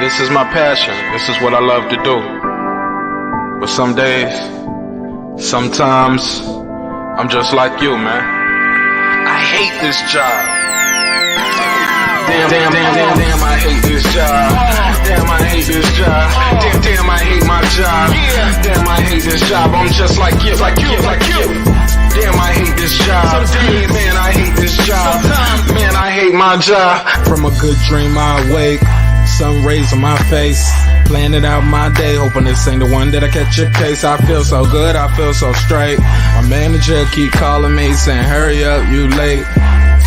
This is my passion. This is what I love to do. But some days, sometimes, I'm just like you, man. I hate this job. Damn, I hate this job. Damn, I hate this job. Damn, I hate my job. Damn, I hate this job. I'm just like you. Damn, I hate this job. Man, I hate this job. Man, I hate my job. From a good dream I awake, sun rays on my face, planning out my day, hoping this ain't the one that I catch a case. I feel so good, I feel so straight. My manager keep calling me saying, hurry up, you late.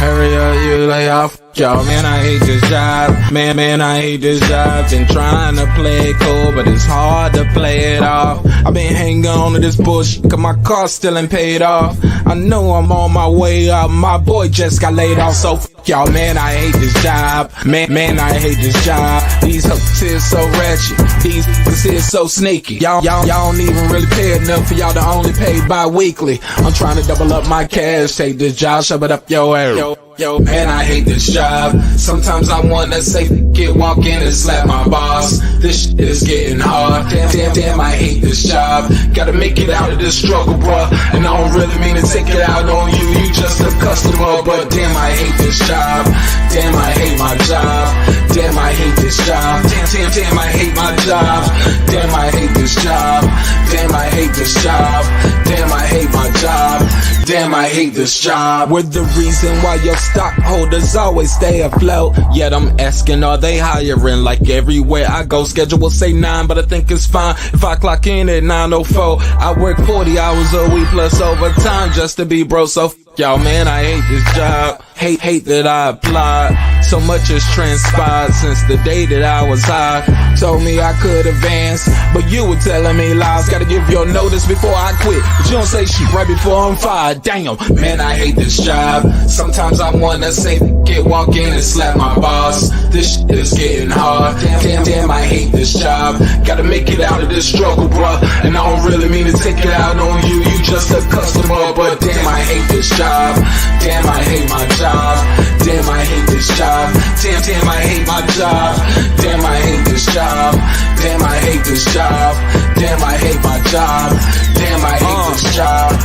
Hurry up, you late. Y'all, man, I hate this job. Man, I hate this job. Been trying to play it cool, but it's hard to play it off. I've been hanging on to this bullshit, cause my car still ain't paid off. I know I'm on my way up, my boy just got laid off, so y'all, man, I hate this job. Man, I hate this job. These hoes here so ratchet, these niggas here so sneaky. Y'all don't even really pay enough for y'all to only pay bi-weekly. I'm trying to double up my cash, take this job, shove it up your ass. Yo, man, I hate this job. Sometimes I wanna say, walk in and slap my boss. This shit is getting hard. Damn, I hate this job. Gotta make it out of this struggle, bruh. And I don't really mean to take it out on you. You just a customer, but damn, I hate this job. Damn, I hate my job. Damn, I hate this job. Damn, I hate my job. Damn, I hate this job. Damn, I hate this job. Damn, I hate my job. Damn, I hate this job. We're the reason why your stockholders always stay afloat. Yet I'm asking, are they hiring? Like everywhere I go, schedule will say 9, but I think it's fine if I clock in at 9:04. I work 40 hours a week plus overtime just to be bro. So y'all, man, I hate this job. Hate that I applied. So much has transpired since the day that I was high. Told me I could advance, but you were telling me lies. Gotta give your notice before I quit, but you don't say shit right before I'm fired. Damn, man, I hate this job. Sometimes I wanna say, walk in and slap my boss. This shit is getting hard. Damn, I hate this job. Gotta make it out of this struggle, bruh. And I don't really mean to take it out on you. You just a customer, but damn, I hate this job. Damn, I hate my job. Damn, I hate this job. Damn, I hate my job. Damn, I hate this job. Damn, I hate this job. Damn, I hate my job. Damn, I hate this job.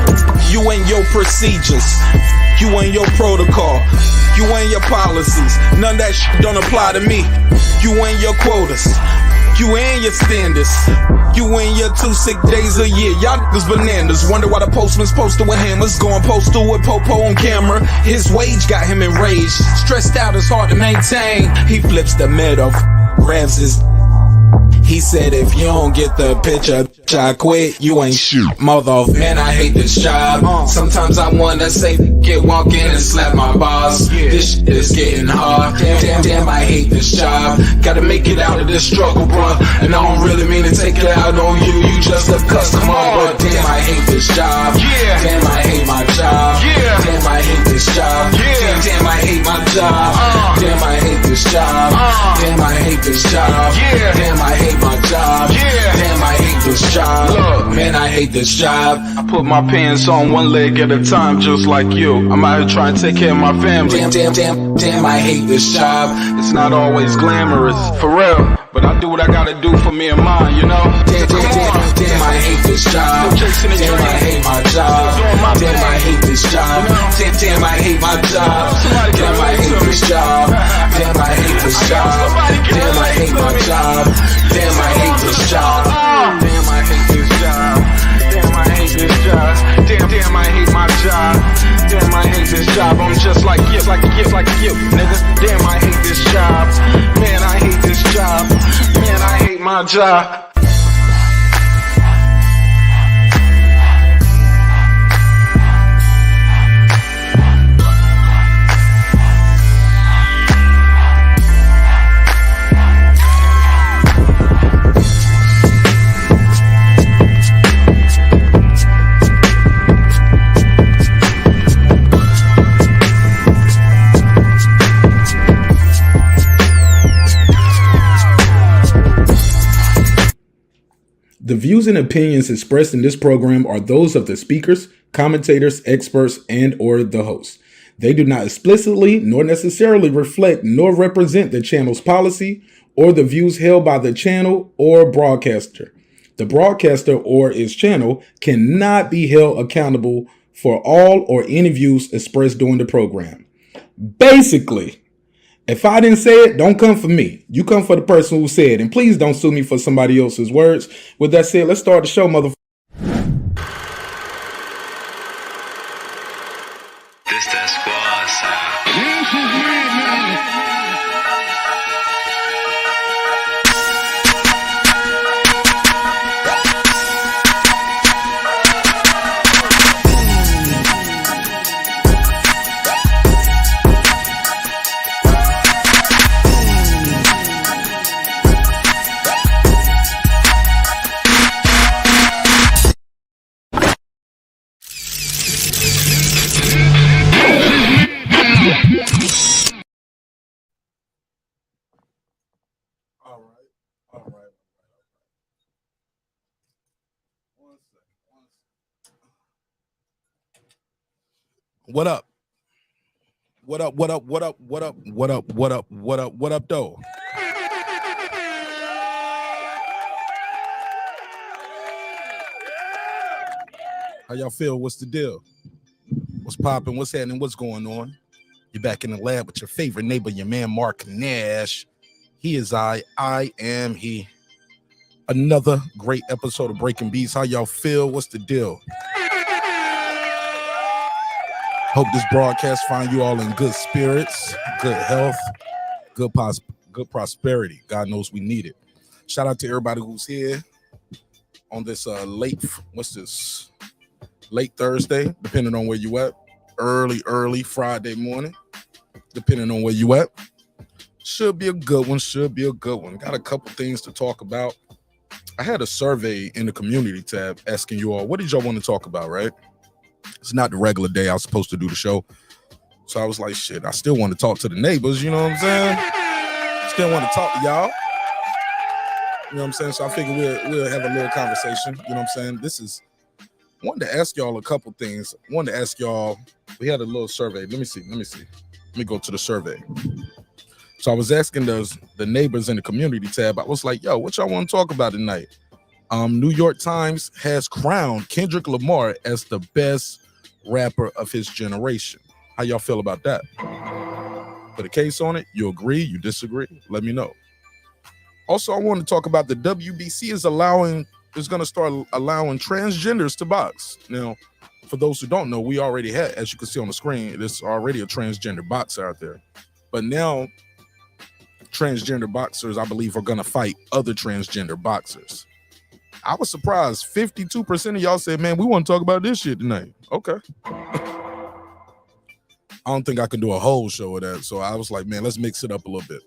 You and your procedures, you and your protocol, you and your policies, none of that shit don't apply to me. You and your quotas, you and your standards, you and your 2 sick days a year. Y'all niggas bananas. Wonder why the postman's posted with hammers, going postal with Popo on camera. His wage got him enraged, stressed out, it's hard to maintain. He flips the middle, grabs his. He said, if you don't get the picture, I quit, you ain't shit, mother. Man, I hate this job. Sometimes I wanna say, walk in and slap my boss. This shit is getting hard. Damn, I hate this job. Gotta make it out of this struggle, bruh. And I don't really mean to take it out on you. You just a customer, but damn, I hate this job. Damn, I hate my job. Damn, I hate this job. Damn, I hate my job. Damn, I hate this job. Damn, I hate this job. Damn, I hate my job. Damn, I hate this job. Look, man, I hate this job. I put my pants on one leg at a time, just like you. I'm out here trying to take care of my family. Damn, I hate this job. It's not always glamorous, for real, but I do what I gotta do for me and mine, you know? Damn, I hate this job. Damn, I hate my job. Damn, I hate this job. Damn, I hate my job. Damn, I hate this job. Damn, I hate this job. Damn, I hate my job. Damn, I hate this job. Damn, I hate this job. Damn, I hate this job. Damn, I hate my job. Damn, I hate this job. I'm just like you, nigga. Damn, I hate this job. Man, I hate this job. Man, I hate my job. The views and opinions expressed in this program are those of the speakers, commentators, experts, and/or the host. They do not explicitly nor necessarily reflect nor represent the channel's policy or the views held by the channel or broadcaster. The broadcaster or its channel cannot be held accountable for all or any views expressed during the program. Basically, if I didn't say it, don't come for me. You come for the person who said it. And please don't sue me for somebody else's words. With that said, let's start the show, motherfucker. This that squad sound. All right. What up? What up, though? How y'all feel? What's the deal? What's popping? What's happening? What's going on? You're back in the lab with your favorite neighbor, your man Mark Nash. He is I am he. Another great episode of Breaking Beats. How y'all feel? What's the deal? Hope this broadcast find you all in good spirits, good health, good prosperity. God knows we need it. Shout out to everybody who's here on this late Thursday, depending on where you at. Early Friday morning, depending on where you at. Should be a good one. Got a couple things to talk about. I had a survey in the community tab asking you all, what did y'all want to talk about, right? It's not the regular day I was supposed to do the show. So I was like, shit, I still want to talk to the neighbors, you know what I'm saying? Still want to talk to y'all. You know what I'm saying? So I figured we'll have a little conversation. You know what I'm saying? Wanted to ask y'all a couple things. Wanted to ask y'all, we had a little survey. Let me see. Let me go to the survey. So I was asking the neighbors in the community tab, I was like, yo, what y'all want to talk about tonight? New York Times has crowned Kendrick Lamar as the best rapper of his generation. How y'all feel about that? Put a case on it. You agree? You disagree? Let me know. Also, I want to talk about the WBC is going to start allowing transgenders to box. Now, for those who don't know, we already had, as you can see on the screen, there's already a transgender boxer out there. But now, transgender boxers, I believe, are going to fight other transgender boxers. I was surprised. 52% of y'all said, man, we want to talk about this shit tonight. Okay. I don't think I can do a whole show of that. So I was like, man, let's mix it up a little bit.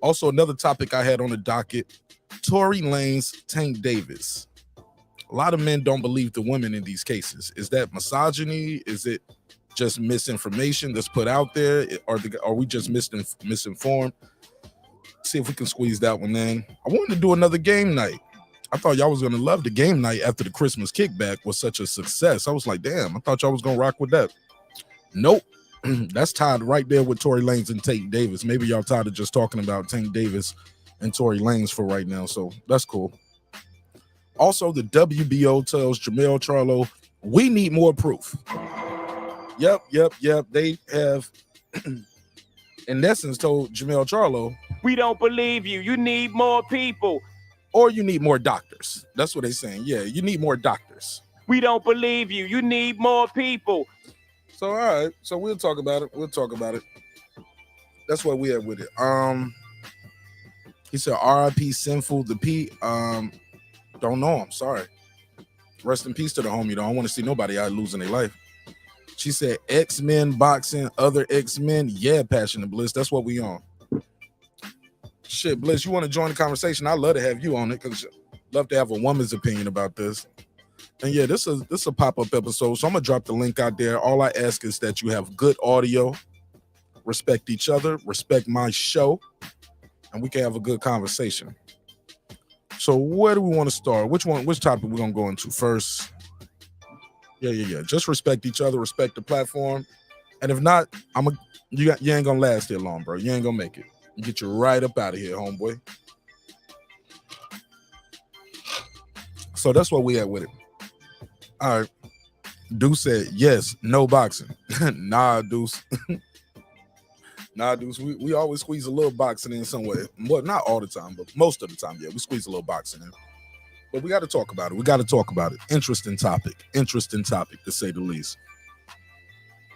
Also, another topic I had on the docket, Tory Lanez, Tank Davis. A lot of men don't believe the women in these cases. Is that misogyny? Is it just misinformation that's put out there? Are we just misinformed? See if we can squeeze that one in. I wanted to do another game night. I thought y'all was going to love the game night after the Christmas kickback was such a success. I was like, damn, I thought y'all was going to rock with that. Nope. That's tied right there with Tory Lanez and Tank Davis. Maybe y'all tired of just talking about Tank Davis and Tory Lanez for right now. So that's cool. Also, the WBO tells Jermell Charlo, we need more proof. Yep. They have, in essence, told Jermell Charlo, we don't believe you. You need more people. Or you need more doctors. That's what they're saying. Yeah, you need more doctors. We don't believe you. You need more people. So, all right. So we'll talk about it. That's what we have with it. He said, R.I.P. Sinful. The P. Don't know. I'm sorry. Rest in peace to the homie, though. I don't want to see nobody out losing their life. She said, X-Men boxing, other X-Men. Yeah, Passion and Bliss. That's what we on. Shit, Bliss, you want to join the conversation? I'd love to have you on it because I'd love to have a woman's opinion about this. And yeah, this is a pop-up episode, so I'm going to drop the link out there. All I ask is that you have good audio, respect each other, respect my show, and we can have a good conversation. So where do we want to start? Which topic we're going to go into first? Yeah. Just respect each other, respect the platform. And if not, you ain't going to last here long, bro. You ain't going to make it. Get you right up out of here, homeboy. So that's what we had with it. All right. Deuce said, yes, no boxing. Nah, Deuce. Nah, Deuce. We always squeeze a little boxing in somewhere. Well, not all the time, but most of the time, yeah, we squeeze a little boxing in. But we got to talk about it. We got to talk about it. Interesting topic, to say the least.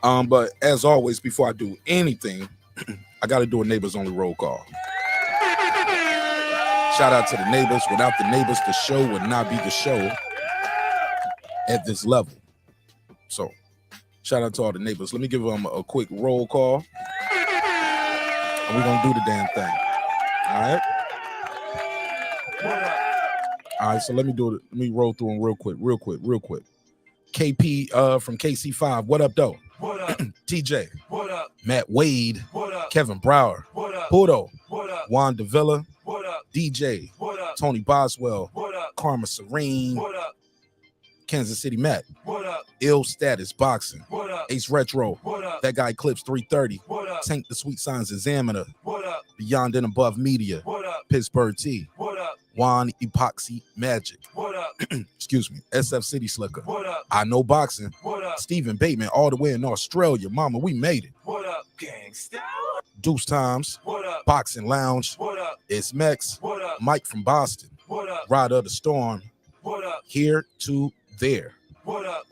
But as always, before I do anything, I got to do a neighbors only roll call. Shout out to the neighbors. Without the neighbors, the show would not be the show at this level. So, shout out to all the neighbors. Let me give them a quick roll call. And we're going to do the damn thing. All right? All right, so let me do it. Let me roll through them real quick. KP from KC5. What up, though? What up? TJ. What up? Matt Wade. What up? Kevin Brower. What up? Pudo. What up? Juan Davila. What up? DJ. What up? Tony Boswell. What up? Karma Serene. What up? Kansas City Matt. What up? Ill Status Boxing. What up? Ace Retro. What up? That guy Clips 330. What up? Tank the Sweet Signs Examiner. What up? Beyond and Above Media. What up? Pittsburgh T. What up? Juan Epoxy Magic. What up? Excuse me. SF City Slicker. What up? I Know Boxing. What up? Stephen Bateman all the way in Australia. Mama, we made it. What up, gangsta? Deuce Times. What up? Boxing Lounge. What up? It's Mex. What up? Mike from Boston. What up? Rod of the Storm. What up? Here to there. What up?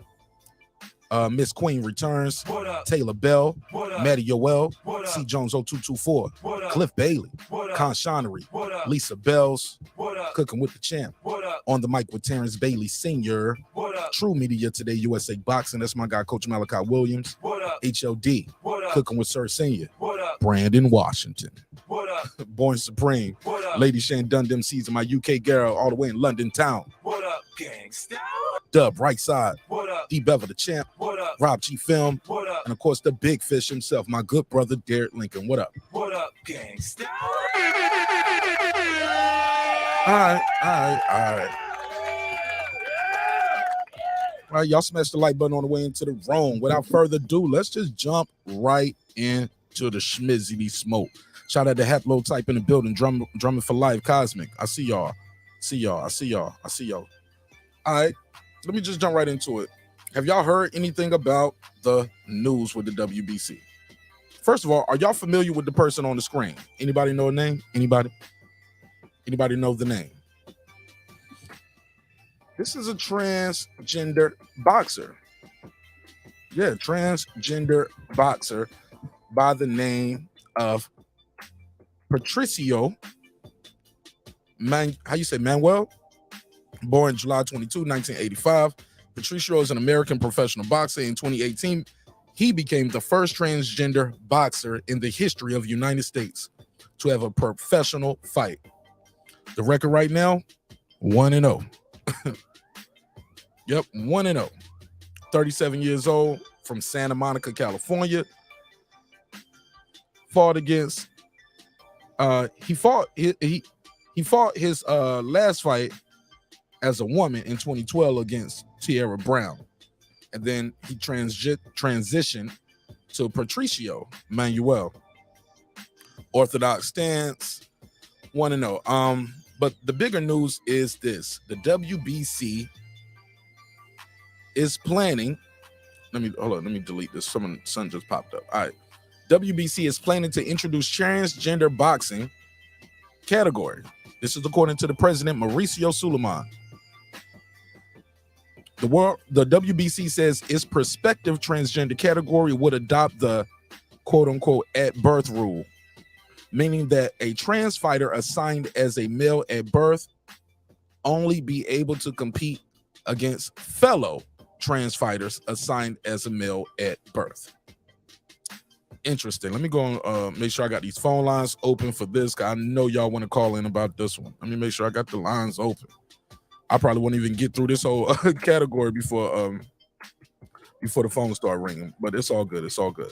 Miss Queen returns. What up? Taylor Bell. What up? Maddie Yoel. What up? C. Jones 0224. What up? Cliff Bailey. What up? Con Shonery. What up? Lisa Bells. What up? Cooking with the Champ. What up? On the mic with Terrence Bailey Sr. What up? True Media Today, USA Boxing. That's my guy, Coach Malachi Williams. What up? HLD. What up? Cooking with Sir Senior. What up? Brandon Washington. What up? Born Supreme. What up? Lady Shane Dundam season my UK girl all the way in London town. What up, gangsta? Dub Right Side. What up? D Bevel the Champ. What up? Rob G Film. What up? And of course the big fish himself, my good brother Derek Lincoln. What up? What up, gangsta? All right. All right, y'all smash the like button on the way into the room. Without further ado, let's just jump right into the schmizzity smoke. Shout out to Haplo Type in the building, drumming for life, Cosmic. I see y'all. I see y'all. All right, let me just jump right into it. Have y'all heard anything about the news with the WBC? First of all, are y'all familiar with the person on the screen? Anybody know a name? Anybody know the name? This is a transgender boxer. Yeah, transgender boxer by the name of Patricio Manuel, born July 22, 1985. Patricio is an American professional boxer. In 2018, he became the first transgender boxer in the history of the United States to have a professional fight. The record right now, 1-0. Yep, 1-0. 37 years old, from Santa Monica, California. Fought against he fought his last fight as a woman in 2012 against Tierra Brown. And then he transitioned to Patricio Manuel. Orthodox stance, 1-0. But the bigger news is this: the WBC is planning. Let me delete this. Sun just popped up. All right. WBC is planning to introduce transgender boxing category. This is according to the president, Mauricio Suleiman. The WBC says its prospective transgender category would adopt the quote-unquote at birth rule, meaning that a trans fighter assigned as a male at birth only be able to compete against fellow trans fighters assigned as a male at birth. Interesting. Let me go and make sure I got these phone lines open for this. I know y'all want to call in about this one. Let me make sure I got the lines open. I probably won't even get through this whole category before the phone start ringing, but it's all good. It's all good.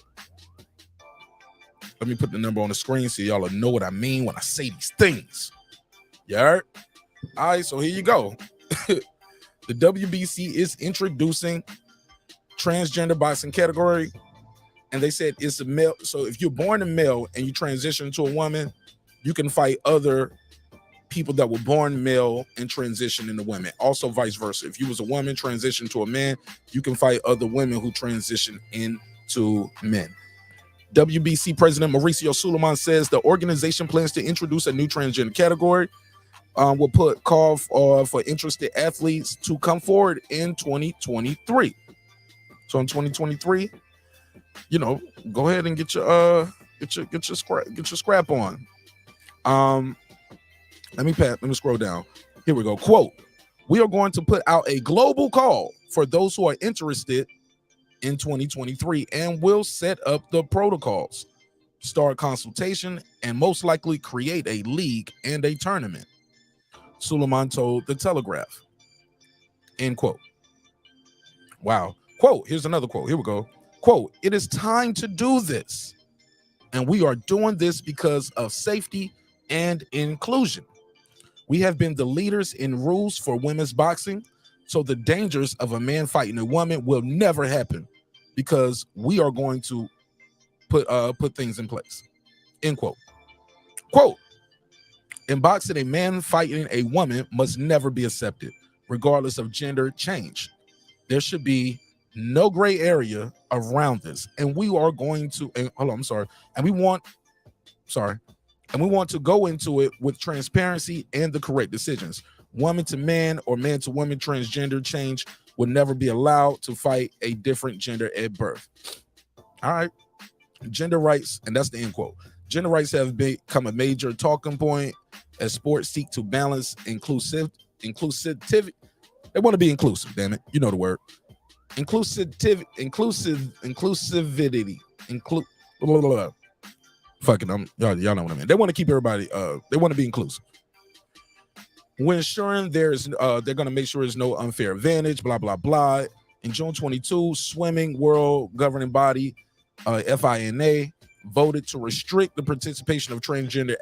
Let me put the number on the screen so y'all know what I mean when I say these things. You heard? All right, so here you go. The WBC is introducing transgender boxing category, and they said it's a male. So if you're born a male and you transition to a woman, you can fight other people that were born male and transition into women. Also vice versa. If you was a woman transition to a man, you can fight other women who transition into men. WBC President Mauricio Suleiman says the organization plans to introduce a new transgender category. Will call for interested athletes to come forward in 2023. So in 2023, go ahead and get your scrap on. Let me scroll down. Here we go. Quote, we are going to put out a global call for those who are interested in 2023 and will set up the protocols, start consultation, and most likely create a league and a tournament. Suleiman told The Telegraph. End quote. Wow. Quote, here's another quote. Here we go. Quote, it is time to do this. And we are doing this because of safety and inclusion. We have been the leaders in rules for women's boxing, so the dangers of a man fighting a woman will never happen because we are going to put things in place. End quote. Quote, in boxing, a man fighting a woman must never be accepted, regardless of gender change. There should be no gray area around this. And we are going to, and we want to go into it with transparency and the correct decisions. Woman to man or man to woman transgender change will never be allowed to fight a different gender at birth. All right. Gender rights, and that's the end quote. Gender rights have become a major talking point as sports seek to balance inclusivity. They want to be inclusive, damn it. You know the word. Inclusivity. Fucking y'all know what I mean. They want to keep everybody, they want to be inclusive. When ensuring they're going to make sure there's no unfair advantage, blah, blah, blah. In June 22, Swimming World Governing Body, FINA, voted to restrict the participation of transgender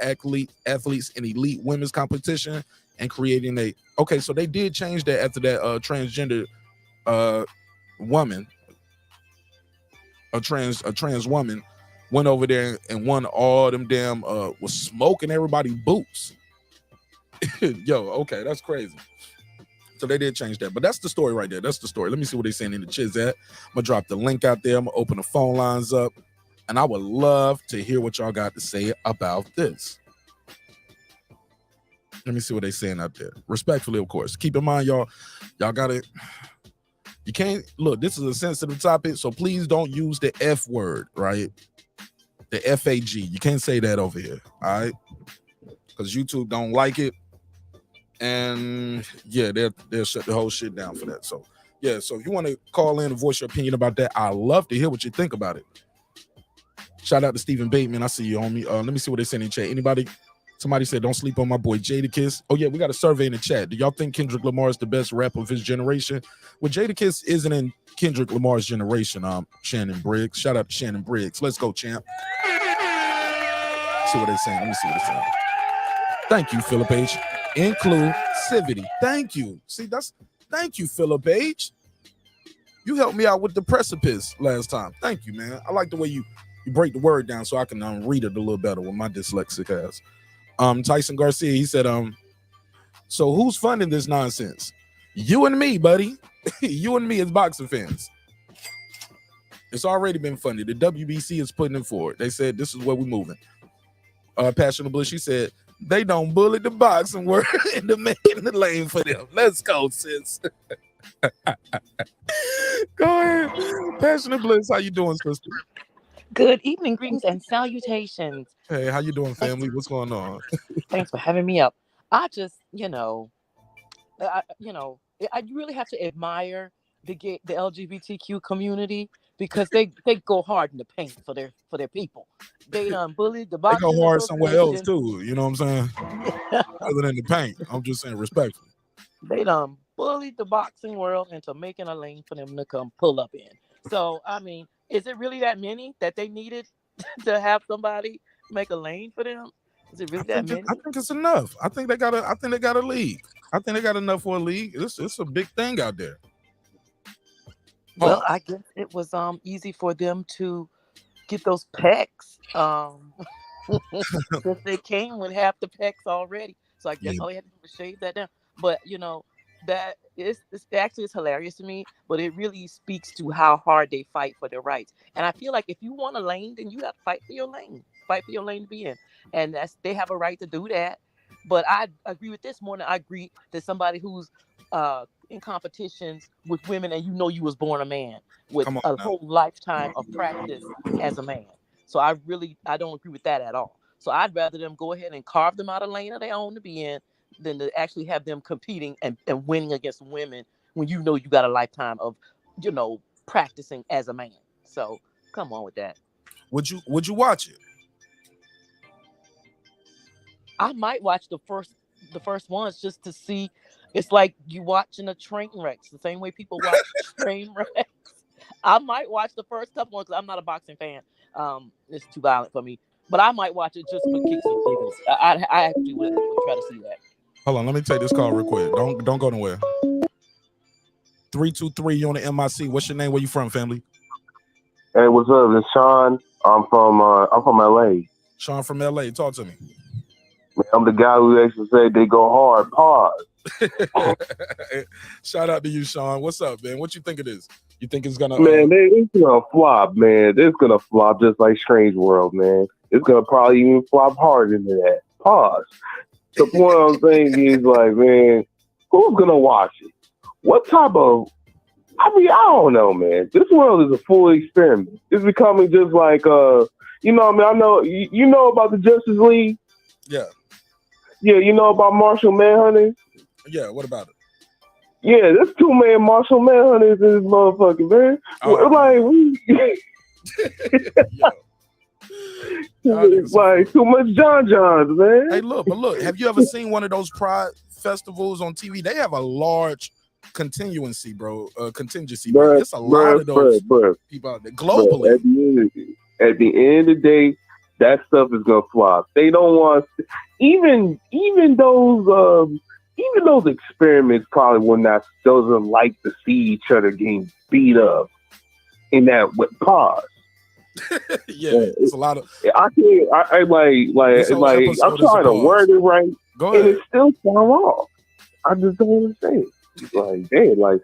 athletes in elite women's competition and creating so they did change that after that transgender woman, a trans woman went over there and won all them damn was smoking everybody boots. Yo, okay, that's crazy. So they did change that, but that's the story right there. That's the story. Let me see what they're saying in the chiz at. I'm gonna drop the link out there. I'm gonna open the phone lines up, and I would love to hear what y'all got to say about this. Let me see what they're saying out there. Respectfully, of course. Keep in mind, y'all got it. You can't look. This is a sensitive topic, so please don't use the F word, right? The FAG. You can't say that over here, all right? Because YouTube don't like it. And yeah, they'll shut the whole shit down for that. So yeah, so if you want to call in and voice your opinion about that, I'd love to hear what you think about it. Shout out to Stephen Bateman. I see you, homie. Let me see what they said in the chat. Anybody? Somebody said, don't sleep on my boy Jadakiss. Oh yeah, we got a survey in the chat. Do y'all think Kendrick Lamar is the best rapper of his generation? Well, Jadakiss isn't in Kendrick Lamar's generation. Shannon Briggs. Shout out to Shannon Briggs. Let's go, champ. See what they're saying. Let me see what they're saying. Thank you, Philip H. Inclusivity. Thank you. Thank you, Philip H. You helped me out with the precipice last time. Thank you, man. I like the way you break the word down so I can read it a little better with my dyslexic ass. Tyson Garcia, he said, so who's funding this nonsense? You and me, buddy. You and me as boxing fans. It's already been funded. The WBC is putting it forward. They said this is where we're moving. Passionate Bliss, she said, they don't bully the boxing world into making the lane for them. Let's go, sis. Go ahead. Passionate Bliss, how you doing, sister? Good evening, greetings, and salutations. Hey, how you doing, family? What's going on? Thanks for having me up. I just, I really have to admire the LGBTQ community because they go hard in the paint for their people. They bullied the boxing. They go hard somewhere else too. You know what I'm saying? Other than the paint, I'm just saying respectfully. They bullied the boxing world into making a lane for them to come pull up in. So I mean, is it really that many that they needed to have somebody make a lane for them? Is it really that many? I think it's enough. I think they got a league. I think they got enough for a league. It's a big thing out there. Well, I guess it was easy for them to get those pecs Because they came with half the pecs already. So I guess Yeah. all they had to do was shave that down. But that is it's actually it's hilarious to me, but it really speaks to how hard they fight for their rights. And I feel like if you want a lane, then you have to fight for your lane. Fight for your lane to be in. And they have a right to do that. But I agree with this more than I agree that somebody who's in competitions with women and you was born a man with Come on a now. whole lifetime of practice as a man. So I don't agree with that at all. So I'd rather them go ahead and carve them out a lane of their own to be in than to actually have them competing and winning against women when you got a lifetime of, practicing as a man. So come on with that. Would you watch it? I might watch the first ones just to see. It's like you watching a train wreck. It's the same way people watch train wrecks. I might watch the first couple ones because I'm not a boxing fan. It's too violent for me. But I might watch it just for kicks and giggles. I actually would try to see that. Hold on, let me take this call real quick. Don't go nowhere. 323, you on the MIC. What's your name? Where you from, family? Hey, what's up? It's Sean. I'm from LA. Sean from LA. Talk to me. Man, I'm the guy who actually said they go hard. Pause. Shout out to you, Sean. What's up, man? What you think of this? You think it's gonna Man, it's gonna flop, man. It's gonna flop just like Strange World, man. It's gonna probably even flop harder than that. Pause. The point I'm saying is like, man, who's gonna watch it? What type of I don't know, man. This world is a full experiment. It's becoming just like I know you know about the Justice League? Yeah. Yeah, you know about Martial Manhunter? Yeah, what about it? Yeah, there's 2 man Martial Manhunters in this motherfucker, man. Like too much John Johns, man. Hey, look, have you ever seen one of those pride festivals on TV? They have a large contingency, bro. It's a lot of those people out there globally. At the end of the day, that stuff is gonna flop. They don't want even those experiments probably doesn't like to see each other getting beat up in that with pause. Yeah, it's a lot of. I can't. I'm trying to word it right, Go ahead. and it still sound off. I just don't understand. Like, damn, I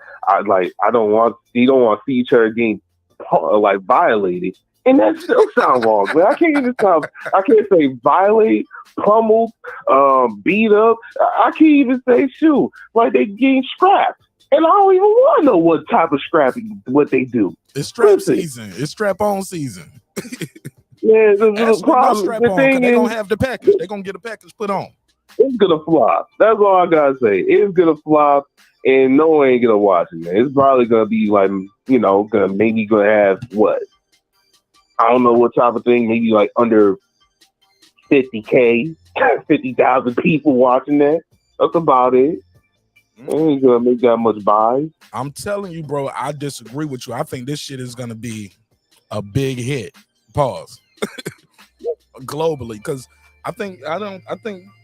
don't want. You don't want to see each other getting violated, and that still sounds wrong. Man, I can't even sound. I can't say violate, pummeled, beat up. I can't even say shoot. Like they getting scrapped. And I don't even want to know what type of scrapping, what they do. It's strap season. It's strap on season. Yeah, the problem. Strap The on, thing they're is, going to have the package. They're going to get a package put on. It's going to flop. That's all I got to say. It's going to flop, and no one ain't going to watch it, man. It's probably going to be like, maybe going to have what? I don't know what type of thing. Maybe like under 50K, 50,000 people watching that. That's about it. Ain't gonna make that much buys. I'm telling you, bro, I disagree with you. I think this shit is gonna be a big hit. Pause. Globally, because I think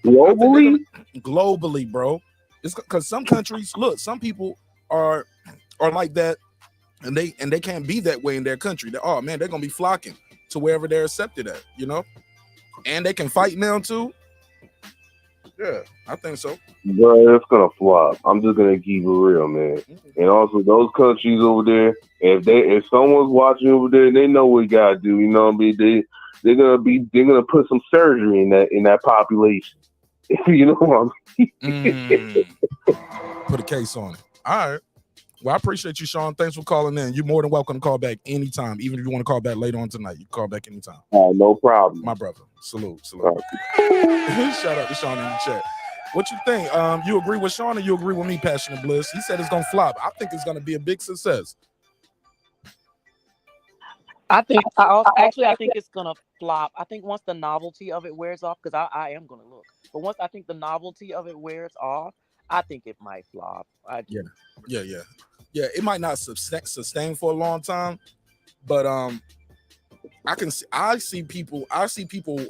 globally, bro. It's because some countries, look, some people are like that, and they can't be that way in their country. They're gonna be flocking to wherever they're accepted at, and they can fight now too. Yeah, I think so. Bro, it's gonna flop. I'm just gonna keep it real, man. And also, those countries over there, if someone's watching over there, they know what you gotta do. You know what I mean? They're gonna put some surgery in that population. You know what I mean? Put a case on it. All right. Well, I appreciate you, Sean. Thanks for calling in. You're more than welcome to call back anytime. Even if you want to call back later on tonight, you can call back anytime. No problem. My brother. Salute. Shout out to Sean in the chat. What you think? You agree with Sean or you agree with me, Passionate Bliss? He said it's going to flop. I think it's going to be a big success. I think it's gonna flop. I think once the novelty of it wears off, because I am gonna look, but once I think the novelty of it wears off, I think it might flop. Yeah. It might not sustain for a long time, but I see people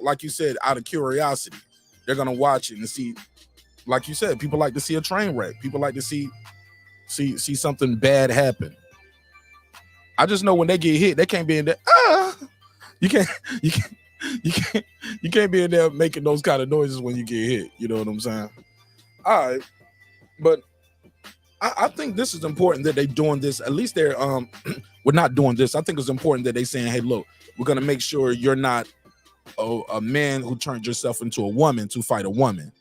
like you said, out of curiosity, they're gonna watch it and see. Like you said, people like to see a train wreck. People like to see something bad happen. I just know when they get hit, they can't be in there. You can't you can't be in there making those kind of noises when you get hit. You know what I'm saying? All right, but I think this is important that they're doing this. At least they're we're not doing this. I think it's important that they saying, hey, look, we're gonna make sure you're not a man who turned yourself into a woman to fight a woman.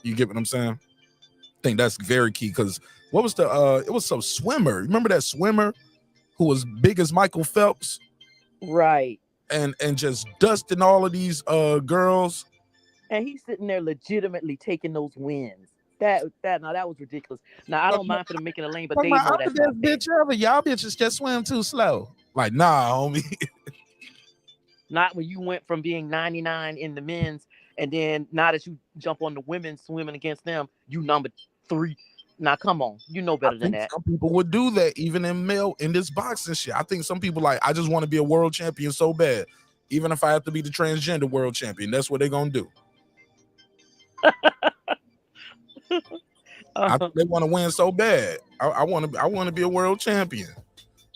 You get what I'm saying? I think that's very key because what was it was some swimmer. Remember that swimmer who was big as Michael Phelps? Right. And just dusting all of these girls. And he's sitting there legitimately taking those wins. That was ridiculous. Now I don't mind for them making a lane, but they know that's not fair. Bitch ever. Y'all bitches just swim too slow. Like, nah, homie. Not when you went from being 99 in the men's, and then now that you jump on the women swimming against them, you number 3. Now come on, you know better than that. Some people would do that even in this boxing shit. I think some people like, I just want to be a world champion so bad, even if I have to be the transgender world champion. That's what they're gonna do. I think they want to win so bad. I want to be a world champion.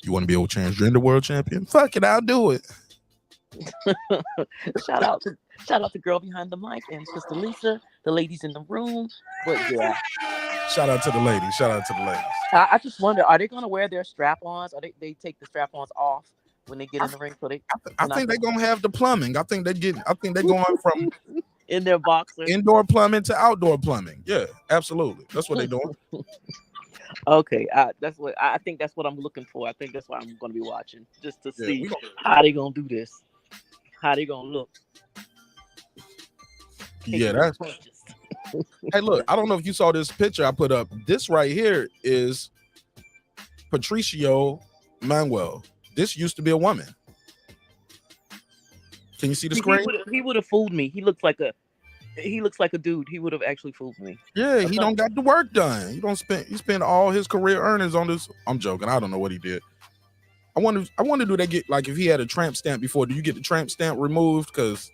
You want to be a transgender world champion? Fuck it, I'll do it. Shout out to girl behind the mic and Sister Lisa, the ladies in the room. But yeah, shout out to the ladies. I just wonder, are they gonna wear their strap-ons? Or they take the strap-ons off when they get in the ring? So I think they're gonna have the plumbing. I think they're going from in their boxers, indoor plumbing to outdoor plumbing. Yeah, absolutely. That's what they're doing. Okay, I think that's what I'm looking for. I think that's why I'm gonna be watching, just to see how they gonna do this, how they gonna look. Yeah, that's. Hey, look, I don't know if you saw this picture I put up. This right here is Patricio Manuel. This used to be a woman. Can you see the screen? He would have fooled me. He looks like a dude. He would have actually fooled me. Yeah, he don't got the work done. He spent all his career earnings on this. I'm joking. I don't know what he did. I wonder do they get, like, if he had a tramp stamp before, do you get the tramp stamp removed? Because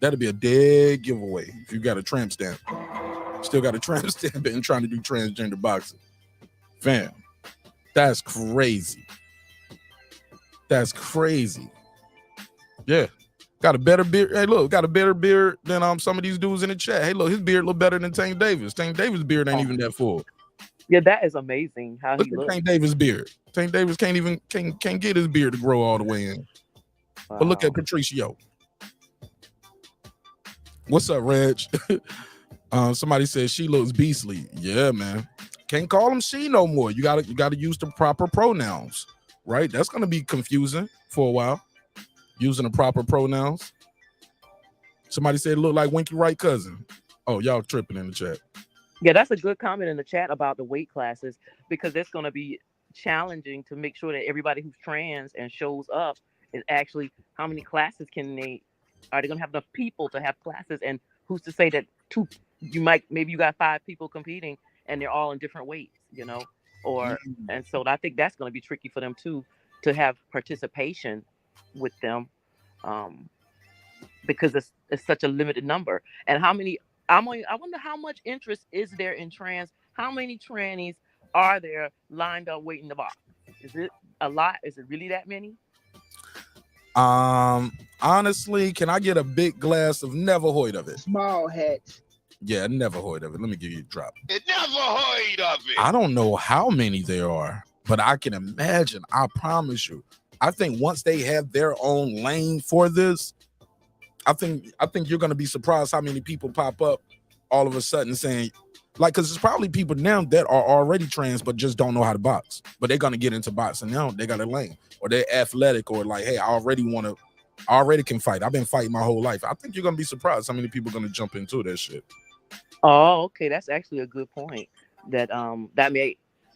that'd be a dead giveaway if you got a tramp stamp. Still got a tramp stamp and trying to do transgender boxing. Fam, that's crazy. That's crazy. Yeah. Got a better beard. Hey, look, got a better beard than some of these dudes in the chat. Hey, look, his beard look better than Tank Davis. Tank Davis' beard ain't even that full. Yeah, that is amazing how he looks. Tank Davis' beard. Tank Davis can't get his beard to grow all the way in. Wow. But look at Patricio. What's up, Reg? Somebody said she looks beastly. Yeah, man. Can't call him she no more. You gotta use the proper pronouns, right? That's gonna be confusing for a while. Using the proper pronouns. Somebody said it looked like Winky Wright cousin. Oh, y'all tripping in the chat. Yeah, that's a good comment in the chat about the weight classes, because it's going to be challenging to make sure that everybody who's trans and shows up is actually, how many classes are they going to have enough people to have classes? And who's to say that maybe you got 5 people competing and they're all in different weights, and so I think that's going to be tricky for them too, to have participation with them, because it's such a limited number. And I wonder how much interest is there in trans? How many trannies are there lined up waiting to box? Is it a lot? Is it really that many? Honestly, can I get a big glass of Never Hoid of it? Small hat. Yeah, Never Hoid of it. Let me give you a drop. Never Hoid of it. I don't know how many there are, but I can imagine. I promise you. I think once they have their own lane for this, I think you're gonna be surprised how many people pop up all of a sudden saying, like, because there's probably people now that are already trans but just don't know how to box, but they're gonna get into boxing now. They got a lane, or they're athletic, or like, hey, I already can fight. I've been fighting my whole life. I think you're gonna be surprised how many people are gonna jump into that shit. Oh, okay, that's actually a good point. That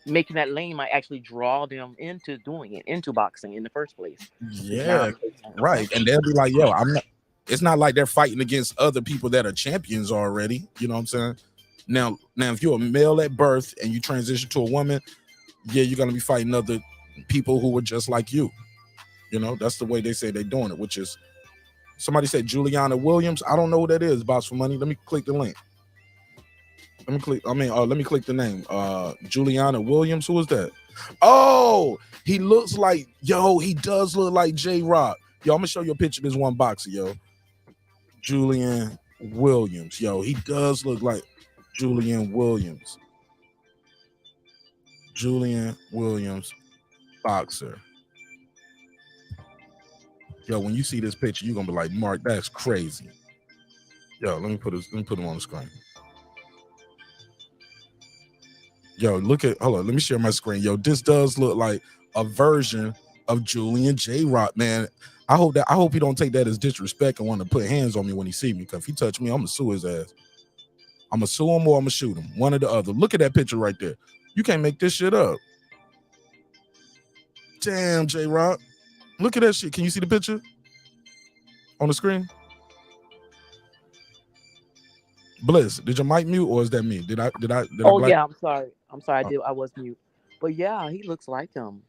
making that lane might actually draw them into doing it, into boxing in the first place. Yeah, right. And they'll be like, yo, it's not like they're fighting against other people that are champions already. You know what I'm saying? Now, if you're a male at birth and you transition to a woman, yeah, you're going to be fighting other people who are just like you. That's the way they say they're doing it, which is, somebody said Juliana Williams. I don't know who that is, Box for Money. Let me click the link. Let me click the name. Juliana Williams. Who is that? Oh, he does look like J-Rock. Yo, I'm gonna show you a picture of this one boxer, yo. Julian Williams. Yo, he does look like Julian Williams. Julian Williams, boxer. Yo, when you see this picture, you're gonna be like, Mark, that's crazy. Yo, let me put him on the screen. Yo, hold on, let me share my screen. Yo, this does look like a version of Julian J. Rock, man. I hope he don't take that as disrespect and want to put hands on me when he see me. Cause if he touch me, I'm gonna sue his ass. I'm gonna sue him or I'm gonna shoot him. One or the other. Look at that picture right there. You can't make this shit up. Damn, J. Rock. Look at that shit. Can you see the picture on the screen? Bliss, did your mic mute or is that me? Did I? Oh yeah, I'm sorry. I was mute. But yeah, he looks like him.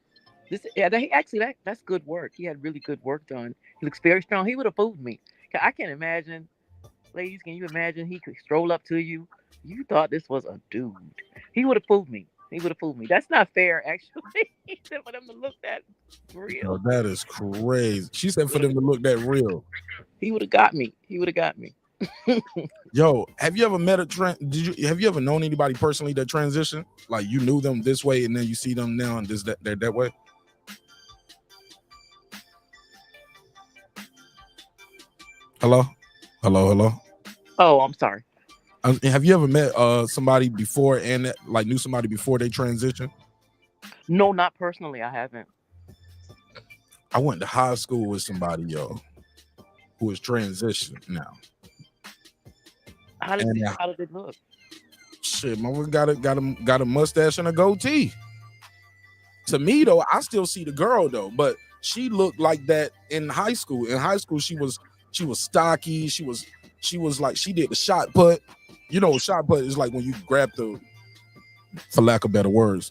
That's good work. He had really good work done. He looks very strong. He would have fooled me. I can't imagine, ladies. Can you imagine he could stroll up to you? You thought this was a dude. He would have fooled me. That's not fair, actually. He said for them to look that real. Yo, that is crazy. She said for them to look that real. He would have got me. Yo, have you ever met have you ever known anybody personally that transitioned? Like you knew them this way and then you see them now and they're that way? Hello? Oh, I'm sorry. Have you ever met somebody before and like knew somebody before they transitioned? No, not personally. I haven't. I went to high school with somebody, yo, who is transitioned now. How did it look? Shit, my one got a mustache and a goatee. To me though, I still see the girl though, but she looked like that in high school. In high school, she was stocky. She was like, she did the shot put. You know, shot put is like when you grab the, for lack of better words,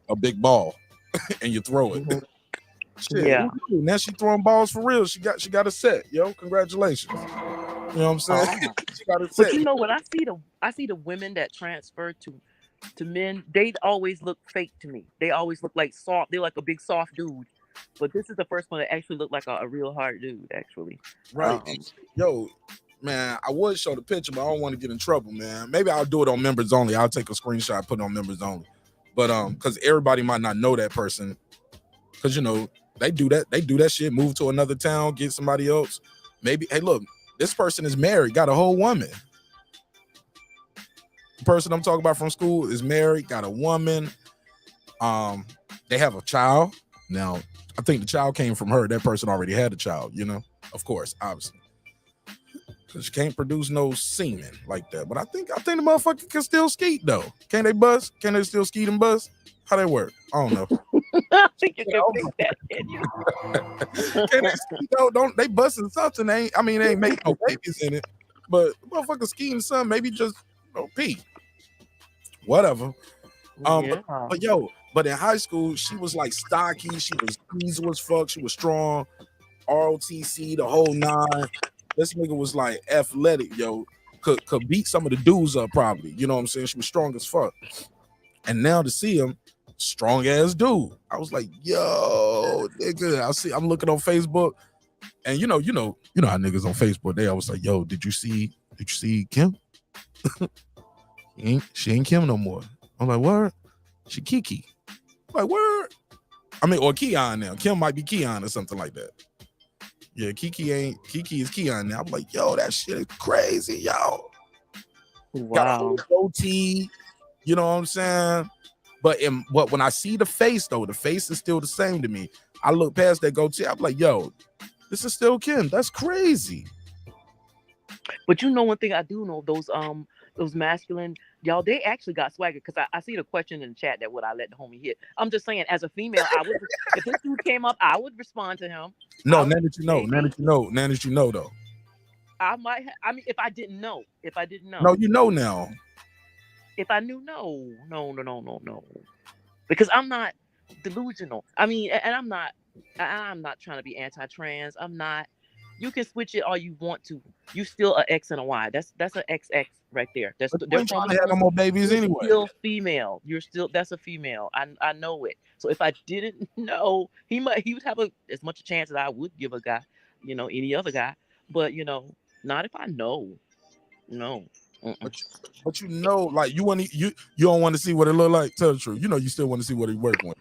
a big ball and you throw it. Mm-hmm. Shit, yeah. Now she throwing balls for real. She got a set, yo. Congratulations. You know what I'm saying? She got a set. But you know what? I see the women that transfer to men. They always look fake to me. They always look like soft. They're like a big soft dude. But this is the first one that actually looked like a real hard dude, actually. Right. Yo, man, I would show the picture, but I don't want to get in trouble, man. Maybe I'll do it on members only. I'll take a screenshot, put it on members only. But because everybody might not know that person. Because you know, they do that shit, move to another town, get somebody else. Maybe, hey, look, this person is married, got a whole woman. The person I'm talking about from school is married, got a woman. They have a child. Now, I think the child came from her. That person already had a child, you know, of course, obviously. Because you can't produce no semen like that. But I think the motherfucker can still skeet, though. Can they bust? Can they still skeet and bust? How they work? I don't know. I think you can fix that, can you? Can they skeet, though? Don't they busting something? They ain't making no babies in it. But motherfucker skeeting something, maybe just pee. Whatever. Yeah. But in high school, she was like stocky. She was easy as fuck. She was strong. ROTC, the whole nine. This nigga was like athletic, yo. Could beat some of the dudes up probably. You know what I'm saying? She was strong as fuck. And now to see him, strong ass dude. I was like, yo, nigga. I'm looking on Facebook, and you know how niggas on Facebook, they always like, yo, did you see Kim? She ain't Kim no more. I'm like, what? She Kiki. I'm like, word? Or Keon now. Kim might be Keon or something like that. Yeah, Kiki is Keon now. I'm like, yo, that shit is crazy, yo. Wow. Got a whole goatee, you know what I'm saying? But when I see the face, though, the face is still the same to me. I look past that goatee, I'm like, yo, this is still Kim. That's crazy. But you know one thing I do know, those masculine, y'all, they actually got swagger, because I see the question in the chat that would I let the homie hit. I'm just saying, as a female, I would, if this dude came up, I would respond to him. No, now that you know, though. I might, if I didn't know. No, you know now. If I knew, no. Because I'm not delusional. And I'm not trying to be anti-trans. I'm not. You can switch it all you want to. You still an X and a Y. That's an XX right there. They're trying to have no more babies anyway. Still female. That's a female. I know it. So if I didn't know, he would have as much a chance as I would give a guy, any other guy. But Not if I know. No. But you know, like you don't want to see what it look like. Tell the truth. You know, you still want to see what he's working with.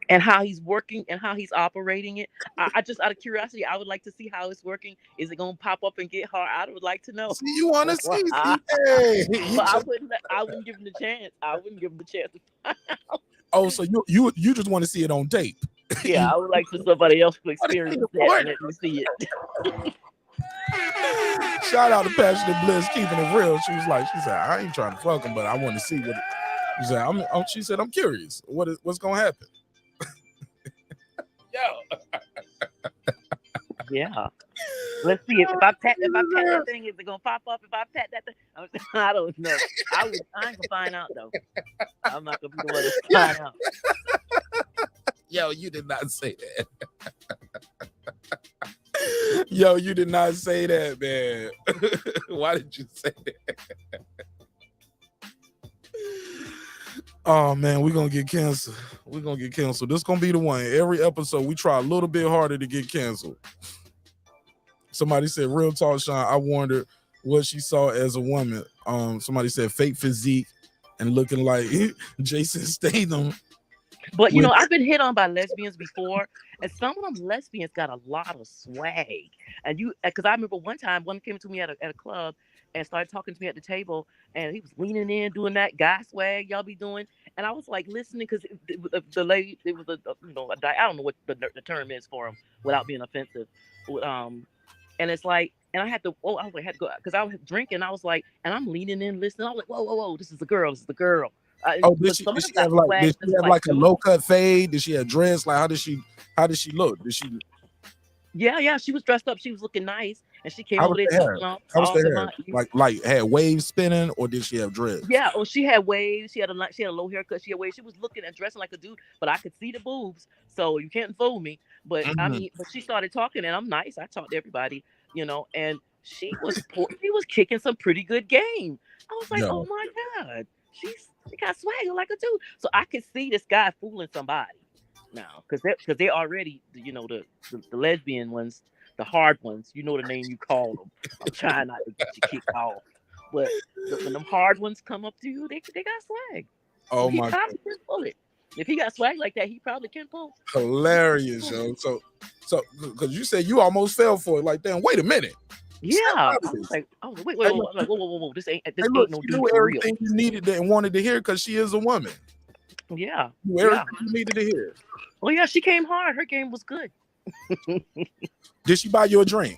And how he's working and how he's operating it. I just, out of curiosity, I would like to see how it's working. Is it gonna pop up and get hard? I would like to know. See, you want to see? Hey, but I wouldn't give him the chance. I wouldn't give him the chance to find out. Oh, so you just want to see it on tape? Yeah, I would like for somebody else to experience that and let me see it. Shout out to Passionate Bliss, keeping it real. She said, I ain't trying to fuck him, but I want to see what. She said, I'm curious. What's gonna happen? Yo. Yeah. Let's see if I pat that thing, is it gonna pop up? If I pat that thing, I don't know. I ain't gonna find out though. I'm not gonna be the one to find out. Yo, you did not say that. Yo, you did not say that, man. Why did you say that? Oh man, we're gonna get canceled. This gonna be the one. Every episode we try a little bit harder to get canceled. Somebody said, real talk, Sean, I wondered what she saw as a woman. Somebody said fake physique and looking like Jason Statham. But you know, I've been hit on by lesbians before, and some of them lesbians got a lot of swag. And because I remember one time one came to me at a club and started talking to me at the table, and he was leaning in, doing that guy swag y'all be doing, and I was like listening because the lady, it was I don't know what the term is for him without being offensive, and it's like, and I had to go because I was drinking. I was like, and I'm leaning in, listening. I was like, whoa, this is the girl. Did she have like a low cut fade? Did she have dreads? Like how did she look? Did she? Yeah, she was dressed up. She was looking nice, and she came over there. How was the hair? Like had waves spinning, or did she have dreads? Yeah, she had waves. She had a low haircut. She had waves. She was looking and dressing like a dude, but I could see the boobs, so you can't fool me. But I mean, but she started talking, and I'm nice. I talk to everybody, and she was kicking some pretty good game. I was like, oh my god, she got swagger like a dude. So I could see this guy fooling somebody now, because they already, the lesbian ones, the hard ones, the name you call them. I'm trying not to get you kicked off, but when them hard ones come up to you, they got swag. Oh he my probably can pull it. If he got swag like that, he probably can pull. Hilarious, yo. So because you said you almost fell for it. Like, damn, wait a minute. Yeah, I was like, wait, whoa, this ain't no dude. You knew everything you needed and wanted to hear because she is a woman. Yeah, everything you needed to hear. Oh yeah, she came hard. Her game was good. Did she buy you a drink?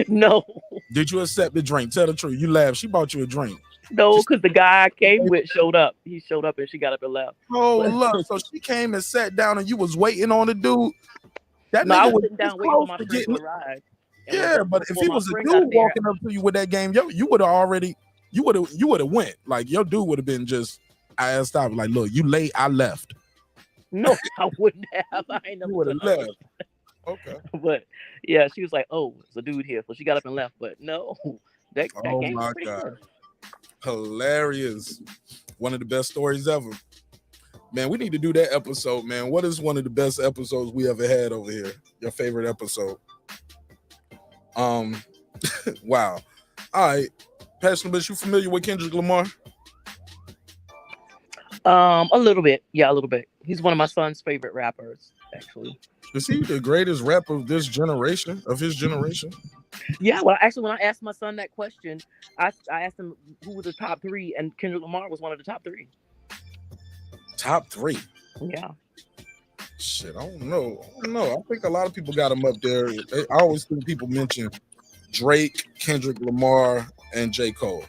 No. Did you accept the drink? Tell the truth. You laughed. She bought you a drink. No, because the guy I came with showed up. He showed up and she got up and left. Oh, look. So she came and sat down and you was waiting on the dude. That no, nigga I was sitting down waiting for my friend to arrive. Yeah, but if he was a dude walking up to you with that game, you would have went. Like your dude would have been just, I stopped. Like, look, you late, I left. No, I wouldn't have. I ain't never would have left. Okay. But yeah, she was like, "Oh, it's a dude here," so she got up and left. But no, that game was pretty good. Hilarious. One of the best stories ever. Man, we need to do that episode, man. What is one of the best episodes we ever had over here? Your favorite episode? Wow. All right. Pastor Bliss, you familiar with Kendrick Lamar? A little bit. Yeah, a little bit. He's one of my son's favorite rappers, actually. Is he the greatest rapper of this generation, of his generation? Yeah, well, actually, when I asked my son that question, I asked him who was the top three, and Kendrick Lamar was one of the top three. Top three? Yeah. Shit, I don't know. I think a lot of people got him up there. I always think people mention Drake, Kendrick Lamar, and J. Cole.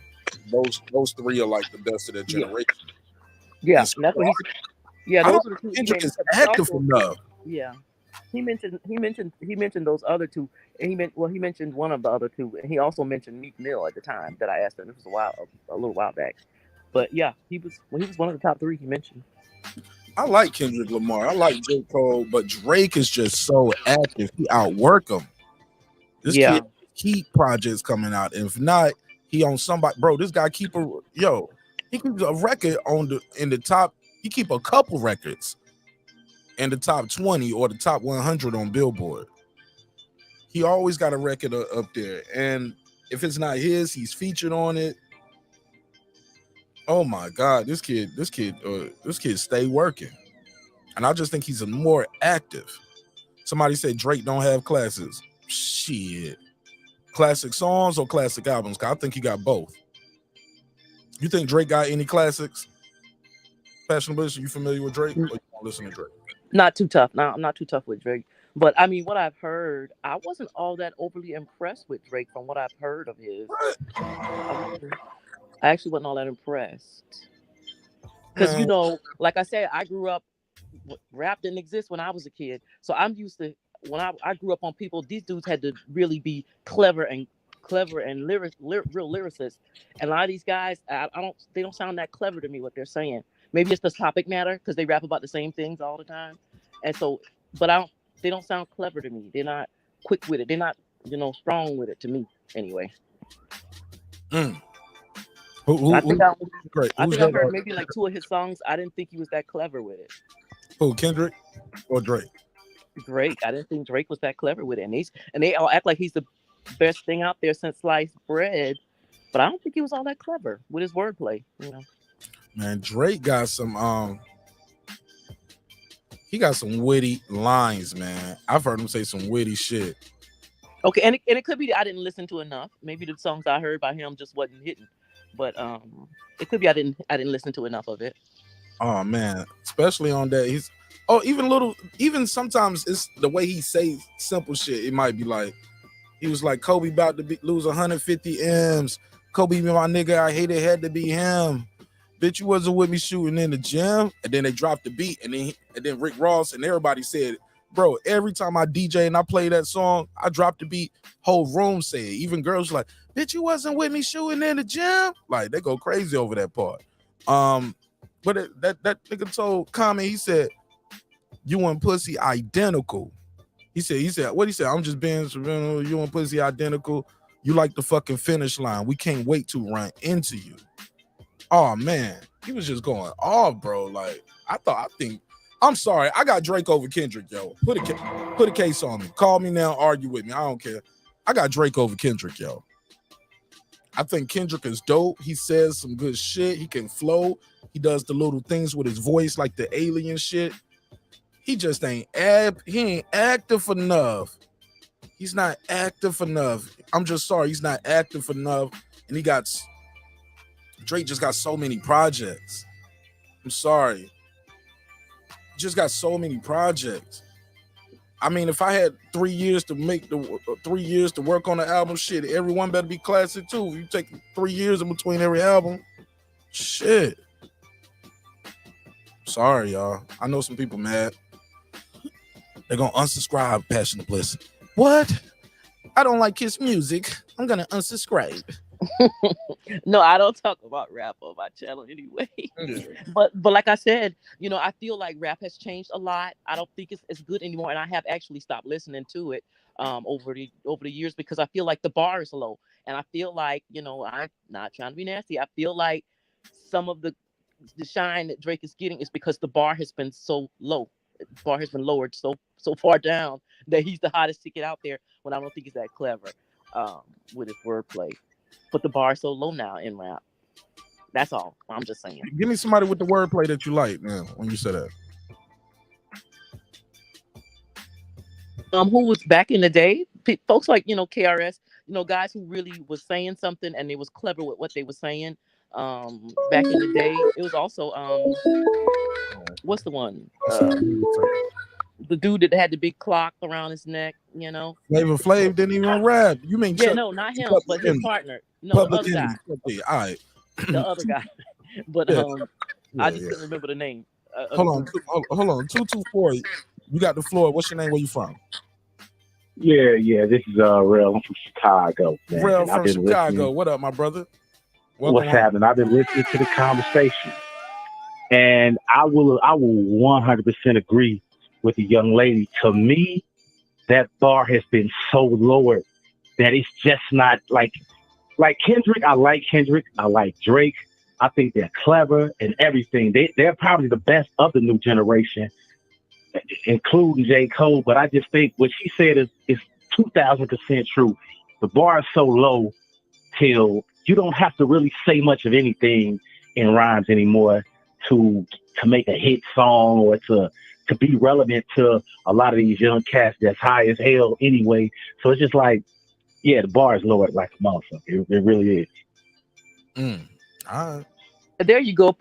Those three are like the best of their generation. Yeah, that's what he's. Yeah, those are the two. Kendrick is active enough. Yeah, he mentioned those other two. And he mentioned one of the other two, and he also mentioned Meek Mill at the time that I asked him. This was a little while back. But yeah, he was one of the top three he mentioned. I like Kendrick Lamar. I like J. Cole, but Drake is just so active. He outwork him. This kid keep projects coming out. And if not, he on somebody. Bro, this guy he keeps a record in the top. He keep a couple records in the top 20 or the top 100 on Billboard. He always got a record up there, and if it's not his, he's featured on it. Oh my God, this kid stay working, and I just think he's a more active. Somebody said Drake don't have classics. Shit, classic songs or classic albums? 'Cause I think he got both. You think Drake got any classics? Passion Bush, you familiar with Drake? Or you don't listen to Drake? Not too tough. No, I'm not too tough with Drake. But I mean, what I've heard, I wasn't all that overly impressed with Drake from what I've heard of his. I actually wasn't all that impressed. Because, you know, like I said, I grew up, rap didn't exist when I was a kid. So I'm used to, when I grew up on people, these dudes had to really be clever and real lyricists. And a lot of these guys, they don't sound that clever to me, what they're saying. Maybe it's the topic matter because they rap about the same things all the time. And so, but they don't sound clever to me. They're not quick with it. They're not, strong with it to me anyway. I think I heard maybe like 2 of his songs. I didn't think he was that clever with it. Who, Kendrick or Drake? Drake. I didn't think Drake was that clever with it. And they all act like he's the best thing out there since sliced bread. But I don't think he was all that clever with his wordplay. Man, Drake got some he got some witty lines, man. I've heard him say some witty shit. Okay, and it could be that I didn't listen to enough. Maybe the songs I heard by him just wasn't hitting. But it could be I didn't listen to enough of it. Oh man, especially on that. Even sometimes it's the way he says simple shit. It might be like, he was like, Kobe about to lose 150 M's. Kobe be my nigga. I hate it had to be him. Bitch, you wasn't with me shooting in the gym. And then they dropped the beat, and then Rick Ross and everybody said, bro, every time I DJ and I play that song, I drop the beat, whole room say it. Even girls like, bitch, you wasn't with me shooting in the gym. Like, they go crazy over that part. But that nigga told Common, he said, you and pussy identical. He said, what he said? I'm just being surreal. You and pussy identical. You like the fucking finish line. We can't wait to run into you. Oh man, he was just going off, bro. Like, I'm sorry. I got Drake over Kendrick, yo. Put a case on me. Call me now, argue with me. I don't care. I got Drake over Kendrick, yo. I think Kendrick is dope. He says some good shit. He can flow. He does the little things with his voice, like the alien shit. He just ain't active enough. He's not active enough. I'm just sorry. He's not active enough. And Drake just got so many projects. I'm sorry. Just got so many projects. I mean, if I had 3 years to make 3 years to work on the album, shit, everyone better be classic too. If you take 3 years in between every album, shit. Sorry, y'all. I know some people mad. They're gonna unsubscribe, Passion of Bliss. What? I don't like his music. I'm gonna unsubscribe. No, I don't talk about rap on my channel anyway. But like I said, I feel like rap has changed a lot. I don't think it's as good anymore, and I have actually stopped listening to it over the years because I feel like the bar is low, and I feel like I'm not trying to be nasty. I feel like some of the shine that Drake is getting is because the bar has been so low. The bar has been lowered so far down that he's the hottest ticket out there. When I don't think he's that clever with his wordplay. But the bar is so low now in rap. That's all. I'm just saying. Give me somebody with the wordplay that you like, man, when you said that. Who was back in the day? Folks like, KRS, guys who really was saying something and they was clever with what they were saying. Back in the day, it was also what's the one? The dude that had the big clock around his neck, Flavor Flav didn't even rap. You mean no, not him, but his partner. No, the other guy. All right. The other guy. But I just couldn't remember the name. Hold on. 224. You got the floor. What's your name? Where you from? Yeah. This is Errol. I'm from Chicago. Man. Errol from Chicago. What up, my brother? What's happening? I've been listening to the conversation, and I will 100% agree with the young lady. To me, that bar has been so lowered that it's just not like Kendrick. I like Kendrick. I like Drake. I think they're clever and everything. They're probably the best of the new generation, including J. Cole. But I just think what she said is 2000% true. The bar is so low till you don't have to really say much of anything in rhymes anymore to make a hit song or to be relevant to a lot of these young cats that's high as hell anyway. So it's just like, yeah, the bar is lowered like a motherfucker. It really is. All right. There you go,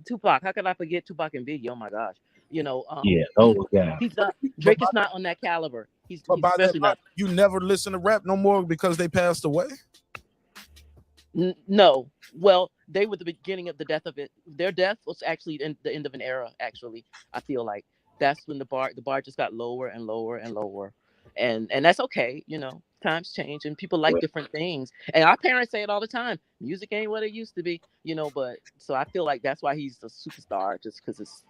Tupac. How could I forget Tupac and Biggie? Oh my gosh. You know, Yeah, those guys. he's not, Drake is not on that caliber. He's By especially that, you never listen to rap no more because they passed away? No. Well, they were the beginning of the death of it. Their death was actually the end of an era, actually. I feel like that's when the bar just got lower and lower and lower. And that's okay, you know. Times change and people like different things. And our parents say it all the time. Music ain't what it used to be, you know, but so I feel like that's why he's a superstar, just because it's,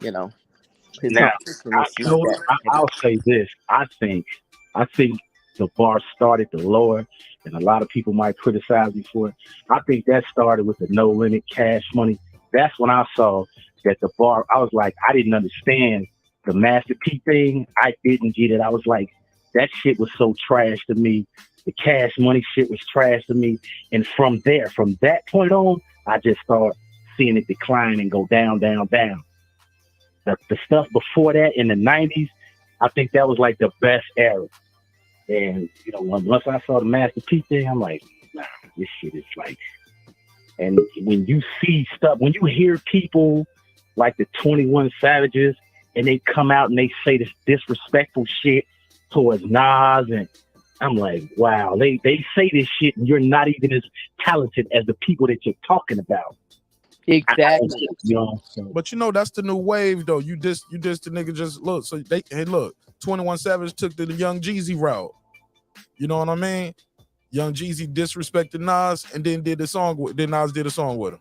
you know, his Now, competition is I'll say this. I think the bar started to lower, and a lot of people might criticize me for it. I think that started with the No Limit Cash Money. That's when I saw that the bar, I was like, I didn't understand the Master P thing. I didn't get it. I was like, that shit was so trash to me. The Cash Money shit was trash to me. And from that point on, I just started seeing it decline and go down, down, down. The stuff before that in the 90s, I think that was like the best era. And, you know, once I saw the Master P thing, I'm like, nah, this shit is like, and when you see stuff, when you hear people like the 21 Savages and they come out and they say this disrespectful shit towards Nas, and I'm like, wow, they say this shit and you're not even as talented as the people that you're talking about. Exactly. You know, so. But you know, that's the new wave though. You just the nigga just look. So look, 21 Savage took the Young Jeezy route. You know what I mean? Young Jeezy disrespected Nas and then did the song then Nas did a song with him.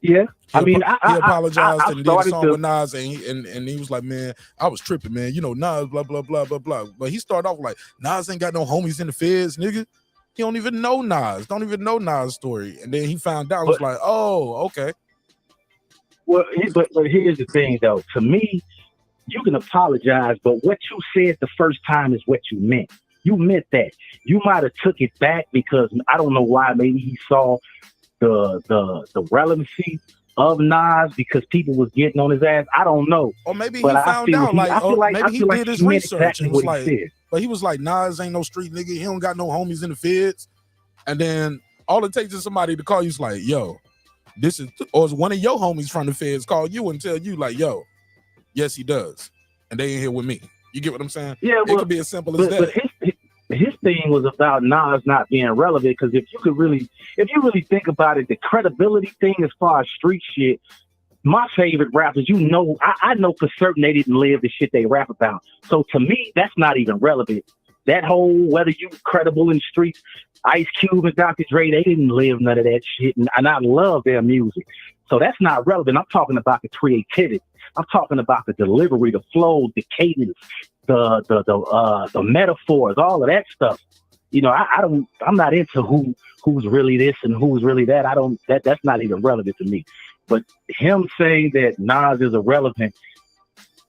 Yeah. He I apologized and did a song to... with Nas and he was like, man, I was tripping, man. You know, Nas, blah, blah, blah, blah, blah. But he started off like, Nas ain't got no homies in the feds, nigga. He don't even know Nas. Don't even know Nas' story. And then he found out, was like, oh, okay. Well, but here's the thing, though. To me, you can apologize, but what you said the first time is what you meant. You meant that. You might have took it back because I don't know why. Maybe he saw the relevancy of Nas because people was getting on his ass. I don't know. Or maybe he found out, maybe he did his research and was like, but he was like, Nas ain't no street nigga. He don't got no homies in the feds. And then all it takes is somebody to call you, like, yo, this is, or is one of your homies from the feds call you and tell you, like, yo, yes, he does. And they ain't here with me. You get what I'm saying? Yeah, well, it could be as simple as that. But his thing was about Nas not being relevant, because if you really think about it, the credibility thing as far as street shit, my favorite rappers, you know, I know for certain they didn't live the shit they rap about. So to me, that's not even relevant. That whole, whether you credible in the streets, Ice Cube and Dr. Dre, they didn't live none of that shit. And I love their music. So that's not relevant. I'm talking about the creativity. I'm talking about the delivery, the flow, the cadence, the metaphors, all of that stuff. You know, I'm not into who's really this and who's really that. That's not even relevant to me. But him saying that Nas is irrelevant,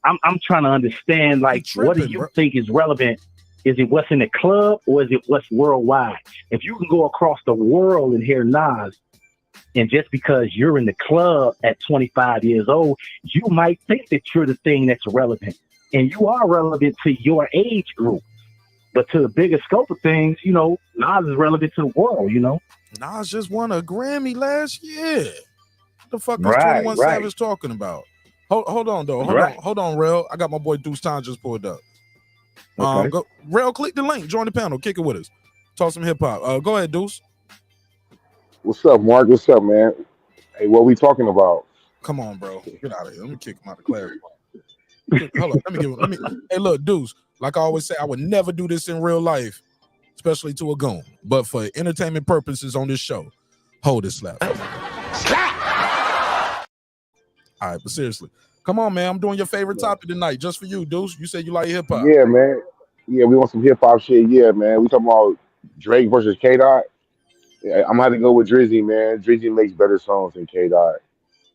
I'm trying to understand, like, what do you think is relevant? Is it what's in the club or is it what's worldwide? If you can go across the world and hear Nas, and just because you're in the club at 25 years old, you might think that you're the thing that's relevant. And you are relevant to your age group. But to the bigger scope of things, you know, Nas is relevant to the world, you know? Nas just won a Grammy last year. What the fuck is 21 Savage talking about? Hold on, though. Hold on, Rel. I got my boy Deuce Time just pulled up. Okay. Rel, click the link. Join the panel. Kick it with us. Talk some hip-hop. Go ahead, Deuce. What's up, Mark? What's up, man? Hey, what we talking about? Come on, bro. Get out of here. Let me kick him out of class. Hold on. Hey, look, Deuce. Like I always say, I would never do this in real life, especially to a goon. But for entertainment purposes on this show, hold this slap. Slap! All right, but seriously. Come on, man. I'm doing your favorite topic tonight just for you, Deuce. You said you like hip-hop. Yeah, man. Yeah, we want some hip-hop shit. Yeah, man. We talking about Drake versus K-Dot. Yeah, I'm gonna have to go with Drizzy, man. Drizzy makes better songs than K-Dot.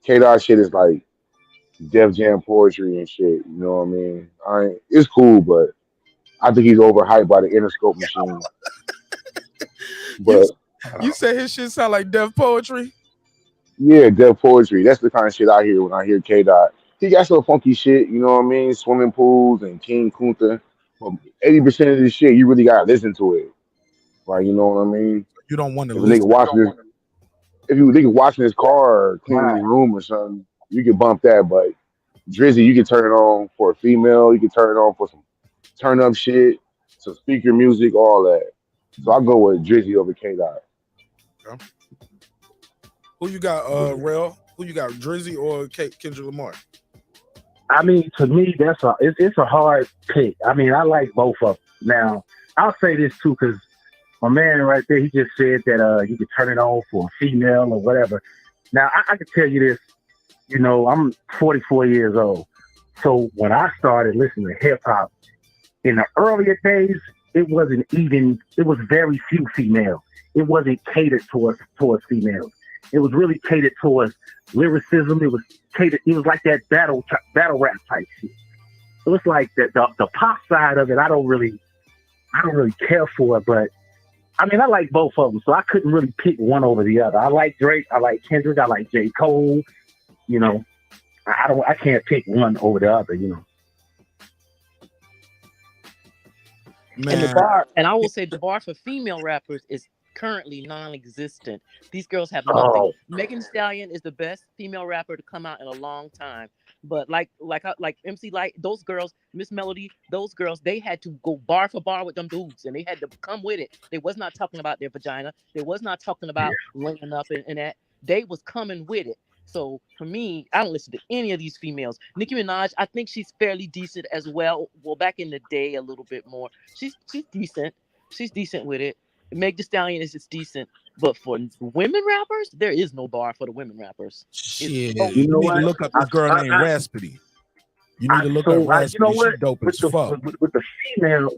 K-Dot shit is like Def Jam poetry and shit. You know what I mean? It's cool, but I think he's overhyped by the Interscope machine. But You say his shit sound like deaf poetry? yeah, Dev Poetry. That's the kind of shit I hear when I hear K Dot. He got some funky shit, you know what I mean? Swimming pools and King Kunta. But 80% of this shit, you really gotta listen to it. Like, you know what I mean? You don't want to If a nigga listen. watching this, if you nigga watching his car or cleaning Right. his room or something, you can bump that. But Drizzy, you can turn it on for a female. You can turn it on for some turn up shit, some speaker music, all that. So I go with Drizzy over K Dot. Okay. Who you got, Rel? Who you got, Drizzy or Kendrick Lamar? I mean, to me, it's a hard pick. I mean, I like both of them. Now, I'll say this too, because my man right there, he just said that you could turn it on for a female or whatever. Now, I can tell you this. You know, I'm 44 years old. So when I started listening to hip hop, in the earlier days, it was very few females. It wasn't catered towards females. It was really catered towards lyricism. It was like that battle rap type shit. It was like the pop side of it. I don't really care for it, but I mean, I like both of them, so I couldn't really pick one over the other. I like Drake, I like Kendrick, I like J. Cole. You know, I can't pick one over the other. You know. Man. And I will say the bar for female rappers is currently non-existent. These girls have nothing. Oh. Megan Thee Stallion is the best female rapper to come out in a long time. But like MC Light, those girls, Miss Melody, those girls, they had to go bar for bar with them dudes, and they had to come with it. They was not talking about their vagina. They was not talking about laying up and that. They was coming with it. So for me, I don't listen to any of these females. Nicki Minaj, I think she's fairly decent as well. Well, back in the day, a little bit more. She's decent. She's decent with it. Meg Thee Stallion is just decent. But for women rappers, there is no bar for the women rappers. Shit, you know need what? to look up this girl named Raspity. You need to look up Raspity. You know what? She dope with as the, fuck. With the female,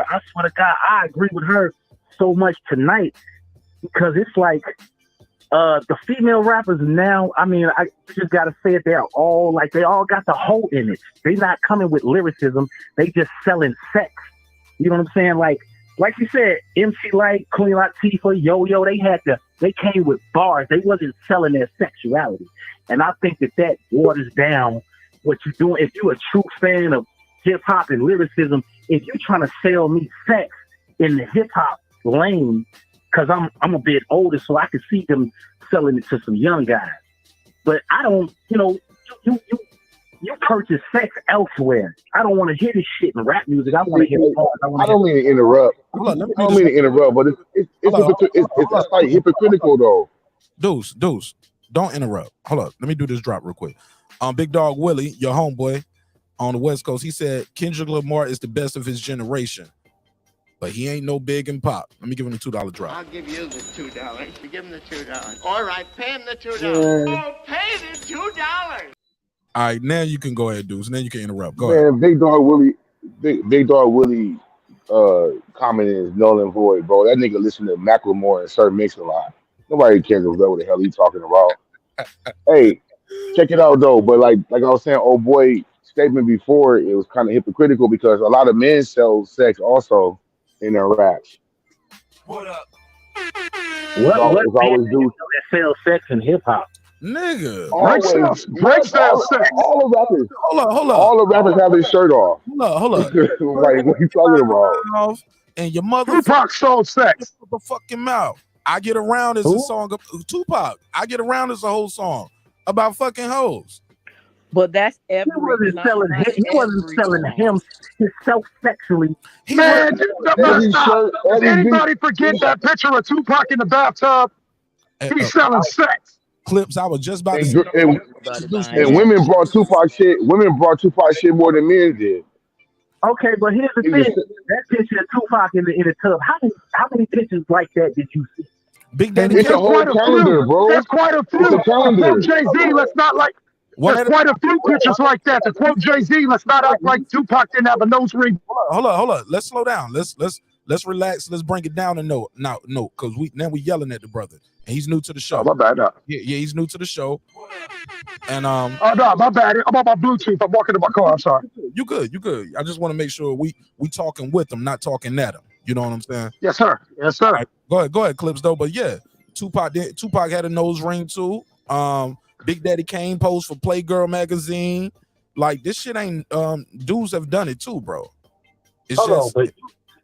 I swear to God, I agree with her so much tonight because it's like the female rappers now. I mean, I just gotta say it. They all got the hoe in it. They not coming with lyricism. They just selling sex. You know what I'm saying? Like you said, MC Light, Queen Latifah, Yo-Yo, they came with bars. They wasn't selling their sexuality. And I think that waters down what you're doing. If you're a true fan of hip hop and lyricism, if you're trying to sell me sex in the hip hop lane, because I'm a bit older, so I can see them selling it to some young guys. But I don't, you purchase sex elsewhere. I don't want to hear this shit in rap music. I want to hear bars. I don't mean to interrupt. I don't mean to interrupt, but it's like hypocritical though. Deuce, don't interrupt. Hold up, let me do this drop real quick. Big Dog Willie, your homeboy on the West Coast, he said Kendrick Lamar is the best of his generation, but he ain't no big and pop. Let me give him the $2 drop. I'll give you the $2. You give him the $2. All right, pay him the $2. Yeah. Oh, pay the $2. All right, now you can go ahead, Deuce. Now you can interrupt. Go ahead. Man, Big Dog Willie comment is null and void, bro. That nigga listen to Macklemore and Sir Mix a lot. Nobody cares what the hell he talking about. Hey, check it out though. But like I was saying, old boy statement before, it was kind of hypocritical because a lot of men sell sex also in their raps. What up? What always do that sell sex in hip hop? Nigga. Break sells sex. All the rappers. Hold up. All the rappers have their shirt off. Hold up. Like, what you talking about? And your mother Tupac sold sex. The fucking mouth. I Get Around is a song of Tupac. I Get Around is a whole song about fucking hoes. But that's every. He wasn't selling himself sexually. Man, does anybody forget that picture of Tupac in the bathtub? He's selling sex. Clips. I was just about to say. And women brought Tupac shit. Women brought Tupac shit more than men did. Okay, but here's the thing: that picture of Tupac in the tub. How many pictures like that did you see? Big Daddy, it's a whole calendar, bro. There's quite a few. It's a calendar. Jay-Z, let's not like. There's quite a few pictures like that. To quote Jay-Z, let's not act like Tupac didn't have a nose ring. Hold up. Let's slow down. Let's relax. Let's bring it down a note. Because we yelling at the brother, and he's new to the show. Oh, my bad. No. Yeah, he's new to the show. And Oh no, my bad. I'm on my Bluetooth. I'm walking to my car. I'm sorry. you good. I just want to make sure we talking with them, not talking at them. You know what I'm saying? Yes, sir. Yes, sir. All right, go ahead, Clips though. But yeah, Tupac had a nose ring too. Big Daddy Kane posed for Playgirl magazine. Like this shit ain't dudes have done it too, bro. It's Hold on, just but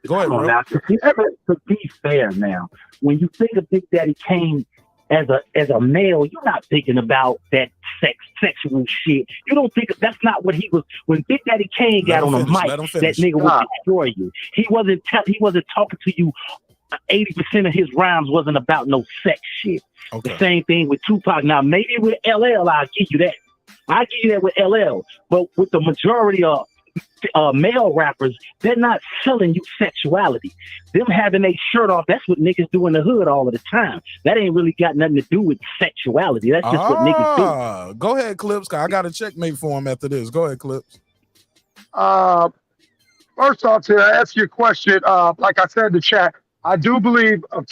go ahead, come on bro. now. To be fair now, when you think of Big Daddy Kane as a male, you're not thinking about that sexual shit. You don't think that's not what he was when Big Daddy Kane got on the mic. That nigga would destroy you. He wasn't talking to you. 80% of his rhymes wasn't about no sex shit. Okay. The same thing with Tupac. Now maybe with LL, I'll give you that. I give you that with LL, but with the majority of male rappers, they're not selling you sexuality. Them having a shirt off, that's what niggas do in the hood all of the time. That ain't really got nothing to do with sexuality. That's just what niggas do. Go ahead, Clips. I got a checkmate for him after this. Go ahead, Clips. First off, to answer your question, like I said in the chat, I do believe of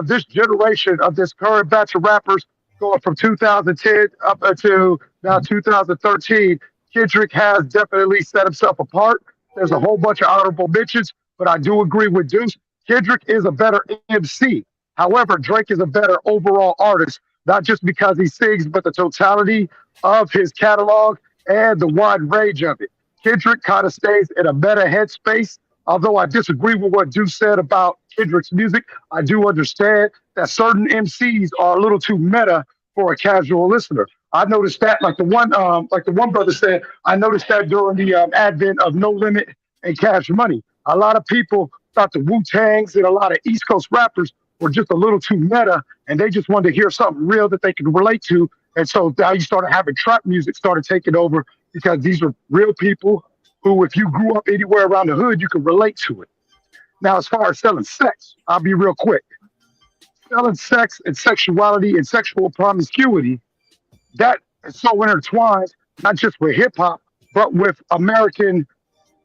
this generation, of this current batch of rappers going from 2010 up to now 2013, Kendrick has definitely set himself apart. There's a whole bunch of honorable mentions, but I do agree with Deuce. Kendrick is a better MC. However, Drake is a better overall artist, not just because he sings, but the totality of his catalog and the wide range of it. Kendrick kind of stays in a meta headspace. Although I disagree with what Deuce said about Kendrick's music, I do understand that certain MCs are a little too meta for a casual listener. I noticed that, like the one brother said, I noticed that during the advent of No Limit and Cash Money. A lot of people thought the Wu-Tangs and a lot of East Coast rappers were just a little too meta, and they just wanted to hear something real that they could relate to. And so now you started having trap music started taking over because these are real people who, if you grew up anywhere around the hood, you can relate to it. Now, as far as selling sex, I'll be real quick. Selling sex and sexuality and sexual promiscuity, that is so intertwined, not just with hip hop, but with American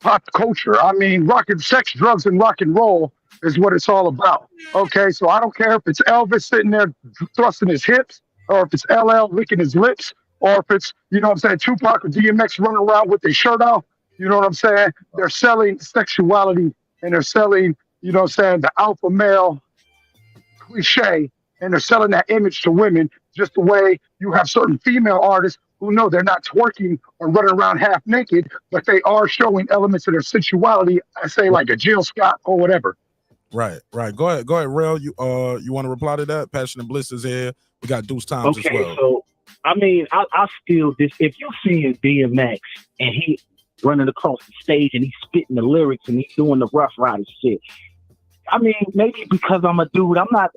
pop culture. I mean, sex, drugs, and rock and roll is what it's all about. Okay, so I don't care if it's Elvis sitting there thrusting his hips, or if it's LL licking his lips, or if it's, you know what I'm saying, Tupac or DMX running around with their shirt off. You know what I'm saying? They're selling sexuality, and they're selling, you know what I'm saying, the alpha male cliche, and they're selling that image to women just the way you have certain female artists who know they're not twerking or running around half naked, but they are showing elements of their sensuality, I say like a Jill Scott or whatever. Right. Go ahead, Rel. You want to reply to that? Passion and Bliss is here. We got Deuce Times as well. So I mean, I still if you see DMX and he running across the stage and he's spitting the lyrics and he's doing the Rough Rider shit. I mean, maybe because I'm a dude, I'm not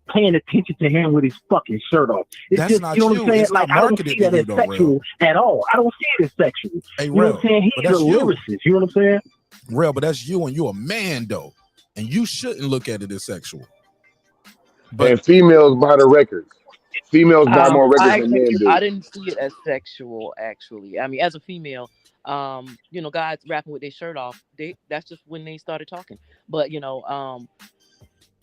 paying attention to him with his fucking shirt off. It's That's just, not you know you. what I'm saying? It's like, not I don't marketed see that to as you, sexual at all. I don't see it as sexual. Hey, you know what I'm saying? He's a lyricist. You know what I'm saying? Real, but that's you, and you're a man though, and you shouldn't look at it as sexual. But and females buy the records. Females buy more records than men do. I didn't see it as sexual, actually. I mean, as a female, you know, guys rapping with their shirt off, that's just when they started talking. But you know,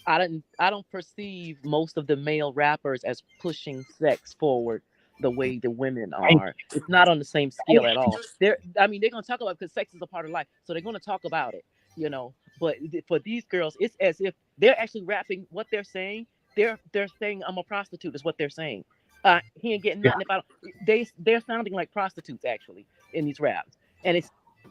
I don't perceive most of the male rappers as pushing sex forward the way the women are. It's not on the same scale at all. They're gonna talk about it because sex is a part of life, so they're gonna talk about it, you know. But for these girls, it's as if they're actually rapping what they're saying. They're saying I'm a prostitute is what they're saying. He ain't getting nothing if I don't. They're sounding like prostitutes actually in these raps, and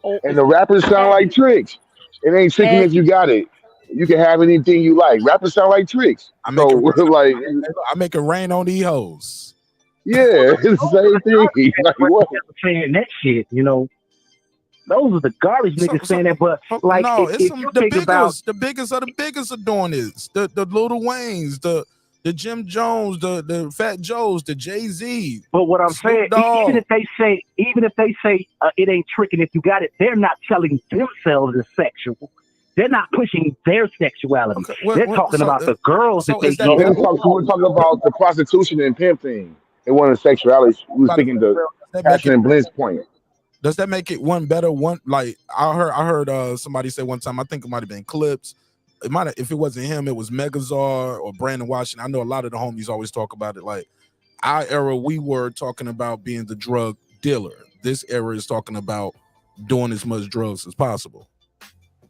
the rappers sound like tricks. It ain't tricking if you got it. You can have anything you like. Rappers sound like tricks. I make it rain on these hoes. Yeah, it's the same thing. Like, what? Saying that shit, you know. Those are the garbage niggas saying that, but like, no, if it's you the think biggest, about the biggest of the biggest are doing this. The Lil Waynes, the Jim Jones, the Fat Joes, the Jay-Z. But what I'm saying, even if they say it ain't tricking if you got it, they're not selling themselves as sexual. They're not pushing their sexuality. Okay. They're talking about the girls that they get. We're talking about the prostitution and pimp thing. It wasn't sexuality. We was thinking the Passion and Bliss point. Does that make it one better? One like I heard somebody say one time. I think it might have been Clips. It might have, if it wasn't him, it was Megazar or Brandon Washington. I know a lot of the homies always talk about it. Like our era, we were talking about being the drug dealer. This era is talking about doing as much drugs as possible.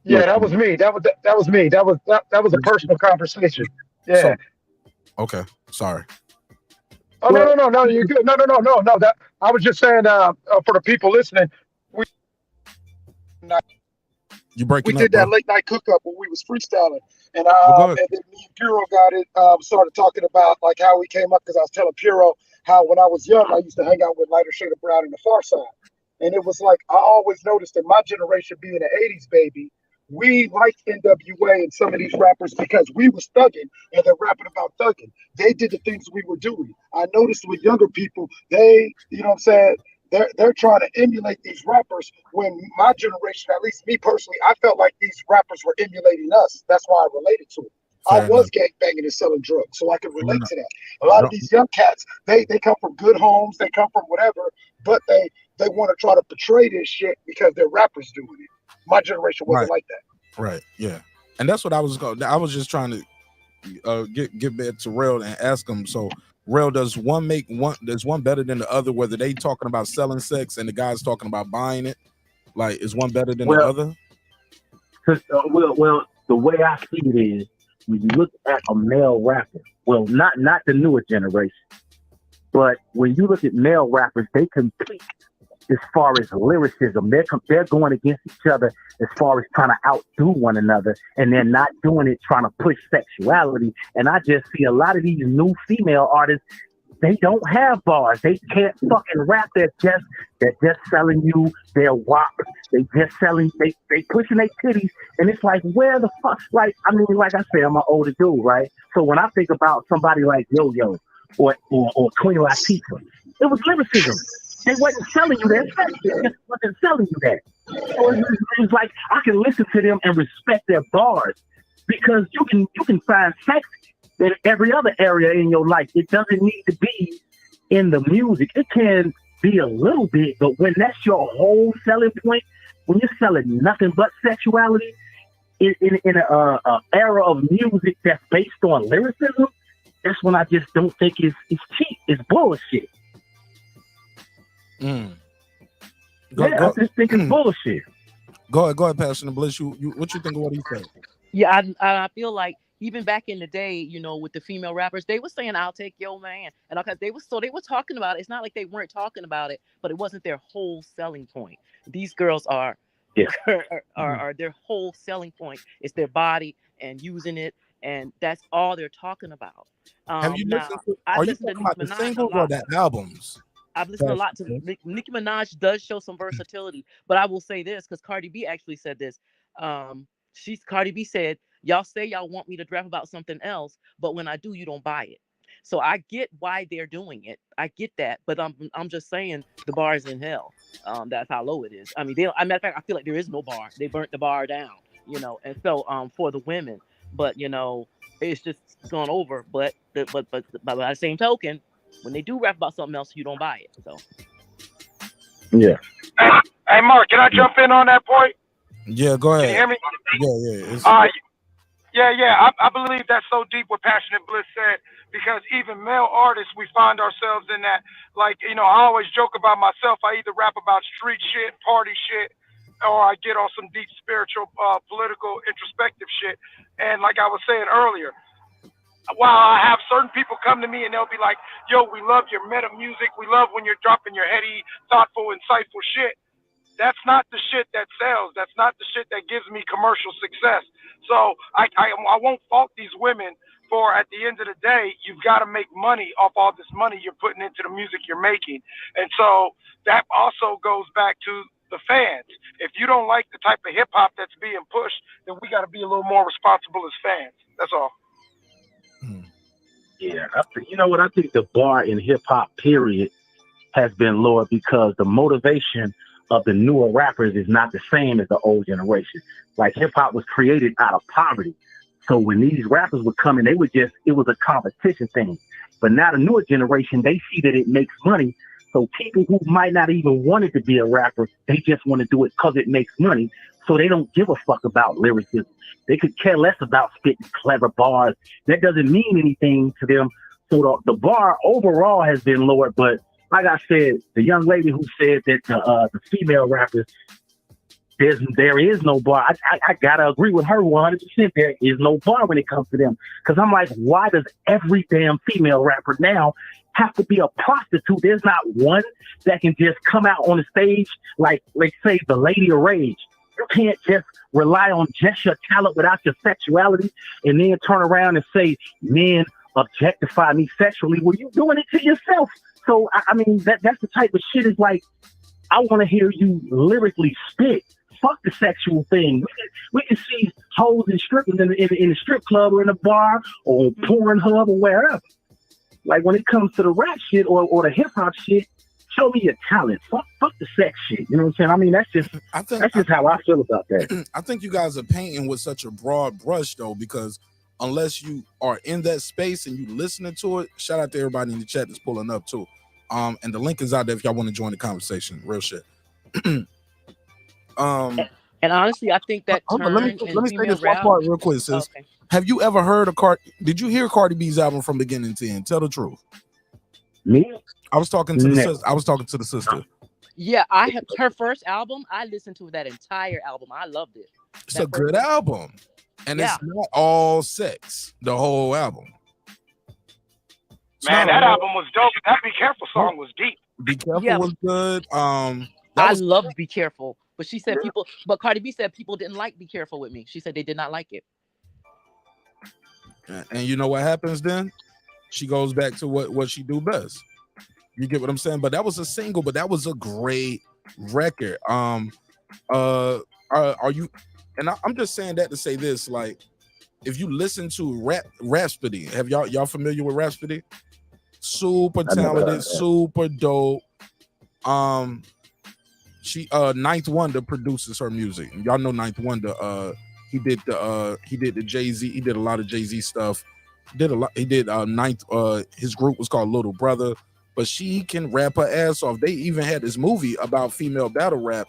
Yeah, that was me. That was me. That was a personal conversation. Yeah. So, okay, sorry. Oh no, you're good. No. That I was just saying for the people listening, we You breaking did up, that bro. late night cookup when we was freestyling, and Go ahead. and then me and Puro got it. Started talking about like how we came up because I was telling Puro how when I was young I used to hang out with Lighter Shade of Brown and the Far Side, and it was like I always noticed in my generation being an '80s baby. We liked NWA and some of these rappers because we was thugging and they're rapping about thugging. They did the things we were doing. I noticed with younger people, they, you know what I'm saying, they're trying to emulate these rappers when my generation, at least me personally, I felt like these rappers were emulating us. That's why I related to it. I was gang banging and selling drugs, so I could relate to that. A lot of these young cats, they come from good homes, they come from whatever, but they want to try to portray this shit because they're rappers doing it. My generation wasn't like that. Right. Yeah. And that's what I was going. I was just trying to get back to Rel and ask him. So, Rel, does one make one? Does one better than the other? Whether they talking about selling sex and the guy's talking about buying it, like is one better than the other? Well, the way I see it is when you look at a male rapper. Well, not the newer generation, but when you look at male rappers, they compete as far as lyricism. They're going against each other as far as trying to outdo one another, and they're not doing it trying to push sexuality. And I just see a lot of these new female artists, they don't have bars. They can't fucking rap. They're just selling you their wop. They just selling, they pushing their titties. And it's like, where the fuck? Like, I mean, like I said, I'm an older dude, right? So when I think about somebody like Yo-Yo or Queen Latifah, it was lyricism. They wasn't selling you that sex. They just wasn't selling you that. So it's like I can listen to them and respect their bars because you can find sex in every other area in your life. It doesn't need to be in the music. It can be a little bit, but when that's your whole selling point, when you're selling nothing but sexuality in a era of music that's based on lyricism, that's when I just don't think it's cheap. It's bullshit. I just think it's bullshit. Go ahead, Passion Bliss. You what you think of what he said? Yeah, I feel like even back in the day, you know, with the female rappers, they were saying, "I'll take your man," and because they were talking about it. It's not like they weren't talking about it, but it wasn't their whole selling point. These girls are their whole selling point. It's their body and using it, and that's all they're talking about. Have you listened to? I Are you listen talking to about the singles or the albums? I've listened a lot to Nicki Minaj. Does show some versatility, but I will say this because Cardi B actually said this. Cardi B said, "Y'all say y'all want me to rap about something else, but when I do, you don't buy it." So I get why they're doing it. I get that, but I'm just saying the bar is in hell. That's how low it is. I mean, matter of fact, I feel like there is no bar. They burnt the bar down, you know. And so for the women, but you know, it's just gone over. But by the same token, when they do rap about something else, you don't buy it. So yeah. Hey Mark, can I jump in on that point? Yeah, go ahead. Can you hear me? Yeah. I believe that's so deep what Passionate Bliss said, because even male artists, we find ourselves in that. Like, you know, I always joke about myself. I either rap about street shit, party shit, or I get on some deep spiritual, political, introspective shit. And like I was saying earlier, while I have certain people come to me and they'll be like, "Yo, we love your meta music. We love when you're dropping your heady, thoughtful, insightful shit." That's not the shit that sells. That's not the shit that gives me commercial success. So I won't fault these women for, at the end of the day, you've got to make money off all this money you're putting into the music you're making. And so that also goes back to the fans. If you don't like the type of hip hop that's being pushed, then we got to be a little more responsible as fans. That's all. Yeah, you know what? I think the bar in hip hop, period, has been lower because the motivation of the newer rappers is not the same as the old generation. Like hip hop was created out of poverty. So when these rappers would come in, it was a competition thing. But now the newer generation, they see that it makes money. So people who might not even wanted to be a rapper, they just want to do it because it makes money. So they don't give a fuck about lyricism. They could care less about spitting clever bars. That doesn't mean anything to them. So the bar overall has been lowered, but like I said, the young lady who said that the female rappers, there is no bar. I gotta agree with her 100%. There is no bar when it comes to them. Because I'm like, why does every damn female rapper now have to be a prostitute? There's not one that can just come out on the stage like, let's say, the Lady of Rage. You can't just rely on just your talent without your sexuality and then turn around and say, men objectify me sexually. Well, you're doing it to yourself. So, I mean, that's the type of shit is like, I want to hear you lyrically spit. Fuck the sexual thing. We can see hoes and strippers in the strip club or in a bar or Pornhub or wherever. Like when it comes to the rap shit or the hip hop shit, show me your talent. Fuck the sex shit. You know what I'm saying? I mean, that's just how I feel about that. I think you guys are painting with such a broad brush though, because unless you are in that space and you listening to it, shout out to everybody in the chat that's pulling up too. And the link is out there if y'all want to join the conversation. Real shit. And honestly, I think that let me say this one part real quick, sis. Okay. Have you ever heard of Did you hear Cardi B's album from beginning to end? Tell the truth. Me? I was talking to the sister. I was talking to the sister. Yeah, I have her first album. I listened to that entire album. I loved it. It's a good album, and it's not all sex. The whole album. Man, that album was dope. That Be Careful song was deep. Be Careful was good. I loved Be Careful, but she said but Cardi B said people didn't like Be Careful with me. She said they did not like it. And you know what happens then? She goes back to what she do best. You get what I'm saying? But that was a single, but that was a great record. Are you? And I'm just saying that to say this: like, if you listen to Rhapsody, have y'all familiar with Rhapsody? Super talented, super dope. She Ninth Wonder produces her music. Y'all know Ninth Wonder. He did the Jay-Z. He did a lot of Jay-Z stuff. He did Ninth. His group was called Little Brother. But she can rap her ass off. They even had this movie about female battle rap,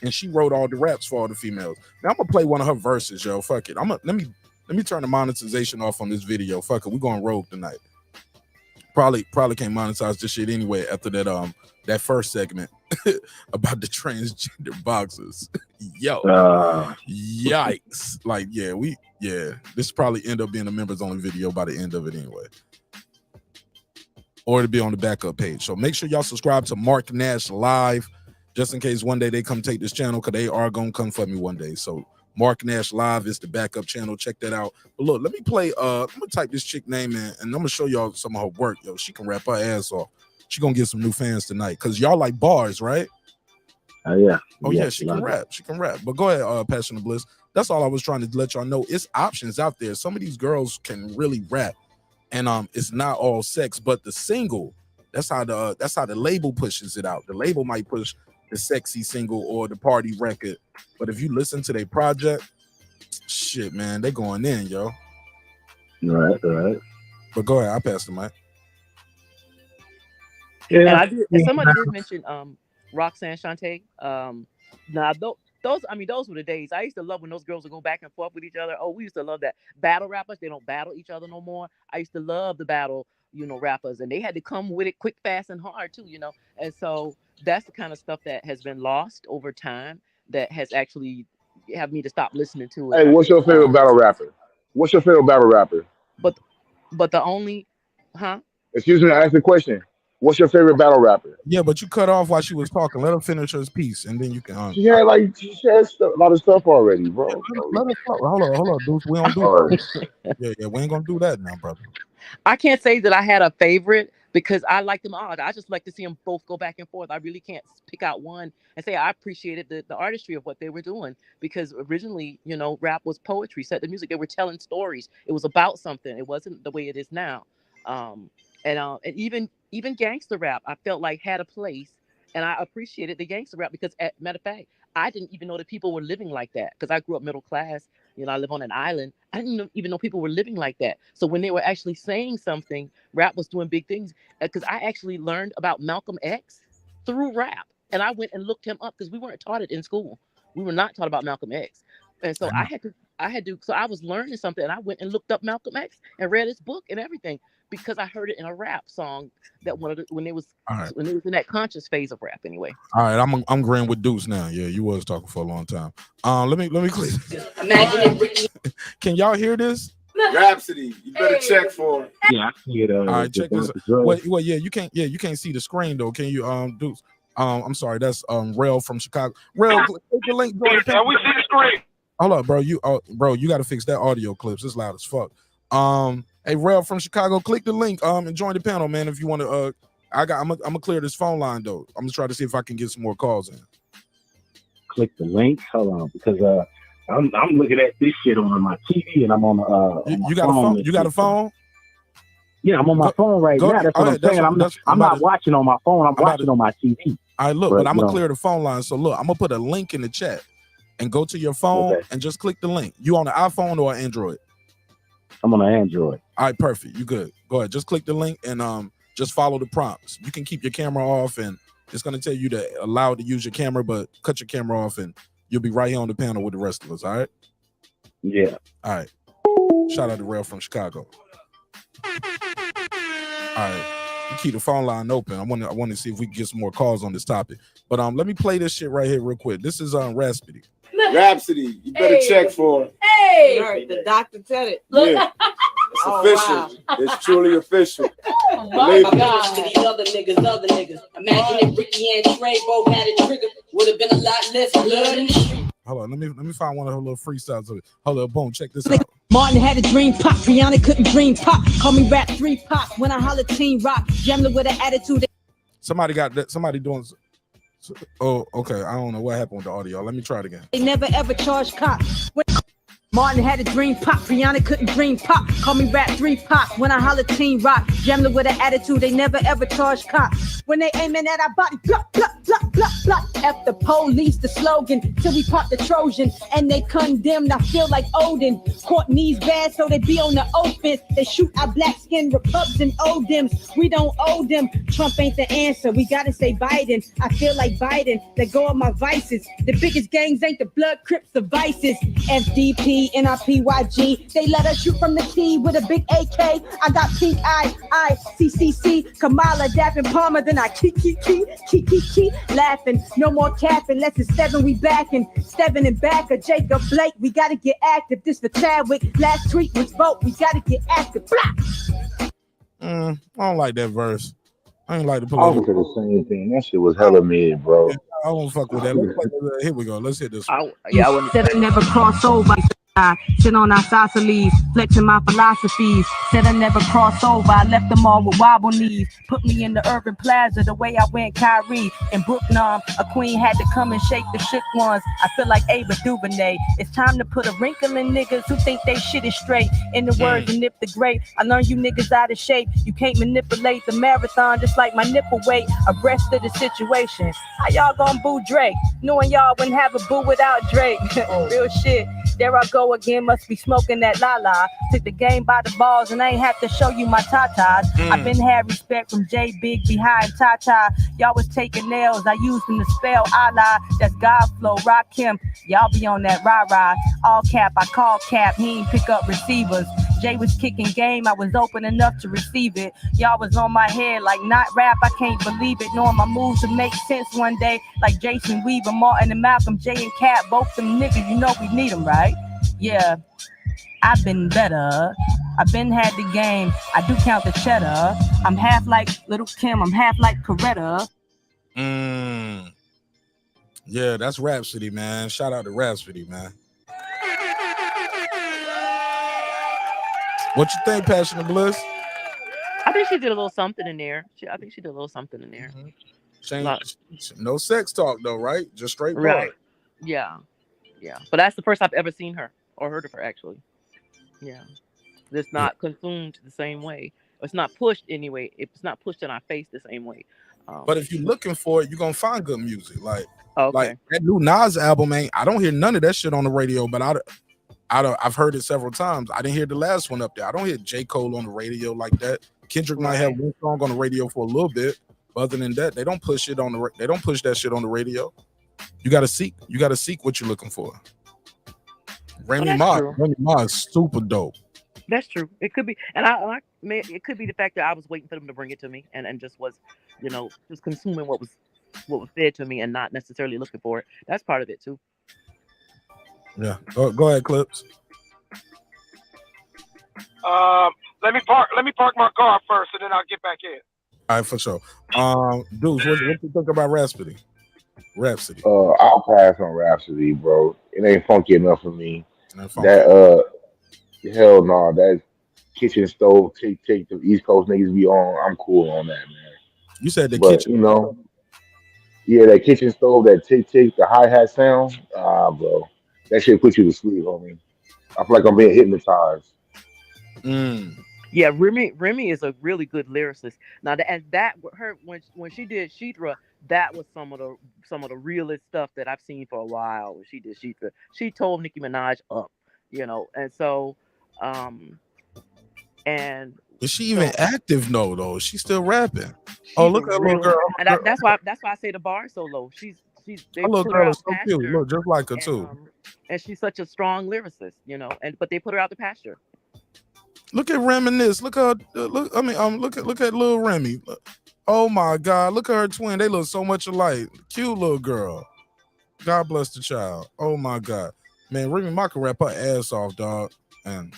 and she wrote all the raps for all the females. Now I'm gonna play one of her verses, yo. Fuck it. Let me turn the monetization off on this video. Fuck it. We're going rogue tonight. Probably can't monetize this shit anyway after that first segment about the transgender boxers. Yo, yikes! Like, this probably end up being a members only video by the end of it anyway, or to be on the backup page. So make sure y'all subscribe to Mark Nash Live, just in case one day they come take this channel, because they are gonna come for me one day. So Mark Nash Live is the backup channel. Check that out. But look, let me play. I'm gonna type this chick name in, and I'm gonna show y'all some of her work. Yo, she can rap her ass off. She gonna get some new fans tonight, cause y'all like bars, right? Yeah. Oh yeah, she can rap. She can rap. But go ahead, Passion of Bliss. That's all I was trying to let y'all know. It's options out there. Some of these girls can really rap, and it's not all sex. But the single, that's how the label pushes it out. The label might push the sexy single or the party record, but if you listen to their project, shit, man, they going in, yo. Right. But go ahead, I pass the mic. Yeah, and somebody did mention Roxanne Shante. Now those were the days. I used to love when those girls would go back and forth with each other. Oh, we used to love that. Battle rappers, they don't battle each other no more. I used to love the battle, rappers, and they had to come with it quick, fast, and hard too, And so that's the kind of stuff that has been lost over time, that has actually have me to stop listening to it. Hey, what's your favorite battle rapper? What's your favorite battle rapper? But the only, Excuse me, I asked the question. What's your favorite battle rapper? Yeah, but you cut off while she was talking. Let her finish her piece, and then you can. She had a lot of stuff already, bro. Let her talk. Hold on, Deuce. We don't do that. Yeah, we ain't gonna do that now, brother. I can't say that I had a favorite, because I like them all. I just like to see them both go back and forth. I really can't pick out one and say I appreciated the artistry of what they were doing, because originally, rap was poetry, set the music. They were telling stories. It was about something. It wasn't the way it is now. And even gangster rap, I felt like had a place, and I appreciated the gangster rap because, matter of fact, I didn't even know that people were living like that, because I grew up middle class. I live on an island. I didn't even know people were living like that. So when they were actually saying something, rap was doing big things. Because I actually learned about Malcolm X through rap, and I went and looked him up, because we weren't taught it in school. We were not taught about Malcolm X, and so I had to. So I was learning something, and I went and looked up Malcolm X and read his book and everything, because I heard it in a rap song that when it was All right. when it was in that conscious phase of rap anyway. All right, I'm agreeing with Deuce now. Yeah, you was talking for a long time. Let me click. Imagine it. Can y'all hear this? Rhapsody, you better check for it. Yeah, I see it. All right, check this. Well, yeah, you can't see the screen though. Can you, Deuce? I'm sorry, that's Rail from Chicago. Rail, click the link. Yeah, we see the screen. Hold up, bro. You got to fix that audio clips. It's loud as fuck. Hey, Rail from Chicago, click the link. And join the panel, man. If you want to, I'm gonna clear this phone line though. I'm gonna try to see if I can get some more calls in. Click the link. Hold on, because I'm looking at this shit on my TV, and I'm on you got a phone? You got a phone? Yeah, I'm on my phone right now. That's what I'm saying. I'm not watching on my phone. I'm watching on my TV. All right, look, but I'm gonna clear the phone line. So look, I'm gonna put a link in the chat and go to your phone and just click the link. You on an iPhone or Android? I'm on an Android. All right, perfect. You good? Go ahead. Just click the link and just follow the prompts. You can keep your camera off, and it's gonna tell you to allow to use your camera, but cut your camera off, and you'll be right here on the panel with the rest of us. All right? Yeah. All right. Shout out to Rail from Chicago. All right, you keep the phone line open. I want to see if we can get some more calls on this topic. But let me play this shit right here real quick. This is Rhapsody. Rhapsody, you better check for it. Hey, right, the doctor said it. Yeah. It's official. Wow. It's truly official. Oh my God. To these other niggas. Imagine if Ricky and Trey both had a trigger, would have been a lot less blood in the street. Hold on, let me find one of her little freestyles of it. Hold up, boom, check this out. Martin had a dream pop, Rihanna couldn't dream pop. Call me rap 3 pop when I holler team rock. Jermell with an attitude. Somebody got that. Somebody doing. Oh, okay. I don't know what happened with the audio. Let me try it again. They never ever charge cops. Martin had a dream pop, Rihanna couldn't dream pop. Call me rap 3 pop when I holler team rock. Jermell with an attitude, they never ever charge cops. When they aiming at our body, block, block, block, block, block. F the police, the slogan, till we pop the Trojan. And they condemned, I feel like Odin. Courtney's bad, so they be on the offense. They shoot our black skin Repubs and Odims. We don't owe them. Trump ain't the answer, we gotta say Biden. I feel like Biden, let go of my vices. The biggest gangs ain't the blood, Crips, the vices. FDP, NRPYG, they let us shoot from the key with a big AK. I got pink eye, CCC, Kamala, Dappin Palmer, then I key, laughing. No more capping, less than 7, we backing. Stebbing and back of Jacob Blake, we gotta get active. This for Chadwick, last tweet was vote, we gotta get active. I don't like that verse. I ain't like the I was gonna say the same thing. That shit was hella mid, bro. I won't fuck with that. Here we go. Let's hit this one. I wouldn't. Said I never cross over. Sit on our isosceles, flexing my philosophies. Said I never cross over. I left them all with wobble knees. Put me in the urban plaza the way I went Kyrie. In Brooklyn, a queen had to come and shake the shook ones. I feel like Ava DuVernay. It's time to put a wrinkle in niggas who think they shit is straight. In the words of Nip the Great, I learned you niggas out of shape. You can't manipulate the marathon just like my nipple weight. Abreast of the situation. How y'all gonna boo Drake? Knowing y'all wouldn't have a boo without Drake. Real shit. There I go again, must be smoking that la-la. Took the game by the balls and I ain't have to show you my tatas. I've been had respect from J Big behind Tata. Y'all was taking nails, I used them to spell Allah. That's God flow, rock him. Y'all be on that rah-rah. All cap, I call cap, he ain't pick up receivers. Jay was kicking game, I was open enough to receive it. Y'all was on my head like not rap, I can't believe it. Knowing my moves would make sense one day. Like Jason Weaver, Martin and Malcolm, Jay and Cat, both them niggas, you know we need them, right? Yeah, I've been better. I've been had the game. I do count the cheddar. I'm half like Little Kim. I'm half like Coretta. Yeah, that's Rhapsody, man. Shout out to Rhapsody, man. What you think, Passionate Bliss? I think she did a little something in there. I think she did a little something in there. No sex talk though, right? Just straight right. bar. Yeah. But that's the first I've ever seen her or heard of her actually. Yeah. It's not consumed the same way. It's not pushed anyway. It's not pushed in our face the same way. But if you're looking for it, you're gonna find good music. Like that new Nas album, man. I don't hear none of that shit on the radio, but I've heard it several times. I didn't hear the last one up there. I don't hear J. Cole on the radio like that. Kendrick might have one song on the radio for a little bit, but other than that, they don't push it they don't push that shit on the radio. You gotta seek what you're looking for. Remy Ma is super dope. That's true. It could be, and it could be the fact that I was waiting for them to bring it to me, and just was, just consuming what was fed to me, and not necessarily looking for it. That's part of it too. Yeah. Go ahead, Clips. Let me park my car first, and then I'll get back in. All right, for sure. Dudes, what you think about Rhapsody? I'll pass on Rhapsody, bro. It ain't funky enough for me. Hell no, that kitchen stove take the East Coast niggas be on. I'm cool on that, man. You said the But kitchen. Yeah, that kitchen stove, that tick tick, the hi hat sound. Bro, that shit put you to sleep, homie. I feel like I'm being hypnotized. Yeah, Remy is a really good lyricist. Now, her when she did Sheetra, that was some of the realest stuff that I've seen for a while. When she did Sheetra, she told Nicki Minaj up, and so, and is she even active? No, though. She's still rapping. Oh, look at that little girl. And that's why I say the bar is so low. They little put her girl out is so cute. Look just like her too. And she's such a strong lyricist, but they put her out the pasture. Look at Reminisce. Look at look at little Remy. Oh my God, look at her twin. They look so much alike. Cute little girl. God bless the child. Oh my God, man, Remy Ma can rap her ass off, dog. And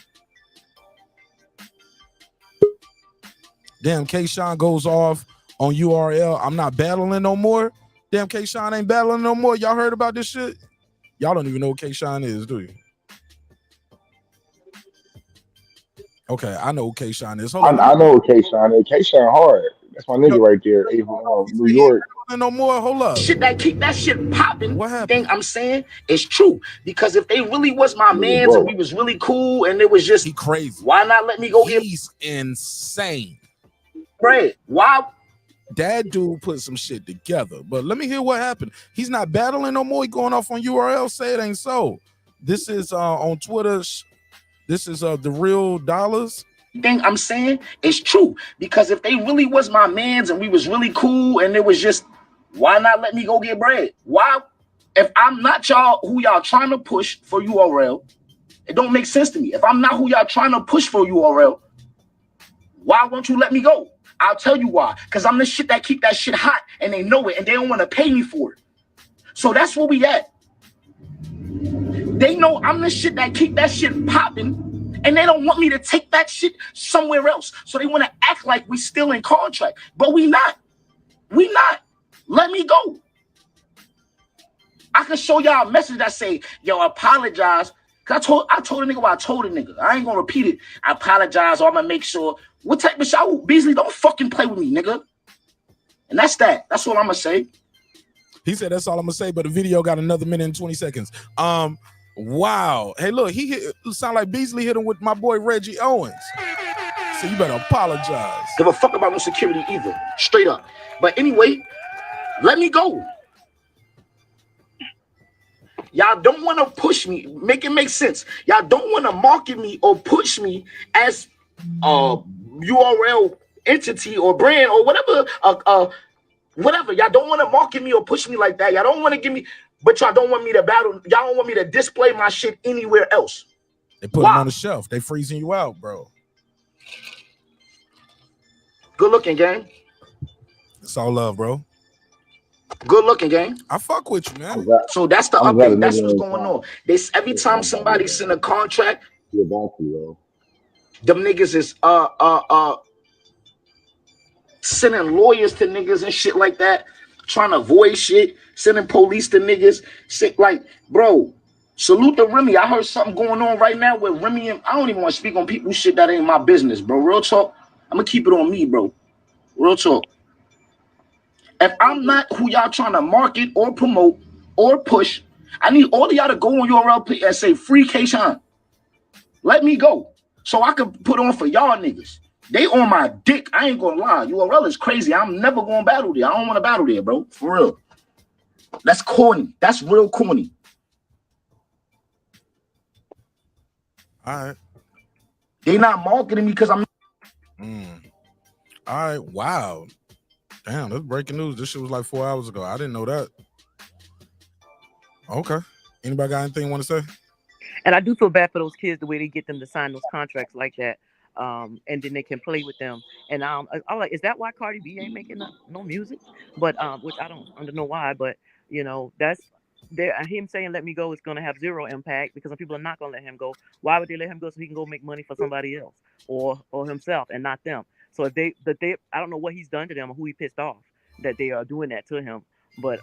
damn, K-Shine goes off on URL. I'm not battling no more. Damn, K-Shine ain't battling no more. Y'all heard about this shit? Y'all don't even know what K-Shine is, do you? Okay, I know who K-Shine is. Hold on. I know who K-Shine is. K-Shine hard. That's my nigga right there. New York. No more. Hold up. Shit that keep that shit popping. What happened? Thing I'm saying is true. Because if they really was my mans and we was really cool and it was just crazy, why not let me go get? He's insane. Right? Why? That dude put some shit together. But let me hear what happened. He's not battling no more. He going off on URL. Say it ain't so. This is on Twitter. This is the real dollars. Thing I'm saying is true, because if they really was my mans and we was really cool and it was just, why not let me go get bread? Why? If I'm not who y'all trying to push for URL, it don't make sense to me. If I'm not who y'all trying to push for URL, why won't you let me go? I'll tell you why. Because I'm the shit that keep that shit hot and they know it and they don't want to pay me for it. So that's where we at. They know I'm the shit that keep that shit popping, and they don't want me to take that shit somewhere else. So they want to act like we still in contract, but we not. We not. Let me go. I can show y'all a message that say, yo, apologize. Cause I told a nigga what I told a nigga. I ain't gonna repeat it. I apologize, or I'm gonna make sure. What type of shit? Beasley, don't fucking play with me, nigga. And that's that. That's what I'm gonna say. He said that's all I'm gonna say, but the video got another minute and 20 seconds. Wow. Hey, look, he sound like Beasley hit him with my boy Reggie Owens. So you better apologize. Give a fuck about no security either. Straight up. But anyway, let me go. Y'all don't want to push me. Make it make sense. Y'all don't want to market me or push me as a URL entity or brand or whatever. Whatever. Y'all don't want to market me or push me like that. Y'all don't want to give me. But y'all don't want me to battle. Y'all don't want me to display my shit anywhere else. They put them on the shelf. They freezing you out, bro. Good looking, gang. It's all love, bro. Good looking, gang. I fuck with you, man. So that's the update. That's what's going on. Every time somebody send a contract, them niggas is sending lawyers to niggas and shit like that, trying to avoid shit, sending police to niggas. Shit like, bro, salute to Remy. I heard something going on right now with Remy, and I don't even want to speak on people's shit that ain't my business, bro. Real talk. I'm gonna keep it on me, bro. Real talk. If I'm not who y'all trying to market or promote or push, I need all of y'all to go on URL and say free K-Shine. Let me go so I can put on for y'all niggas. They on my dick. I ain't gonna lie. URL is crazy. I'm never gonna battle there. I don't want to battle there, bro. For real. That's corny. That's real corny. All right. They not marketing me because I'm. All right. Wow. Damn, that's breaking news. This shit was like 4 hours ago. I didn't know that. Okay. Anybody got anything you want to say? And I do feel bad for those kids the way they get them to sign those contracts like that, and then they can play with them. And I'm like, is that why Cardi B ain't making no music? But which I don't know why, but that's there. Him saying "let me go" is going to have zero impact because some people are not going to let him go. Why would they let him go so he can go make money for somebody else or himself and not them? So if they I don't know what he's done to them or who he pissed off that they are doing that to him, but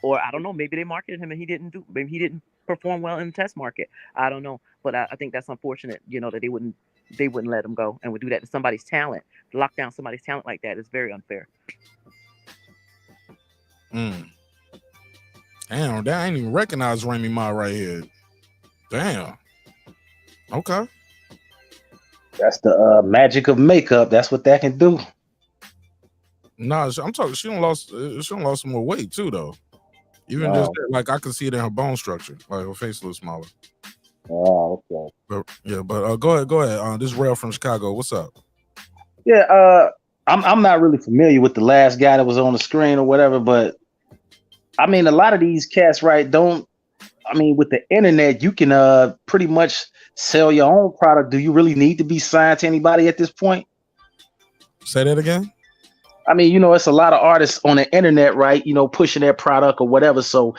or I don't know, maybe they marketed him and maybe he didn't perform well in the test market. I don't know, but I think that's unfortunate. That they wouldn't let him go and would do that to somebody's talent. Lock down somebody's talent like that is very unfair. Damn, I ain't even recognize Remy Ma right here. Damn. Okay. That's the magic of makeup. That's what that can do. Nah, I'm talking. She done lost some more weight too, though. Even just like I can see it in her bone structure, like her face looks smaller. Oh, okay. But go ahead. This is Rail from Chicago. What's up? Yeah, I'm not really familiar with the last guy that was on the screen or whatever, but I mean, a lot of these cats, right? With the internet, you can pretty much sell your own product. Do you really need to be signed to anybody at this point? Say that again. I mean, it's a lot of artists on the internet, right? Pushing their product or whatever. So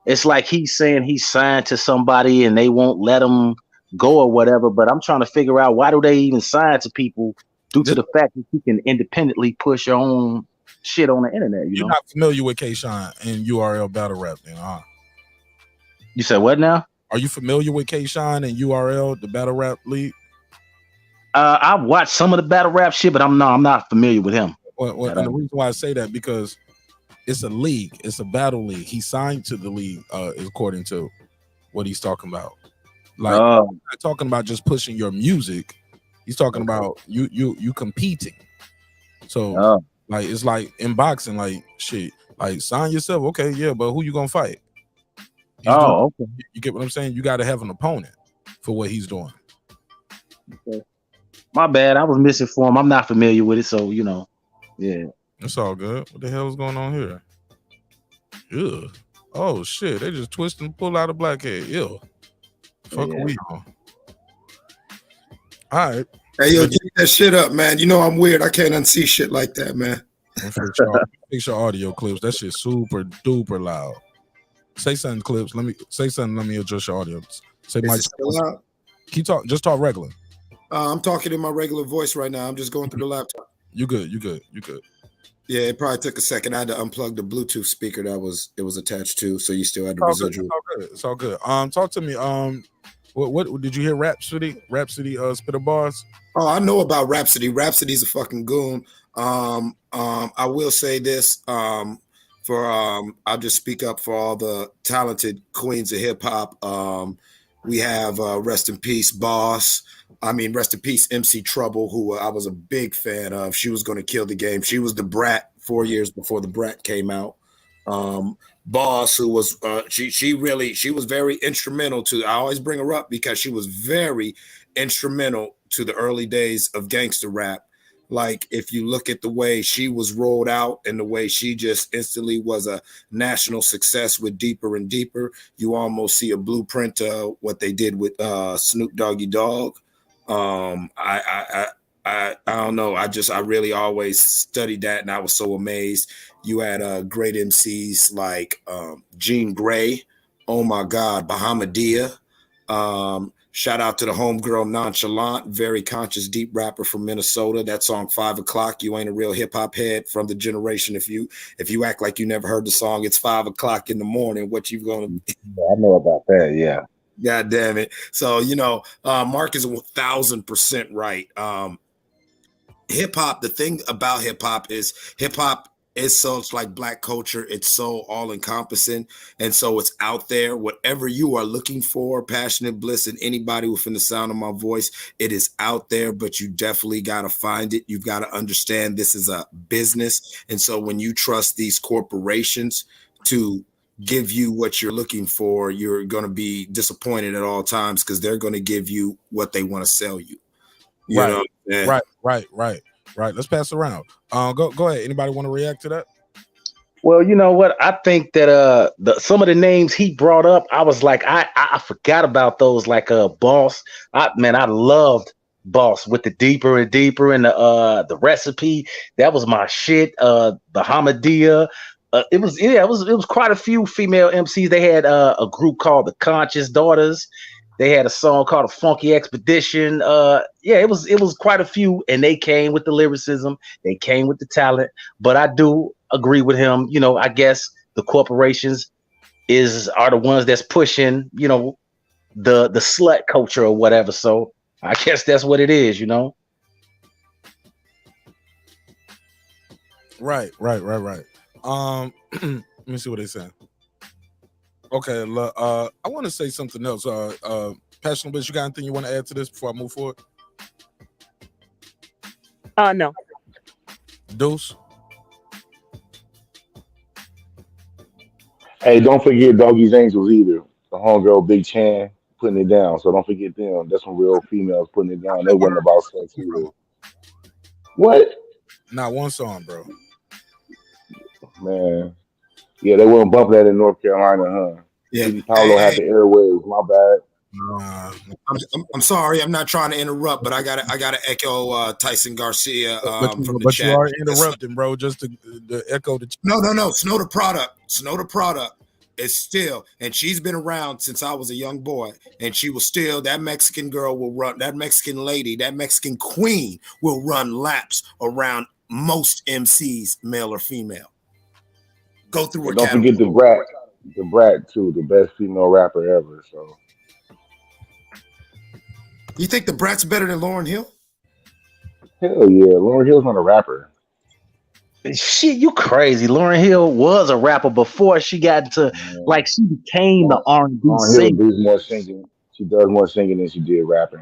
it's like he's saying he's signed to somebody and they won't let him go or whatever. But I'm trying to figure out, why do they even sign to people due to the fact that you can independently push your own shit on the internet? You're not familiar with K-Shine and URL battle rap, then, huh? You said what now? Are you familiar with K-Shine and URL, the battle rap league? I've watched some of the battle rap shit, but I'm not familiar with him. Well, and the reason why I say that, because it's a league, it's a battle league. He signed to the league, according to what he's talking about. Like, he's not talking about just pushing your music. He's talking about you competing. So like, it's like in boxing, like shit, like sign yourself. Okay, yeah, but who you gonna fight? Okay. You get what I'm saying? You got to have an opponent for what he's doing. Okay. My bad. I was misinformed. I'm not familiar with it, so yeah. It's all good. What the hell is going on here? Ugh. Oh shit! They just twist and pull out a blackhead. Ew. Fuck we on. All right. Hey yo, get that shit up, man. I'm weird. I can't unsee shit like that, man. Fix your audio clips. That shit super duper loud. Say something, clips. Let me say something. Let me adjust your audio. Say Mike. Keep talk. Just talk regular. I'm talking in my regular voice right now. I'm just going through the laptop. You good. Yeah, it probably took a second. I had to unplug the Bluetooth speaker that it was attached to, so you still had the residual. It's all good. Talk to me. What did you hear? Rhapsody spit a bars. Oh, I know about Rhapsody. Rhapsody's a fucking goon. I will say this. I'll just speak up for all the talented queens of hip hop. We have rest in peace, Boss. Rest in peace, MC Trouble, who I was a big fan of. She was going to kill the game. She was the Brat 4 years before the Brat came out. Boss, who was she was very instrumental to. I always bring her up because she was very instrumental to the early days of gangster rap. Like, if you look at the way she was rolled out and the way she just instantly was a national success with Deeper and Deeper, you almost see a blueprint of what they did with Snoop Doggy Dogg. I don't know. I really always studied that, and I was so amazed. You had great MCs like Jean Grey. Oh my God, Bahamadia. Shout out to the homegirl Nonchalant, very conscious, deep rapper from Minnesota. That song 5 o'clock. You ain't a real hip hop head from the generation. If you act like you never heard the song, it's 5 o'clock in the morning. What you gonna? I know about that. Yeah. God damn it. So, Mark is 1,000% right. Hip hop, the thing about hip hop is so, it's like black culture. It's so all encompassing. And so it's out there. Whatever you are looking for, Passionate Bliss and anybody within the sound of my voice, it is out there, but you definitely got to find it. You've got to understand this is a business. And so when you trust these corporations to give you what you're looking for, you're going to be disappointed at all times because they're going to give you what they want to sell you. Right. Let's pass it around. Go ahead. Anybody want to react to that? Well, you know what? I think that some of the names he brought up, I was like, I forgot about those. Like Boss. I loved Boss with the deeper and deeper and the recipe. That was my shit. The Hamadia. It was quite a few female MCs. They had a group called the Conscious Daughters. They had a song called "A Funky Expedition." It was quite a few, and they came with the lyricism. They came with the talent. But I do agree with him. You know, I guess the corporations are the ones that's pushing, you know, the slut culture or whatever. So I guess that's what it is. You know. Right. Let me see what they say. Okay, I want to say something else. Passionate Bitch, you got anything you want to add to this before I move forward? No. Deuce? Hey, don't forget Doggy's Angels either. The homegirl Big Chan putting it down. So don't forget them. That's some real females putting it down. They wasn't about sex either. What? Not one song, bro. Man. Yeah, they wouldn't bump that in North Carolina, huh? Yeah. Maybe Paulo had the airwaves. My bad. I'm sorry. I'm not trying to interrupt, but I gotta echo Tyson Garcia from the but chat. you are interrupting, bro. Just to echo the. No. Snow the product is still, and she's been around since I was a young boy, and she will still. That Mexican girl will run. That Mexican lady, that Mexican queen will run laps around most MCs, male or female. Go through her. Don't forget the Brat too, the best female rapper ever. So. You think the Brat's better than Lauryn Hill? Hell yeah, Lauryn Hill's not a rapper. Shit, you crazy. Lauryn Hill was a rapper before she got into like she became the R&B singer. Hill does more singing. She does more singing than she did rapping.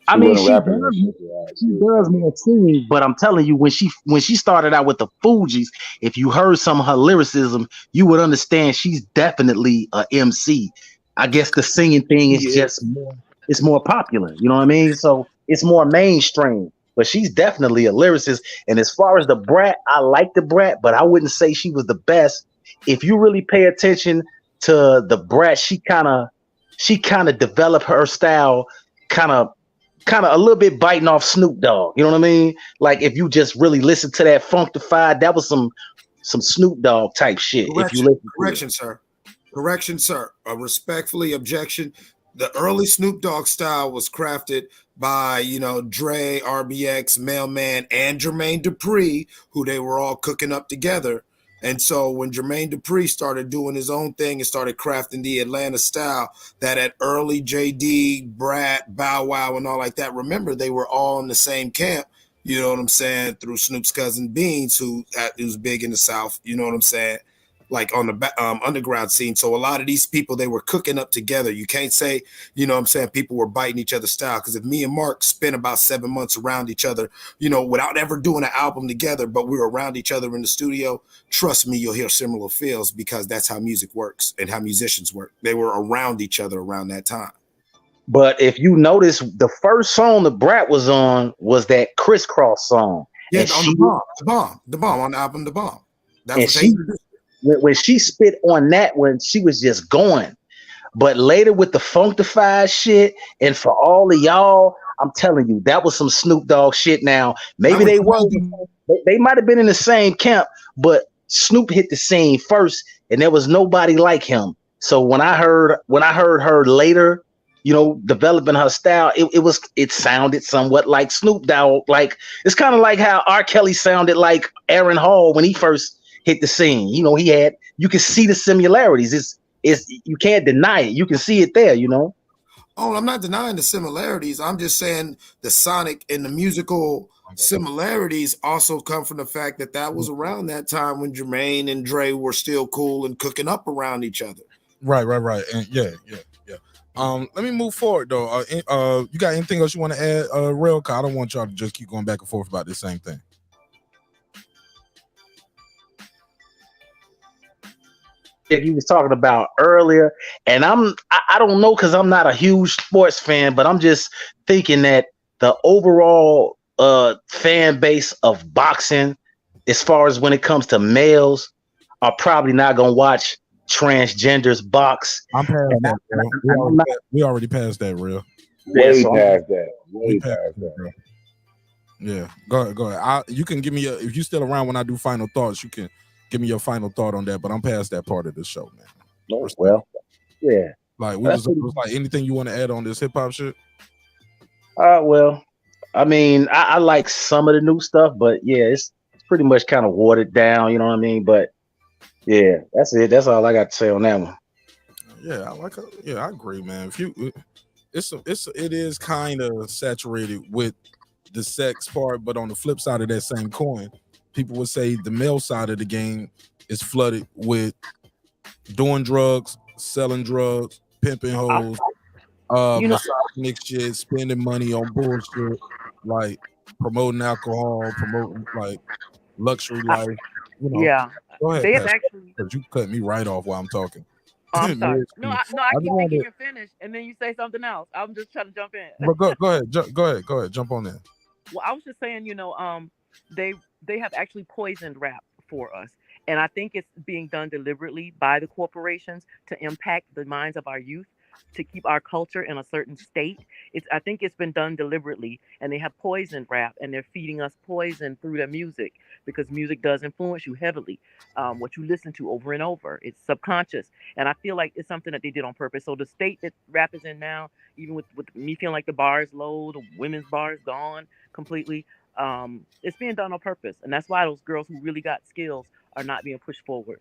She does more singing, but I'm telling you, when she started out with the Fugees, if you heard some of her lyricism, you would understand she's definitely a MC. I guess the singing thing is just more popular. You know what I mean? So it's more mainstream. But she's definitely a lyricist. And as far as the Brat, I like the Brat, but I wouldn't say she was the best. If you really pay attention to the Brat, she kind of developed her style, kind of a little bit biting off Snoop Dogg. You know what I mean? Like if you just really listen to that Funkified, that was some Snoop Dogg type shit. Correction, sir. Respectfully objection. The early Snoop Dogg style was crafted by, Dre, RBX, Mailman, and Jermaine Dupri, who they were all cooking up together. And so when Jermaine Dupri started doing his own thing and started crafting the Atlanta style, that at early JD, Brat, Bow Wow, and all like that, remember, they were all in the same camp, you know what I'm saying, through Snoop's cousin Beans, who's big in the South, you know what I'm saying, like on the underground scene. So a lot of these people, they were cooking up together. You can't say, you know what I'm saying, people were biting each other's style. Because if me and Mark spent about 7 months around each other, without ever doing an album together, but we were around each other in the studio, trust me, you'll hear similar feels because that's how music works and how musicians work. They were around each other around that time. But if you notice, the first song the Brat was on was that Crisscross song. Yeah, on the bomb on the album, The Bomb. That's when she spit on that one, she was just going. But later with the Funkified shit, and for all of y'all, I'm telling you, that was some Snoop Dogg shit. Now, maybe they might have been in the same camp, but Snoop hit the scene first, and there was nobody like him. So when I heard her later, developing her style, it sounded somewhat like Snoop Dogg. Like it's kind of like how R. Kelly sounded like Aaron Hall when he first hit the scene. You can see the similarities. It's you can't deny it. You can see it there, Oh, I'm not denying the similarities. I'm just saying the sonic and the musical similarities also come from the fact that was around that time when Jermaine and Dre were still cool and cooking up around each other. Right. And yeah. Let me move forward though. You got anything else you want to add, Real? Cause I don't want y'all to just keep going back and forth about the same thing. That he was talking about earlier, and I don't know because I'm not a huge sports fan, but I'm just thinking that the overall fan base of boxing, as far as when it comes to males, are probably not gonna watch transgenders box. I'm past And that, bro. We already passed that, real. Way so past that. We Way passed past that, that. bro. Yeah, go ahead, go ahead. You can give me if you still around when I do final thoughts, you can give me your final thought on that. But I'm past that part of the show, man. No, well, yeah. Like That's it was like anything you want to add on this hip hop shit? Well, I mean, I like some of the new stuff, but yeah, it's pretty much kind of watered down. You know what I mean? But yeah, that's it. That's all I got to say on that one. Yeah, I agree, man. If you, it is kind of saturated with the sex part, but on the flip side of that same coin, people would say the male side of the game is flooded with doing drugs, selling drugs, pimping hoes, misogynistic shit, spending money on bullshit, like promoting alcohol, promoting like luxury life. You know, Yeah, go ahead, they have Pastor, actually. 'cause you cut me right off while I'm talking. Oh, I'm sorry. Marriage No, me. I just keep wanted thinking to- you're finished, and then you say something else. I'm just trying to jump in. But go ahead, go ahead, jump on that. Well, I was just saying, they have actually poisoned rap for us, and I think it's being done deliberately by the corporations to impact the minds of our youth, to keep our culture in a certain state. I think it's been done deliberately, and they have poisoned rap, and they're feeding us poison through their music because music does influence you heavily. What you listen to over and over, it's subconscious, and I feel like it's something that they did on purpose. So the state that rap is in now, even with me feeling like the bar is low, the women's bar is gone completely. It's being done on purpose, and that's why those girls who really got skills are not being pushed forward.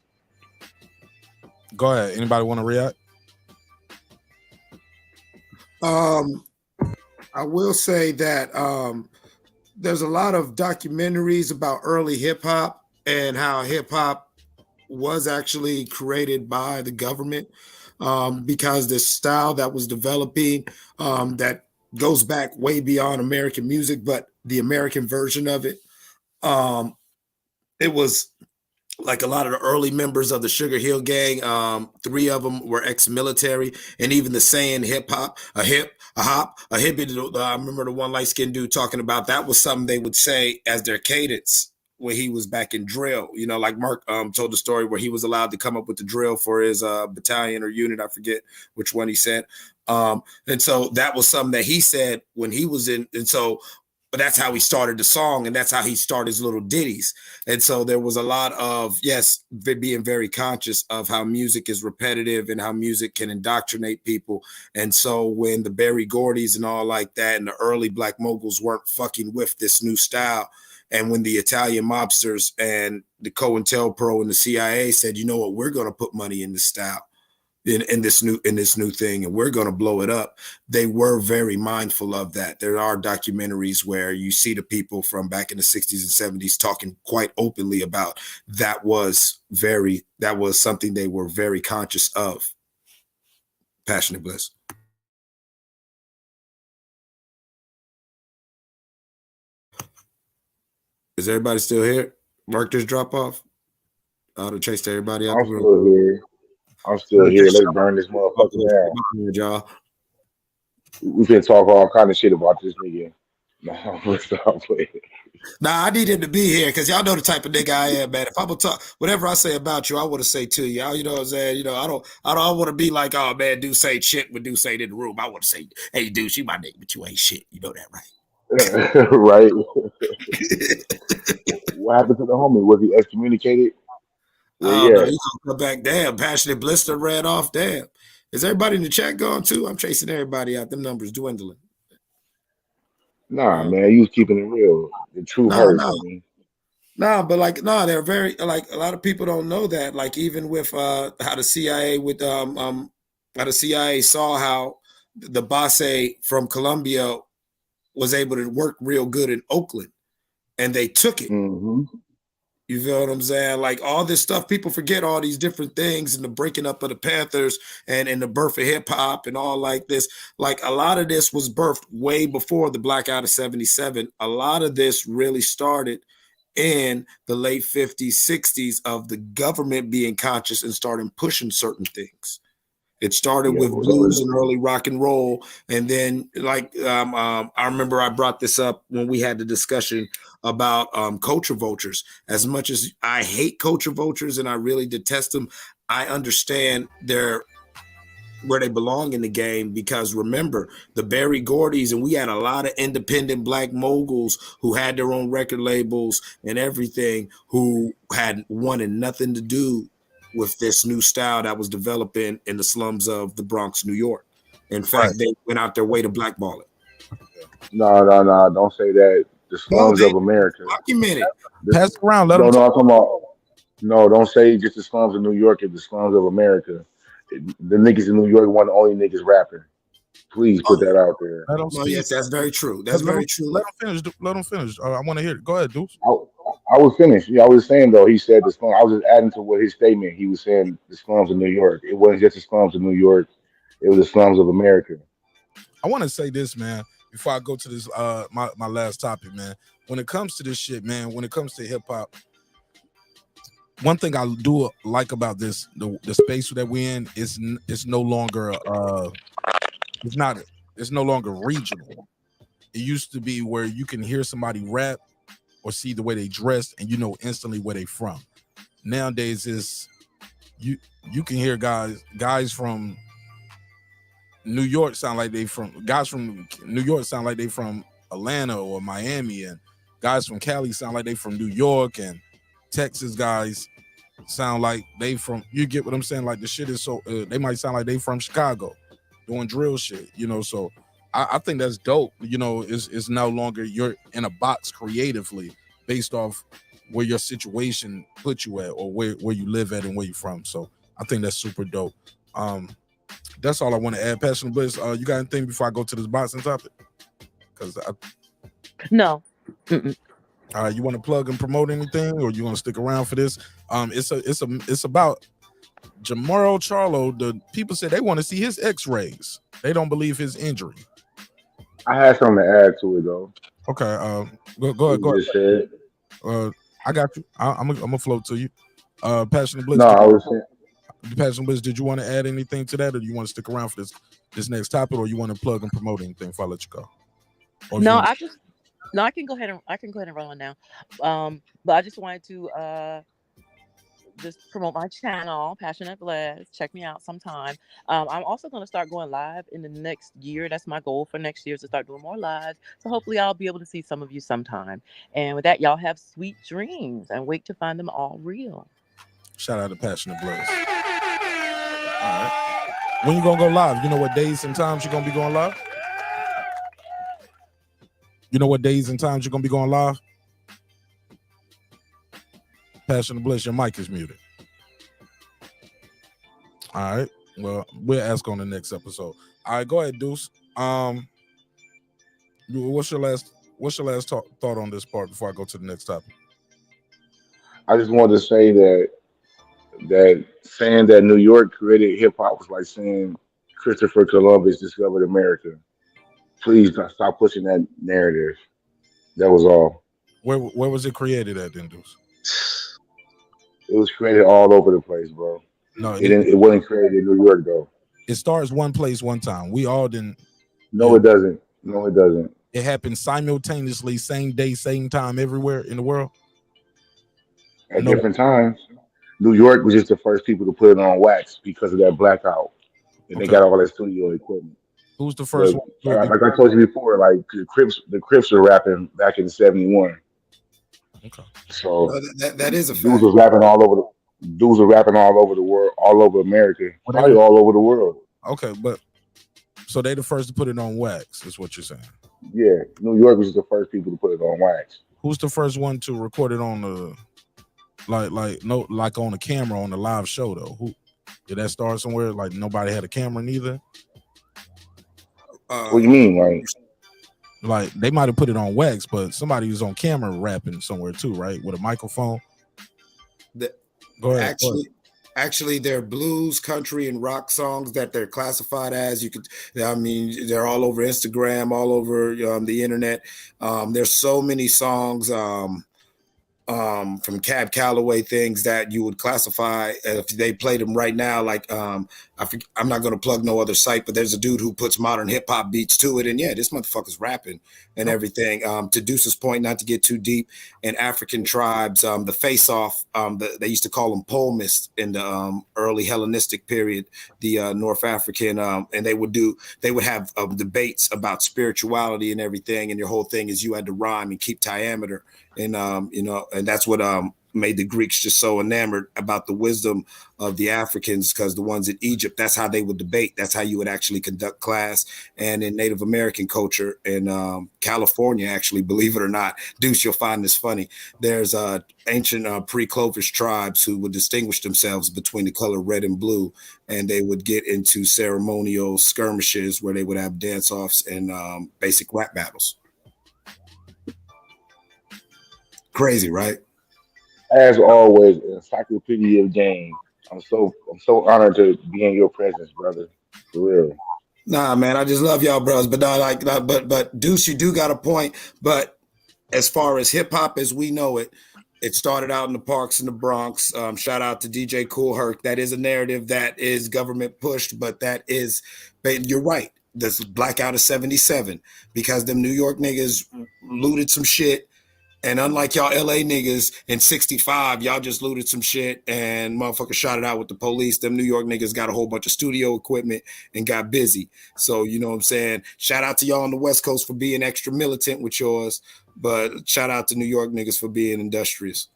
Go ahead. Anybody want to react? I will say that there's a lot of documentaries about early hip hop and how hip hop was actually created by the government because the style that was developing that goes back way beyond American music, but the American version of it, it was like a lot of the early members of the Sugar Hill Gang, 3 of them were ex-military, and even the saying hip hop, a hop, a hippie. I remember the one light-skinned dude talking about that was something they would say as their cadence when he was back in drill. You know, like Mark told the story where he was allowed to come up with the drill for his battalion or unit. I forget which one he said. And so that was something that he said when he was in. And so, but that's how he started the song, and that's how he started his little ditties. And so there was a lot of, yes, being very conscious of how music is repetitive and how music can indoctrinate people. And so when the Berry Gordies and all like that and the early Black Moguls weren't fucking with this new style, and when the Italian mobsters and the COINTELPRO and the CIA said, you know what, we're going to put money in this style, in this new thing, and we're going to blow it up, they were very mindful of that. There are documentaries where you see the people from back in the 60s and 70s talking quite openly about that was something they were very conscious of. Passionate Bliss. Is everybody still here? Mark just drop off? I would have chased everybody out I'm the room. still here. I'm still here. Let's burn this motherfucker down. Y'all. We can talk all kind of shit about this nigga. No, let's stop playing. Nah, I need him to be here because y'all know the type of nigga I am, man. If I'm gonna talk, whatever I say about you, I want to say to you. You know what I'm saying? You know, I don't want to be like, oh man, dude say shit when dude say it in the room. I want to say, hey, dude, she my nigga, but you ain't shit. You know that, right? Right. What happened to the homie? Was he excommunicated? Oh no, you come back. Damn, Passionate Blister ran off. Damn. Is everybody in the chat gone too? I'm chasing everybody out. Them numbers dwindling. Nah, man, you was keeping it real. The truth hurts. No, but like, no, they're very like a lot of people don't know that. Like even with how the CIA how the CIA saw how the Basse from Colombia was able to work real good in Oakland, and they took it. Mm-hmm. You feel what I'm saying? Like all this stuff, people forget all these different things and the breaking up of the Panthers and the birth of hip hop and all like this. Like a lot of this was birthed way before the blackout of 77. A lot of this really started in the late 50s, 60s of the government being conscious and starting pushing certain things. It started with blues and early rock and roll, and then I remember I brought this up when we had the discussion about culture vultures. As much as I hate culture vultures and I really detest them, I understand where they belong in the game, because remember the Berry Gordies, and we had a lot of independent black moguls who had their own record labels and everything, who had wanted nothing to do with this new style that was developing in the slums of the Bronx, New York. In fact, they went out their way to blackball it. No, don't say that. The slums of America. Documented. Pass it around. Let no, them I'm talking about. No, don't say just the slums of New York. It's the slums of America. The niggas in New York weren't the only niggas rapping. Please put that out there. Let them No, yes, that's very true. That's very true. Let them finish. Let them finish. I want to hear it. Go ahead, Deuce. I was finished. Yeah, I was saying though. He said the slum. I was just adding to what his statement. He was saying the slums of New York. It wasn't just the slums of New York. It was the slums of America. I want to say this, man, before I go to this my last topic, man. When it comes to this shit, man, when it comes to hip hop, one thing I do like about this, the space that we're in, is it's no longer it's no longer regional. It used to be where you can hear somebody rap or see the way they dress and you know instantly where they from. Nowadays is you can hear guys from New York sound like they from New York sound like they from Atlanta or Miami, and guys from Cali sound like they from New York, and Texas guys sound like they from, you get what I'm saying? Like the shit is so they might sound like they from Chicago doing drill shit, you know. So I think that's dope. You know, it's no longer you're in a box creatively based off where your situation put you at or where you live at and where you're from. So I think that's super dope. That's all I want to add. Passionate Bliss, you got anything before I go to this boxing topic? Because No. You want to plug and promote anything, or you want to stick around for this? It's about Jermell Charlo. The people said they want to see his X-rays. They don't believe his injury. I had something to add to it though. Okay, go ahead. I got you. I'm gonna float to you. Passionate Bliss. No, I was saying. Passionate Bliss, did you want to add anything to that, or do you want to stick around for this next topic, or you want to plug and promote anything before I let you go? I can go ahead and run on now. But I just wanted to just promote my channel, Passionate Bliss. Check me out sometime. I'm also going to start going live in the next year. That's my goal for next year, is to start doing more lives. So hopefully I'll be able to see some of you sometime. And with that, y'all have sweet dreams and wait to find them all real. Shout out to Passionate Bliss. All right. When you gonna go live? You know what days and times you're gonna be going live? You know what days and times you're gonna be going live? Passionate Bliss, your mic is muted. All right. Well, we'll ask on the next episode. All right, go ahead, Deuce. What's your last thought on this part before I go to the next topic? I just wanted to say that saying that New York created hip hop was like saying Christopher Columbus discovered America. Please stop pushing that narrative. That was all. Where was it created at then, Deuce? It was created all over the place, bro. No, it wasn't created in New York though. It starts one place, one time. We all didn't. No, it doesn't. No, it doesn't. It happened simultaneously, same day, same time, everywhere in the world. At different times. New York was just the first people to put it on wax because of that blackout, and they got all that studio equipment. Who's the first one? Like I told you before, like the Crips were rapping back in '71. Okay. So that is a fact. Dudes were rapping all over the world, all over America, probably all over the world. Okay, but so they the first to put it on wax, is what you're saying? Yeah, New York was the first people to put it on wax. Who's the first one to record it on the like on a camera on the live show though? Who did that start somewhere? Like nobody had a camera neither. What do you mean, like they might have put it on wax, but somebody was on camera rapping somewhere too, right? With a microphone. Go ahead. Actually, they're blues, country, and rock songs that they're classified as. They're all over Instagram, all over the internet. There's so many songs. from Cab Calloway, things that you would classify if they played them right now. Like I'm not going to plug no other site, but there's a dude who puts modern hip hop beats to it, and yeah, this motherfucker's rapping and everything. To Deuce's point, not to get too deep, in African tribes, the Face Off, they used to call them poemists in the early Hellenistic period, the North African, and they would have debates about spirituality and everything, and your whole thing is you had to rhyme and keep diameter. And and that's what made the Greeks just so enamored about the wisdom of the Africans, because the ones in Egypt, that's how they would debate. That's how you would actually conduct class. And in Native American culture in California, actually, believe it or not, Deuce, you'll find this funny. There's ancient pre-Clovis tribes who would distinguish themselves between the color red and blue, and they would get into ceremonial skirmishes where they would have dance-offs and basic rap battles. Crazy, right? As always, encyclopedia of game. I'm so honored to be in your presence, brother. For real. Nah, man, I just love y'all, bros. But but Deuce, you do got a point. But as far as hip hop as we know it, it started out in the parks in the Bronx. Shout out to DJ Kool Herc. That is a narrative that is government pushed, but you're right. This blackout of 77 because them New York niggas looted some shit. And unlike y'all LA niggas in 65, y'all just looted some shit and motherfuckers shot it out with the police. Them New York niggas got a whole bunch of studio equipment and got busy. So, you know what I'm saying? Shout out to y'all on the West Coast for being extra militant with yours, but shout out to New York niggas for being industrious.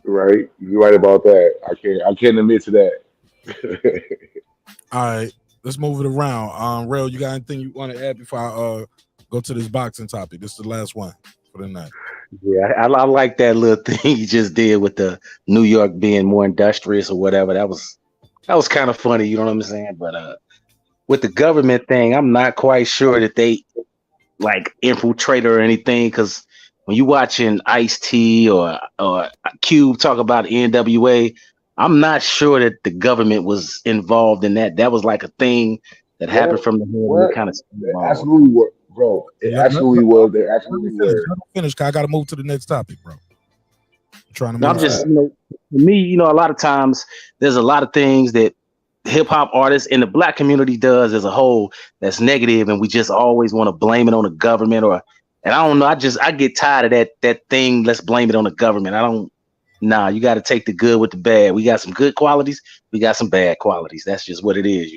Right. You're right about that. I can't admit to that. All right. Let's move it around. Rail, you got anything you want to add before I go to this boxing topic? This is the last one for the night. Yeah, I like that little thing you just did with the New York being more industrious or whatever. That was kind of funny, you know what I'm saying? But with the government thing, I'm not quite sure that they like infiltrate or anything, because when you watching Ice-T or Cube talk about NWA, I'm not sure that the government was involved in that. That was like a thing that happened from the head. Kind of absolutely what. Bro, it actually was. They actually were. Finish. I got to move to the next topic, bro. I'm trying to. I'm just, for me, a lot of times there's a lot of things that hip hop artists and the black community does as a whole that's negative, and we just always want to blame it on the government and I don't know. I get tired of that thing. Let's blame it on the government. You got to take the good with the bad. We got some good qualities. We got some bad qualities. That's just what it is,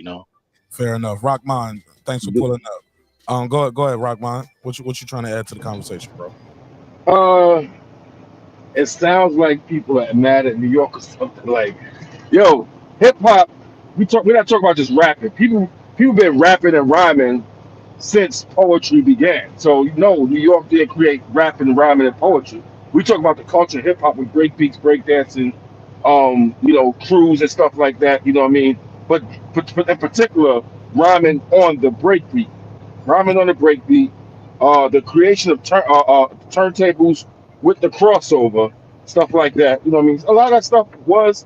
Fair enough. Rockman, thanks for pulling up. Go ahead, Rockman. What you trying to add to the conversation, bro? It sounds like people are mad at New York or something. Like, yo, hip hop. We're not talking about just rapping. People been rapping and rhyming since poetry began. So New York did create rapping and rhyming and poetry. We talk about the culture of hip hop with break beats, break dancing, crews and stuff like that. You know what I mean? But in particular, rhyming on the break beat. Rhyming on the breakbeat, the creation of turntables with the crossover, stuff like that. You know what I mean? A lot of that stuff was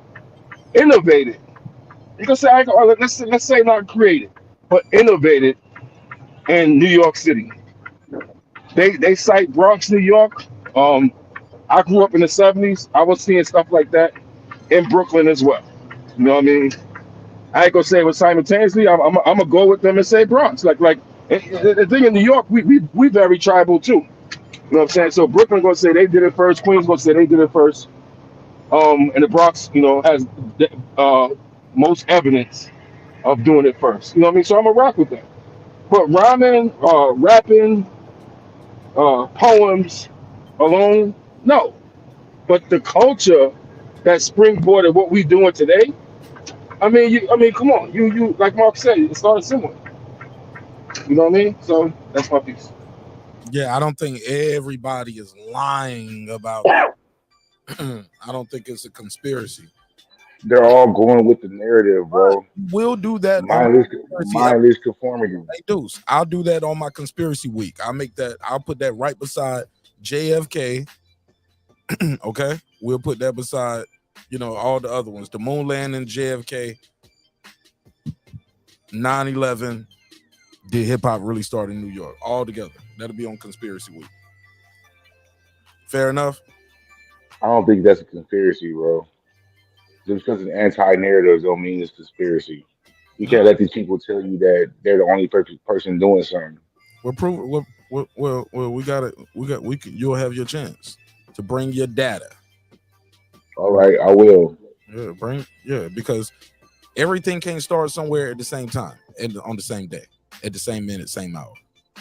innovated. You can say, let's say not created, but innovated in New York City. They cite Bronx, New York. I grew up in the 70s. I was seeing stuff like that in Brooklyn as well. You know what I mean? I ain't gonna say it was simultaneously. I'm gonna go with them and say Bronx. Like the thing in New York, we very tribal too. You know what I'm saying? So Brooklyn gonna say they did it first. Queens gonna say they did it first. And the Bronx, has most evidence of doing it first. You know what I mean? So I'm gonna rock with that. But rhyming, rapping, poems alone, no. But the culture that springboarded what we doing today. I mean, come on. You like Mark said, it started similar. You know what I mean? So that's my piece. Yeah, I don't think everybody is lying about it. I don't think it's a conspiracy. They're all going with the narrative, bro. We'll do that. Mindless conformity. Hey, Deuce, I'll do that on my conspiracy week. I'll put that right beside JFK. Okay? We'll put that beside, all the other ones. The moon landing, JFK, 9/11. Did hip hop really start in New York? All together. That'll be on Conspiracy Week. Fair enough? I don't think that's a conspiracy, bro. Just because it's anti-narrative don't mean it's conspiracy. You can't let these people tell you that they're the only person doing something. We'll prove. Well, we got it. You'll have your chance to bring your data. All right, I will. Yeah, because everything can't start somewhere at the same time and on the same day, at the same minute, same hour.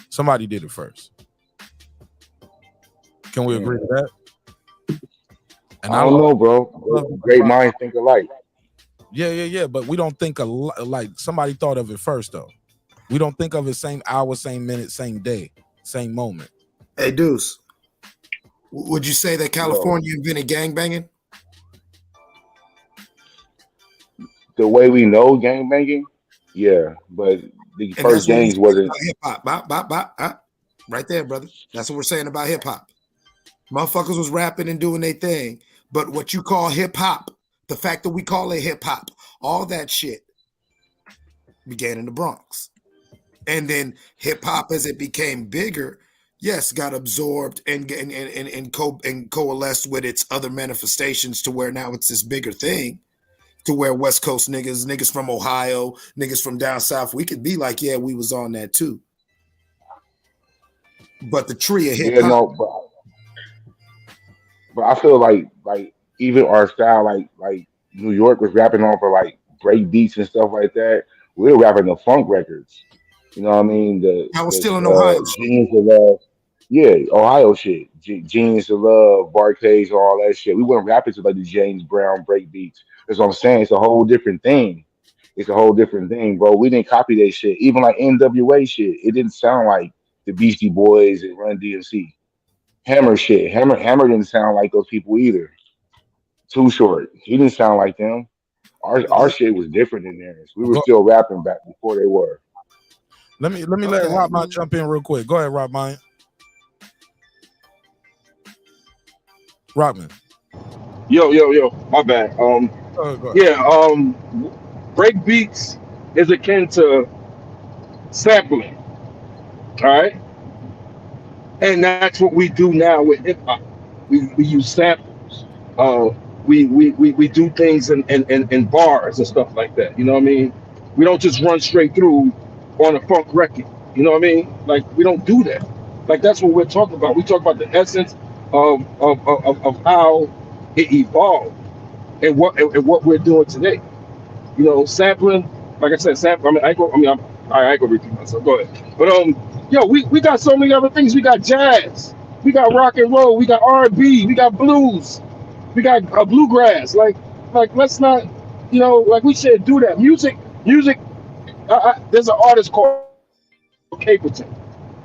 Somebody did it first. Can we agree to that? And I don't know, bro. Great minds think alike. Yeah. But we don't think like somebody thought of it first, though. We don't think of it same hour, same minute, same day, same moment. Hey, Deuce, would you say that California invented gangbanging? The way we know gangbanging, yeah. But the first gangs wasn't hip hop. Right there, brother. That's what we're saying about hip hop. Motherfuckers was rapping and doing their thing, but what you call hip hop, the fact that we call it hip hop, all that shit began in the Bronx. And then hip hop, as it became bigger, yes, got absorbed and coalesced with its other manifestations to where now it's this bigger thing. To where West Coast niggas from Ohio, niggas from down south, we could be like, yeah, we was on that too. But the tree of hip hop. Yeah, no, but I feel like even our style, like New York was rapping on for like break beats and stuff like that. We were rapping the funk records. You know what I mean? I was still in Ohio. Genius of Love. Yeah, Ohio shit. Genius of Love, Barcades, all that shit. We weren't rapping to like the James Brown break beats. That's what I'm saying. It's a whole different thing. It's a whole different thing, bro. We didn't copy that shit. Even like NWA shit, it didn't sound like the Beastie Boys and Run DMC. Hammer shit. Hammer didn't sound like those people either. Too Short. He didn't sound like them. Our shit was different than theirs. We were still rapping back before they were. Let me let Rob Mine jump in real quick. Go ahead, Rob Mine. Rodman. Yo, my bad. Break beats is akin to sampling. All right. And that's what we do now with hip hop. We use samples. We do things in bars and stuff like that. You know what I mean? We don't just run straight through on a funk record. You know what I mean? Like we don't do that. Like that's what we're talking about. We talk about the essence of how it evolved and what we're doing today. You know, sampling. Like I said, sampling. I ain't gonna repeat myself. Go ahead. But we got so many other things. We got jazz. We got rock and roll. We got R&B. We got blues. We got bluegrass. Like let's not, like we should do that. Music. There's an artist called Capleton,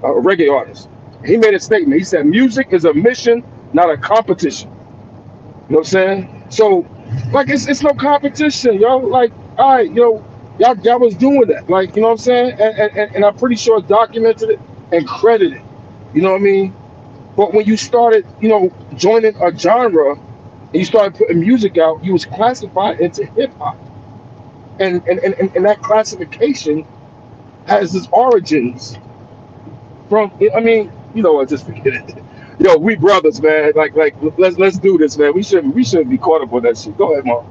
a reggae artist. He made a statement. He said, "Music is a mission, not a competition." You know what I'm saying? So, like, it's no competition, yo. Like, all right, y'all was doing that. Like, you know what I'm saying? And I'm pretty sure documented it and credited. You know what I mean? But when you started, joining a genre and you started putting music out, you was classified into hip hop. And that classification has its origins from, just forget it. Yo, we brothers, man. Like let's do this, man. We shouldn't be caught up on that shit. Go ahead, Mark.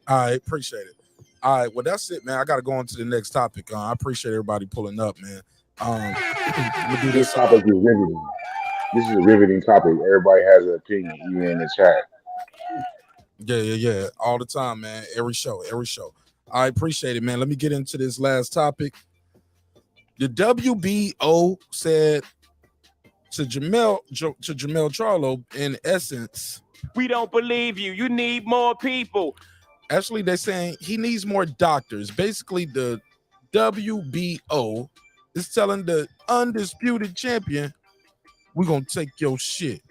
All right, appreciate it. All right, well that's it, man. I gotta go on to the next topic. I appreciate everybody pulling up, man. We'll do this topic is riveting. This is a riveting topic. Everybody has an opinion, even in the chat. Yeah. All the time, man. Every show. I appreciate it, man. Let me get into this last topic. The WBO said to Jermell Charlo, in essence, we don't believe you. You need more people. Actually, they're saying he needs more doctors. Basically, the WBO is telling the undisputed champion, we're going to take your shit.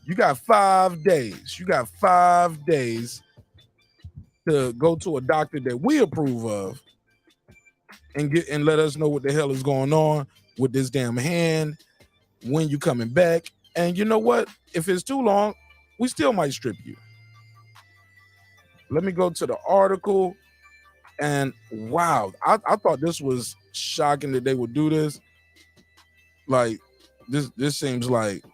You got 5 days. To go to a doctor that we approve of and let us know what the hell is going on with this damn hand, when you coming back. And you know what? If it's too long, we still might strip you. Let me go to the article. And wow, I thought this was shocking that they would do this. Like, this seems like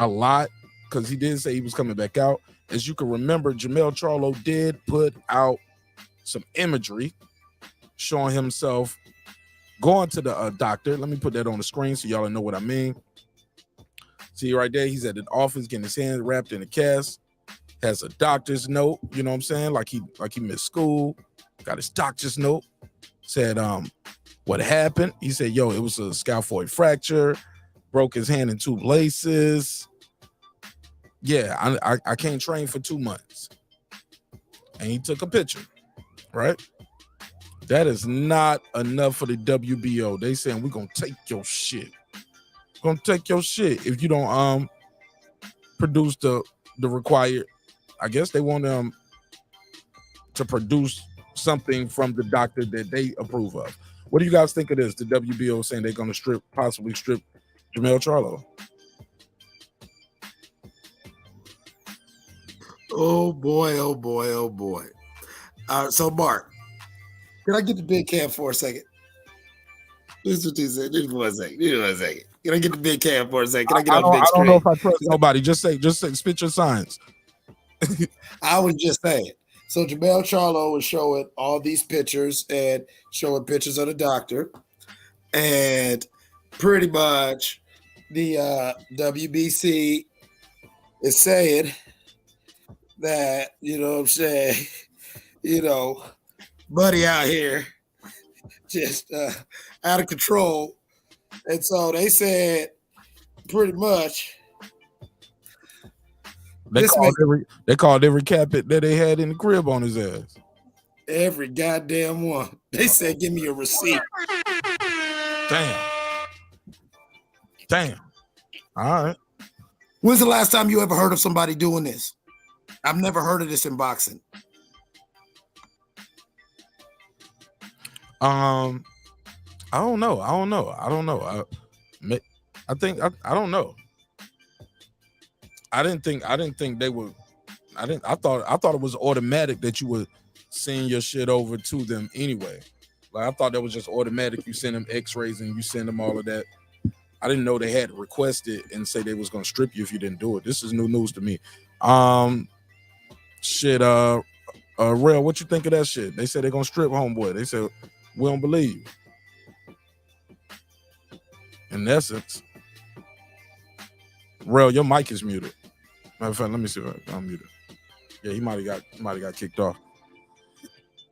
a lot. because he did say he was coming back out. As you can remember, Jermell Charlo did put out some imagery showing himself going to the doctor. Let me put that on the screen so y'all know what I mean. See right there, he's at the office getting his hands wrapped in a cast. Has a doctor's note, you know what I'm saying? Like he missed school. Got his doctor's note. Said what happened. He said, yo, it was a scaphoid fracture. Broke his hand in 2 places. Yeah, I can't train for 2 months. And he took a picture, right? That is not enough for the WBO. They saying we're gonna take your shit. Gonna take your shit if you don't produce the required. I guess they want them to produce something from the doctor that they approve of. What do you guys think of this? The WBO saying they're gonna possibly strip Jermell Charlo. Oh boy, oh boy, oh boy. So Mark, can I get the big cam for a second? This is what he said. Just one second. Can I get the big cam for a second? Can I get on the big I screen? don't know if I trust nobody. Just say, spit your signs. I was just saying. So Jermell Charlo was showing all these pictures and showing pictures of the doctor. And pretty much the WBC is saying that, you know what I'm saying, you know, buddy out here just out of control. And so they said pretty much They called every cap that they had in the crib on his ass. every goddamn one. They said, give me a receipt. Damn. All right. When's the last time you ever heard of somebody doing this? I've never heard of this in boxing. I don't know. I don't know. I didn't think they would. I thought it was automatic that you would send your shit over to them anyway. Like I thought that was just automatic. You send them x-rays and you send them all of that. I didn't know they had requested and say they was gonna strip you if you didn't do it. This is new news to me. Rel, what you think of that shit? They said they're gonna strip homeboy. They said we don't believe you. In essence, Rel, your mic is muted. Matter of fact, let me see if I'm muted. Yeah, he might have got kicked off.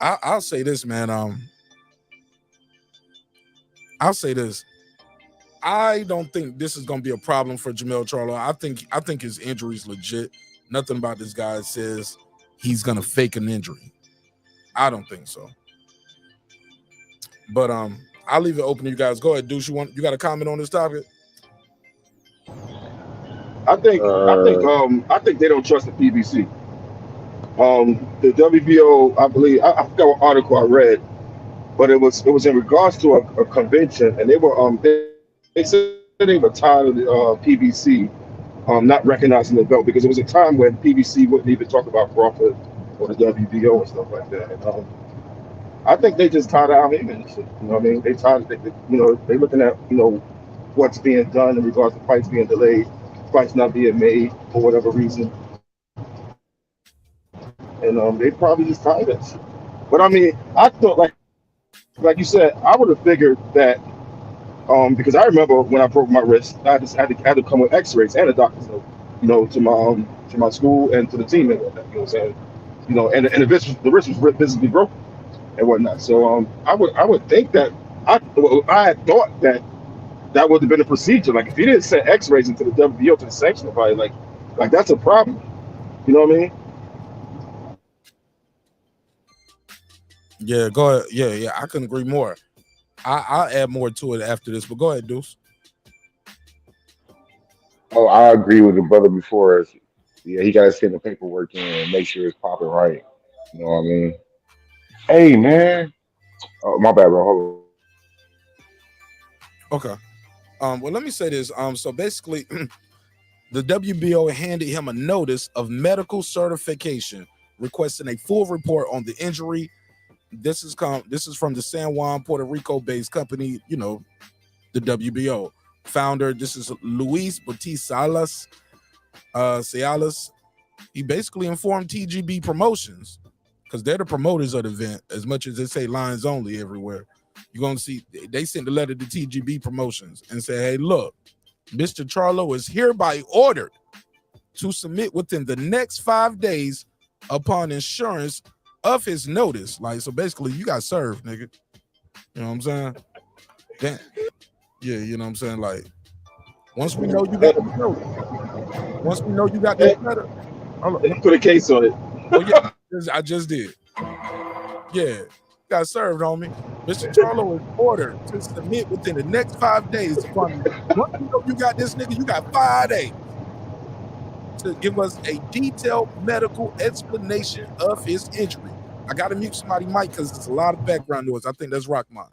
I'll say this, man. I'll say this. I don't think this is gonna be a problem for Jermell Charlo. I think his injury is legit. Nothing about this guy says he's gonna fake an injury. I don't think so. But I'll leave it open to you guys. Go ahead, Deuce. You got a comment on this topic? I think they don't trust the PBC. The WBO, I believe, I forgot what article I read, but it was in regards to a convention, and they said they were tired of the PBC not recognizing the belt because it was a time when PBC wouldn't even talk about Crawford or the WBO and stuff like that. And, I think they just tired of our image. You know what I mean? They looking at what's being done in regards to fights being delayed, fights not being made for whatever reason, and they probably just tired of it. But I mean, I thought like you said, I would have figured that because I remember when I broke my wrist, I had to come with X-rays and a doctor's note, to my school and to the team and whatnot. You know what I'm saying? And the wrist was visibly broken and whatnot. So I would think that I had thought that would have been a procedure. Like if you didn't send X-rays into the WBO to sanction nobody, like that's a problem. You know what I mean? Yeah, go ahead. Yeah, I couldn't agree more. I'll add more to it after this, but go ahead, Deuce. Oh, I agree with the brother before us. Yeah, he got to send the paperwork in and make sure it's popping right. You know what I mean? Hey, man. Oh, my bad, bro. Hold on. Okay. Well, let me say this. So basically, the WBO handed him a notice of medical certification requesting a full report on the injury. This is from the San Juan, Puerto Rico-based company, the WBO. Founder, this is Luis Bautista Salas. Cialis, he basically informed TGB Promotions, because they're the promoters of the event, as much as they say lines only everywhere. You're going to see, they sent a letter to TGB Promotions and say, hey, look, Mr. Charlo is hereby ordered to submit within the next 5 days upon insurance of his notice. Like, so basically, you got served, nigga. You know what I'm saying? Damn. Yeah, you know what I'm saying? Like, once we know you got the notice, once we know you got that letter, put a case on it. Oh, yeah, I just did. Yeah, got served, homie. Mr. Charlo is ordered to submit within the next 5 days. Once you know you got this nigga, you got 5 days to give us a detailed medical explanation of his injury. I got to mute somebody's mic because there's a lot of background noise. I think that's Rockman.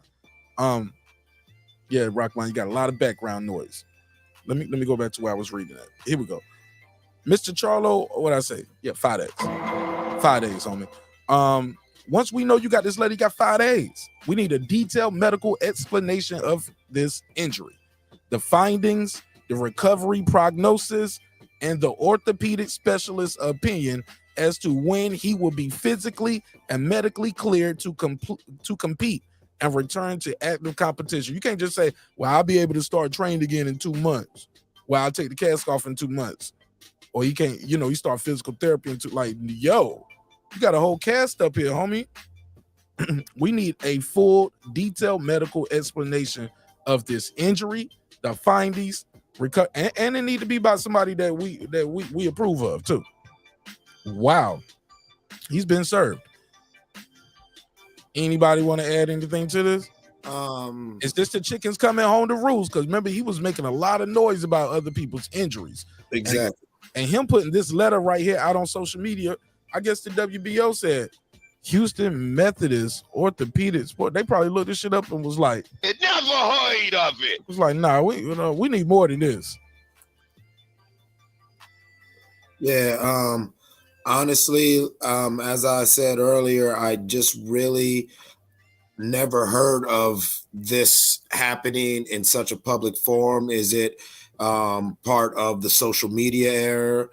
Yeah, Rockman, you got a lot of background noise. Let me go back to where I was reading at. Here we go. Mr. Charlo, what'd I say? Yeah, 5 days. 5 days, homie. Once we know you got this letter, you got 5 days. We need a detailed medical explanation of this injury, the findings, the recovery prognosis, and the orthopedic specialist's opinion as to when he will be physically and medically cleared to compete and return to active competition. You can't just say, well, I'll be able to start training again in 2 months. Well, I'll take the cast off in 2 months. Or he can't, you start physical therapy into like, yo, you got a whole cast up here, homie. We need a full, detailed medical explanation of this injury, the findings, and it need to be by somebody that we approve of too. Wow, he's been served. Anybody want to add anything to this? Is this the chickens coming home to roost? Because remember, he was making a lot of noise about other people's injuries. Exactly. And him putting this letter right here out on social media, I guess the WBO said, Houston Methodist Orthopedic Sport. They probably looked this shit up and was like, It never heard of it. It was like, nah, we need more than this. Yeah, honestly, as I said earlier, I just really never heard of this happening in such a public forum. Is it part of the social media era?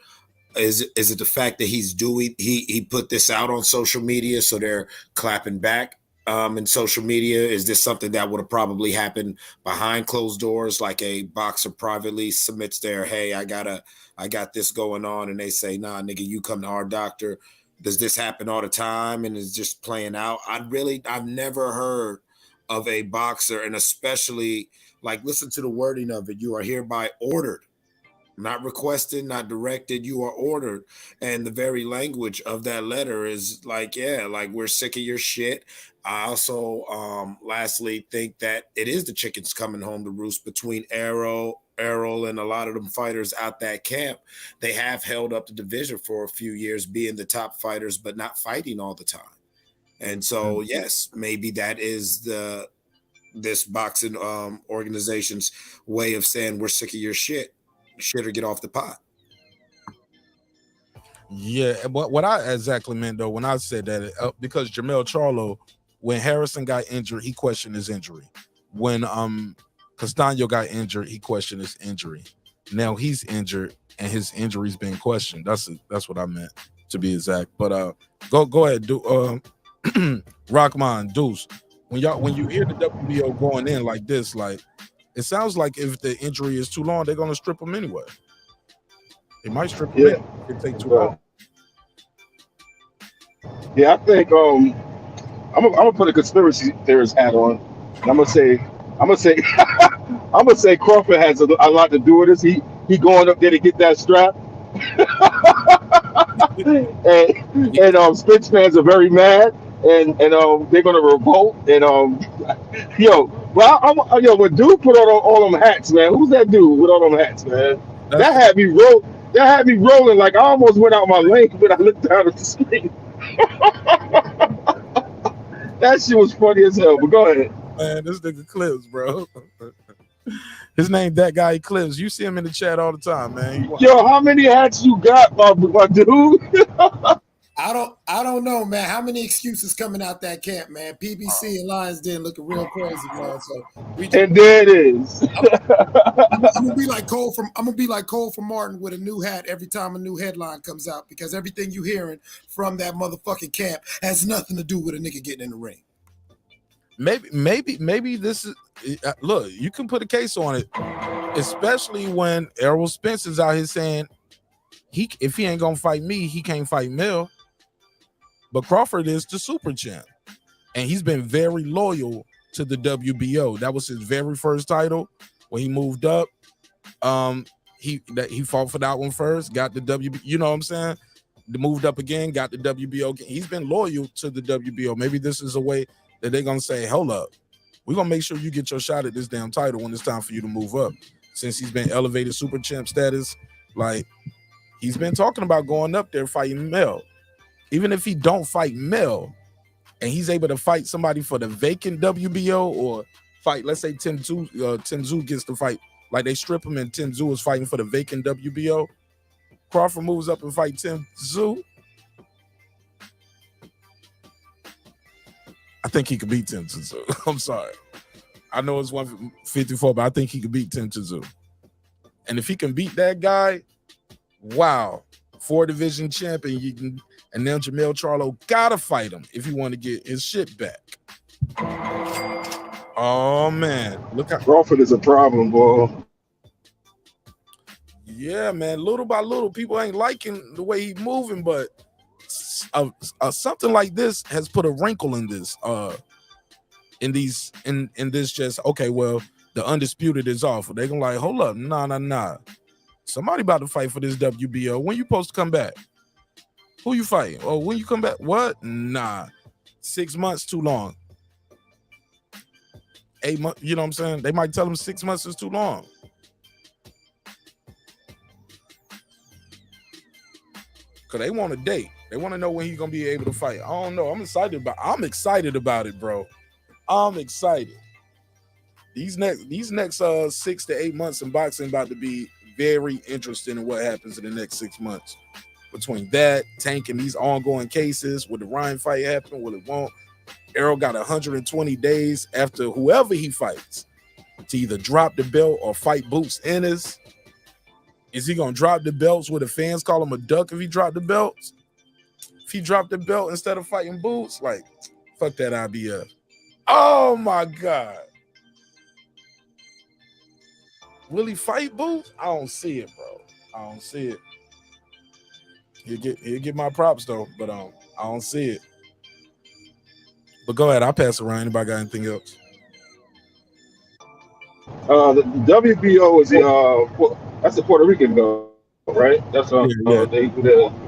Is it the fact that he put this out on social media, so they're clapping back in social media? Is this something that would have probably happened behind closed doors, like a boxer privately submits their, hey, I got this going on, and they say, nah, nigga, you come to our doctor. Does this happen all the time and is just playing out? I've never heard of a boxer, and especially, like, listen to the wording of it. You are hereby ordered, not requested, not directed. You are ordered. And the very language of that letter is like, yeah, like, we're sick of your shit. I also, lastly, think that it is the chickens coming home to roost between Errol, and a lot of them fighters out that camp. They have held up the division for a few years, being the top fighters, but not fighting all the time. And so, yes, maybe that is this boxing organization's way of saying, we're sick of your shit or get off the pot. Yeah, but what I exactly meant, though, when I said that, because Jermell Charlo, when Harrison got injured, he questioned his injury. When Castaño got injured, he questioned his injury. Now he's injured, and his injury's been questioned. That's what I meant, to be exact. But go ahead, Rockman, Deuce. When you hear the WBO going in like this, like, it sounds like if the injury is too long, they're gonna strip him anyway. They might strip him in if it take too long. Yeah, I think I'm gonna put a conspiracy theorist hat on, and I'm gonna say I'm gonna say Crawford has a lot to do with this. He going up there to get that strap, and Spence fans are very mad, and they're gonna revolt, and when dude put on all them hats, man, who's that dude with all them hats, man? That had me rolling like I almost went out my lane when I looked down at the screen. That shit was funny as hell, but go ahead. Man, this nigga Clips, bro. His name, that guy Clips. You see him in the chat all the time, man. Yo, how many hats you got, my dude? I don't don't know, man. How many excuses coming out that camp, man? PBC and Lions Den looking real crazy, man. So we just, And there it is. I'm gonna be like Cole from Martin with a new hat every time a new headline comes out, because everything you hearing from that motherfucking camp has nothing to do with a nigga getting in the ring. Maybe this is look. You can put a case on it, especially when Errol Spence is out here saying if he ain't gonna fight me, he can't fight Mill. But Crawford is the super champ, and he's been very loyal to the WBO. That was his very first title when he moved up. He fought for that one first, got the WBO. You know what I'm saying? Moved up again, got the WBO. He's been loyal to the WBO. Maybe this is a way that they're gonna say, hold up, we're gonna make sure you get your shot at this damn title when it's time for you to move up. Since he's been elevated super champ status, like he's been talking about going up there fighting Mel. Even if he don't fight Mel and he's able to fight somebody for the vacant WBO or fight, let's say Tenzu gets to fight, like they strip him and Tenzu is fighting for the vacant WBO. Crawford moves up and fight Tenzu. I think he could beat Tenzu. I'm sorry. I know it's 154, but I think he could beat Tenzu. And if he can beat that guy, wow. 4-division champion, and now Jermell Charlo gotta fight him if he want to get his shit back. Oh man, look how Crawford is a problem, boy. Yeah, man. Little by little, people ain't liking the way he's moving, but something like this has put a wrinkle in this. In this, just okay. Well, the undisputed is off. They gonna like, hold up, nah. Somebody about to fight for this WBO. When you supposed to come back? Who you fighting? Oh, when you come back? What? Nah. 6 months too long. 8 months, you know what I'm saying? They might tell him 6 months is too long. Cause they want a date. They want to know when he's gonna be able to fight. I don't know. I'm excited about it, bro. I'm excited. These next 6 to 8 months in boxing about to be very interesting in what happens in the next 6 months. Between that, Tank, and these ongoing cases, will the Ryan fight happen? Will it won't? Errol got 120 days after whoever he fights to either drop the belt or fight Boots Ennis. Is he gonna drop the belts where the fans call him a duck if he dropped the belts? If he dropped the belt instead of fighting Boots, like, fuck that idea. Oh my God. Will he fight Boots? I don't see it, bro. I don't see it. He'll get my props though, but I don't see it. But go ahead, I'll pass it around. Anybody got anything else? The WBO is that's the Puerto Rican belt, right? That's they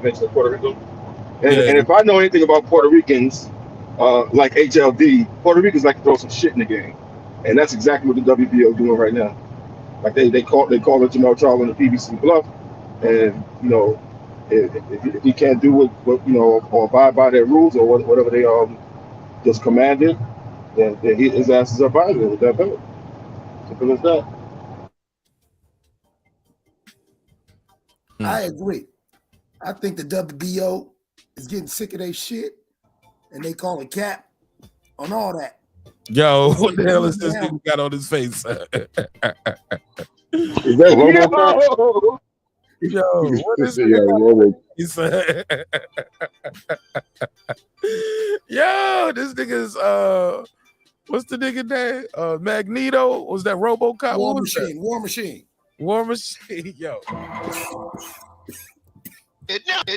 mentioned Puerto Rico. And if I know anything about Puerto Ricans, like HLD, Puerto Ricans like to throw some shit in the game, and that's exactly what the WBO doing right now. Like they call it Jermell Charlo and the PBC bluff, and you know, if he can't do what you know or abide by their rules or whatever they just commanded, then his ass is up out of there with that belt. Simple as that. I agree. I think the WBO is getting sick of their shit, and they call it cap on all that. Yo, what the hell is this thing got on his face? Is that RoboCop? Yo, what is it? He said, yo, this nigga's what's the nigga name? Magneto? Was that RoboCop? War Machine. War Machine. Yo. It never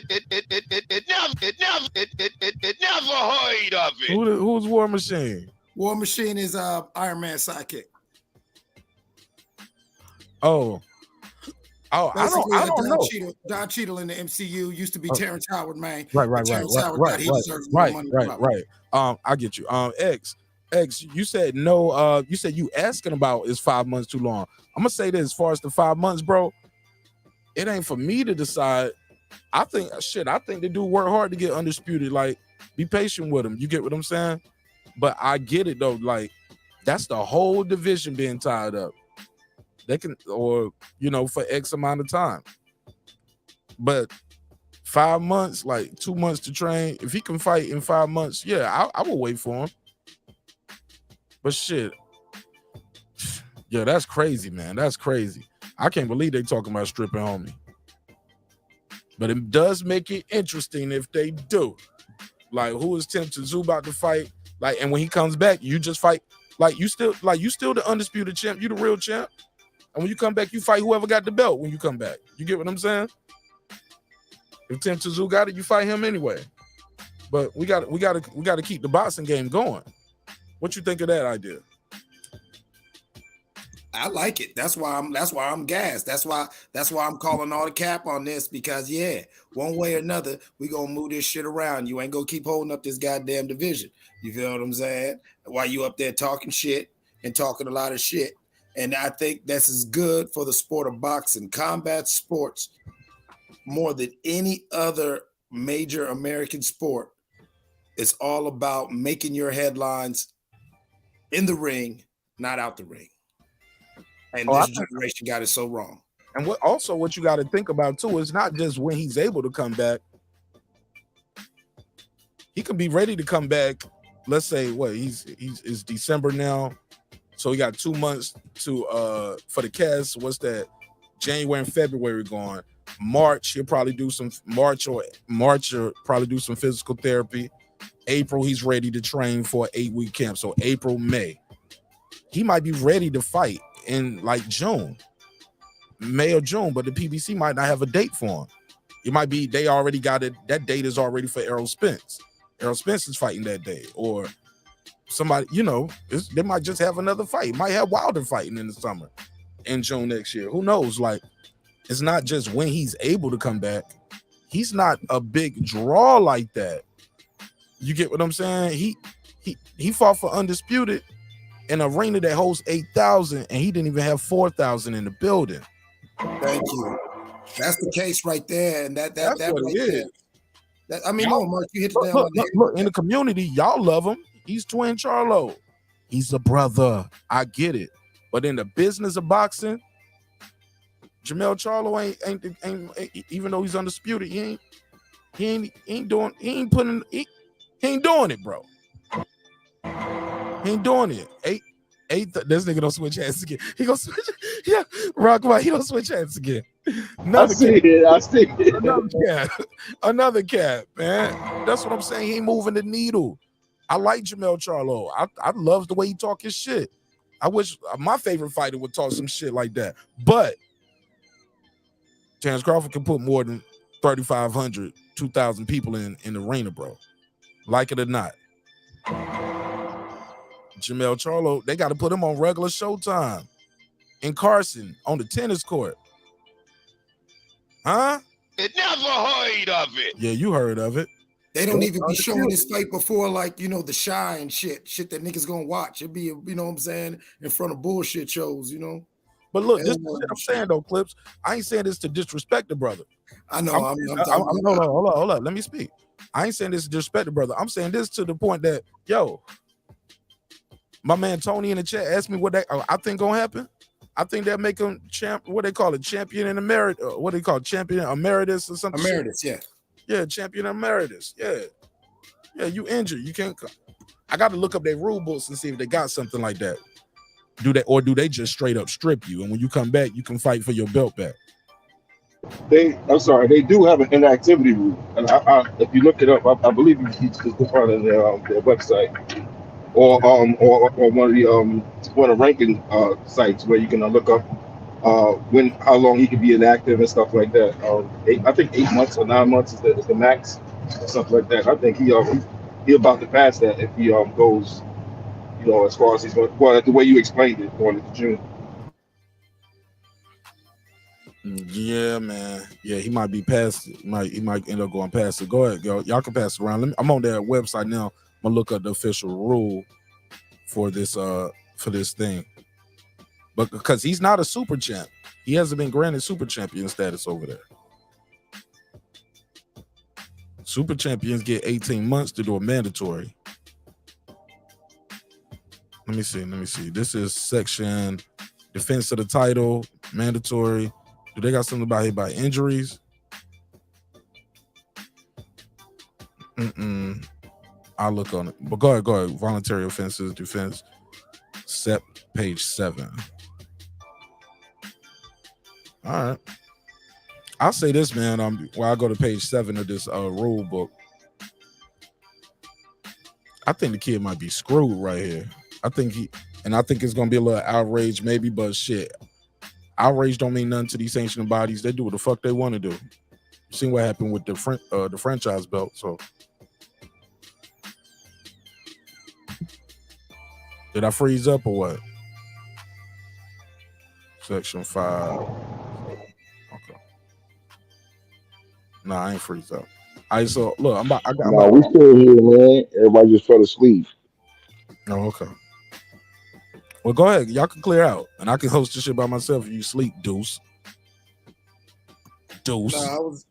heard of it. Who's War Machine? War Machine is Iron Man's sidekick. Oh, I don't know. Don Cheadle in the MCU used to be Terrence Howard, man. Right. Terrence Howard he deserves more money. Right. I get you. X, you said no. You said you asking about is 5 months too long. I'm gonna say this as far as the 5 months, bro. It ain't for me to decide. I think the dude work hard to get undisputed. Like, be patient with him. You get what I'm saying? But I get it though. Like, that's the whole division being tied up. They can, or you know, for X amount of time. But 5 months, like 2 months to train. If he can fight in 5 months, yeah, I will wait for him. But shit, yeah, that's crazy, man. That's crazy. I can't believe they talking about stripping homie. But it does make it interesting if they do. Like, who is Tim Tszyu about to fight? Like, and when he comes back, you just fight. Like, you still the undisputed champ. You the real champ. And when you come back, you fight whoever got the belt when you come back. You get what I'm saying? If Tim Tszyu got it, you fight him anyway. But we got to keep the boxing game going. What you think of that idea? I like it. That's why I'm gassed. That's why I'm calling all the cap on this, because one way or another, we gonna move this shit around. You ain't gonna keep holding up this goddamn division. You feel what I'm saying? While you up there talking shit and talking a lot of shit. And I think this is good for the sport of boxing. Combat sports, more than any other major American sport, it's all about making your headlines in the ring, not out the ring. And this generation got it so wrong. And what you got to think about too is not just when he's able to come back. He could be ready to come back. Let's say it's December now, so he got 2 months to for the cast. What's that? January and February going. March he'll probably do some probably do some physical therapy. April he's ready to train for an 8-week camp. So April, May, he might be ready to fight in like June, May or June, but the PBC might not have a date for him. It might be they already got it. That date is already for Errol Spence. Errol Spence is fighting that day, or somebody, they might just have another fight. Might have Wilder fighting in the summer, in June next year. Who knows? Like, it's not just when he's able to come back. He's not a big draw like that. You get what I'm saying? He fought for Undisputed in an arena that holds 8,000, and he didn't even have 4,000 in the building. Thank you. That's the case right there, and that's what right it is. Mark, you hit the nail on the head. Look, in the community, y'all love him. He's Twin Charlo. He's a brother. I get it. But in the business of boxing, Jermell Charlo ain't even though he's undisputed, he ain't doing it, bro. He ain't doing it. This nigga don't switch hands again. He gonna switch. Yeah, Rockman, he don't switch hands again. I see it. Another cap, man. That's what I'm saying. He ain't moving the needle. I like Jermell Charlo. I love the way he talk his shit. I wish my favorite fighter would talk some shit like that. But Terence Crawford can put more than 3,500, 2,000 people in the arena, bro. Like it or not. Jermell Charlo, they got to put him on regular Showtime in Carson on the tennis court. Huh? It never heard of it. Yeah, you heard of it. They don't even be showing this fight before, like, the Shy and shit that niggas gonna watch. It'd be, you know what I'm saying, in front of bullshit shows, But look, this is what I'm saying though, Clips. I ain't saying this to disrespect the brother. I know. Hold on. Let me speak. I ain't saying this to disrespect the brother. I'm saying this to the point that, my man Tony in the chat asked me what I think gonna happen. I think they'll make him what they call it, champion in emeritus. What they call it, champion emeritus or something? Emeritus, yeah. Yeah, champion emeritus. Yeah, you injured. You can't come. I got to look up their rule books and see if they got something like that. Do they just straight up strip you? And when you come back, you can fight for your belt back. They do have an inactivity rule. And if you look it up, I believe it's part of their website. Or one of the ranking sites where you can look up how long he can be inactive and stuff like that. I think 8 months or 9 months is the max, or something like that. I think he about to pass that if he goes, as far as he's going. Well, the way you explained it, going into June. Yeah, man. Yeah, he might be past it. He might end up going past it. Go ahead, y'all can pass it around. I'm on their website now. I'm gonna look up the official rule for this thing, but because he's not a super champ, he hasn't been granted super champion status over there. Super champions get 18 months to do a mandatory. Let me see. This is section defense of the title mandatory. Do they got something about injuries? I'll look on it. But go ahead. Voluntary offenses, defense. Page 7. All right. I'll say this, man. While I go to page 7 of this rule book, I think the kid might be screwed right here. I think it's gonna be a little outrage, maybe, but shit. Outrage don't mean nothing to these sanctioning bodies. They do what the fuck they want to do. Seen what happened with the franchise belt. So did I freeze up or what? Section 5. Okay. Nah, I ain't freeze up. So look, No, we still here, man. Everybody just fell asleep. Oh, okay. Well, go ahead. Y'all can clear out, and I can host this shit by myself if you sleep, Deuce. I was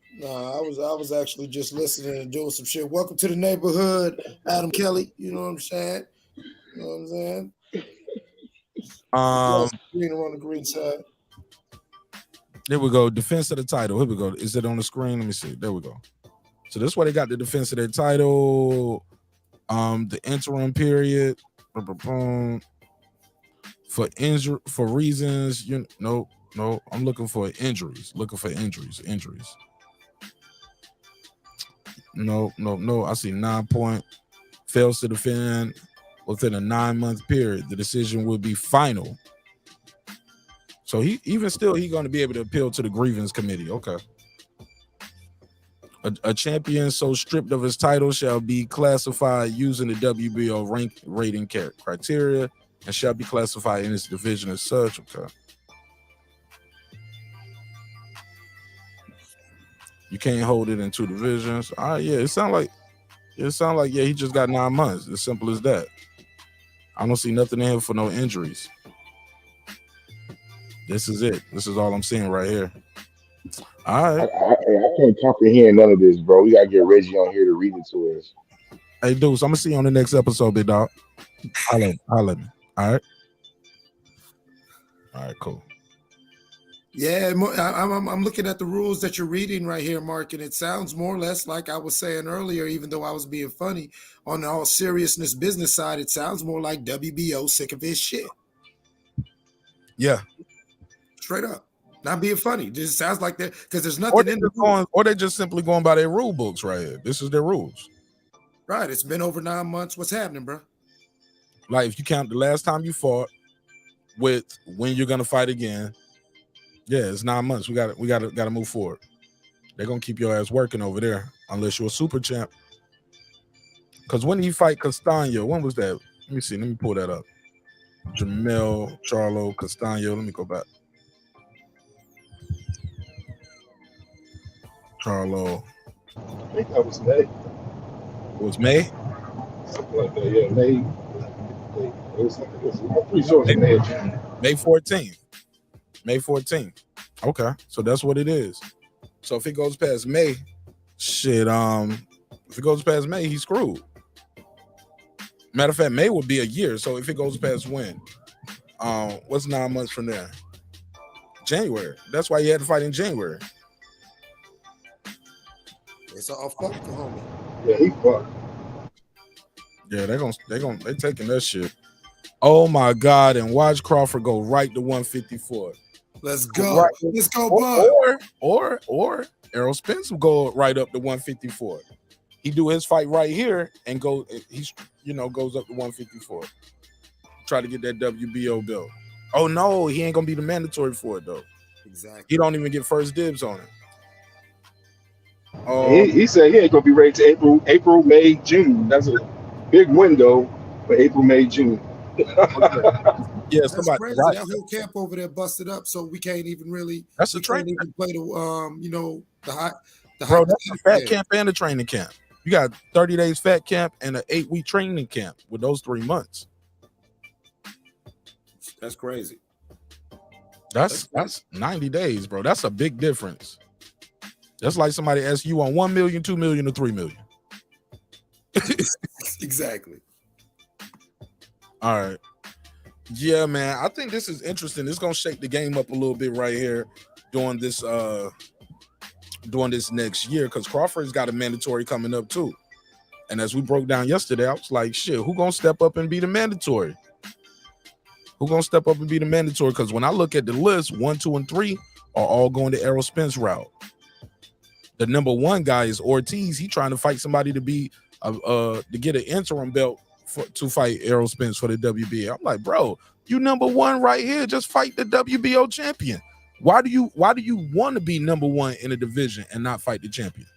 actually just listening and doing some shit. Welcome to the neighborhood, Adam Kelly. You know what I'm saying? You know what I'm saying? Green on the green side. There we go. Defense of the title. Here we go. Is it on the screen? Let me see. There we go. So this is why they got the defense of their title. The interim period. For reasons, no, I'm looking for injuries. Injuries. No. I see 9 point. Fails to defend within a 9-month period. The decision will be final. So he's going to be able to appeal to the grievance committee. Okay. A champion so stripped of his title shall be classified using the WBO rank rating criteria and shall be classified in its division as such. Okay. You can't hold it in 2 divisions. All right, yeah. It sound like he just got 9 months. As simple as that. I don't see nothing in here for no injuries. This is it. This is all I'm seeing right here. All right. I can't comprehend none of this, bro. We gotta get Reggie on here to read it to us. Hey, Deuce, I'm gonna see you on the next episode, big dog. Holla at me. All right. All right, cool. Yeah, I'm looking at the rules that you're reading right here, Mark, and it sounds more or less like I was saying earlier, even though I was being funny. On the all seriousness business side, it sounds more like WBO sick of his shit. Yeah. Straight up. Not being funny. Just sounds like that because there's nothing in the rules. Or they just simply going by their rule books right here. This is their rules. Right. It's been over 9 months. What's happening, bro? Like if you count the last time you fought with when you're gonna fight again, yeah, it's 9 months. We gotta move forward. They're gonna keep your ass working over there unless you're a super champ. Because when did he fight Castano? When was that? Let me see. Let me pull that up. Jermell Charlo, Castano. Let me go back. Charlo. I think that was May. It was May? Something like that, yeah. May. I'm pretty sure it was May. May 14th. May 14th. Okay. So that's what it is. So if it goes past May, shit, if it goes past May, he's screwed. Matter of fact, May would be a year. So if it goes past when? What's 9 months from there? January. That's why you had to fight in January. It's all fucked, homie. Yeah, he fucked. Yeah, they taking that shit. Oh my God! And watch Crawford go right to 154. Let's go. Right. Let's go, bud. Or Errol Spence will go right up to 154. He do his fight right here and goes up to 154. Try to get that WBO belt. Oh no, he ain't gonna be the mandatory for it though. Exactly. He don't even get first dibs on it. He said he ain't gonna be ready to April, May, June. That's a big window for April, May, June. Yeah, that's somebody crazy. right. That whole camp over there busted up, so we can't even really. That's the can't training. even play the high. Bro, that's the fat camp and the training camp. You got 30 days fat camp and an 8-week training camp with those 3 months. That's crazy. That's 90 days, bro. That's a big difference. That's like somebody asks you on 1 million, 2 million, or 3 million. Exactly. All right. Yeah, man. I think this is interesting. It's gonna shake the game up a little bit right here during this next year because Crawford's got a mandatory coming up too. And as we broke down yesterday, I was like, shit, who gonna step up and be the mandatory? Who gonna step up and be the mandatory? Because when I look at the list, 1, 2, and 3 are all going the Errol Spence route. The number 1 guy is Ortiz. He trying to fight somebody to be to get an interim belt to fight Errol Spence for the WBA. I'm like, bro, you number 1 right here. Just fight the WBO champion. Why do you want to be number 1 in a division and not fight the champion?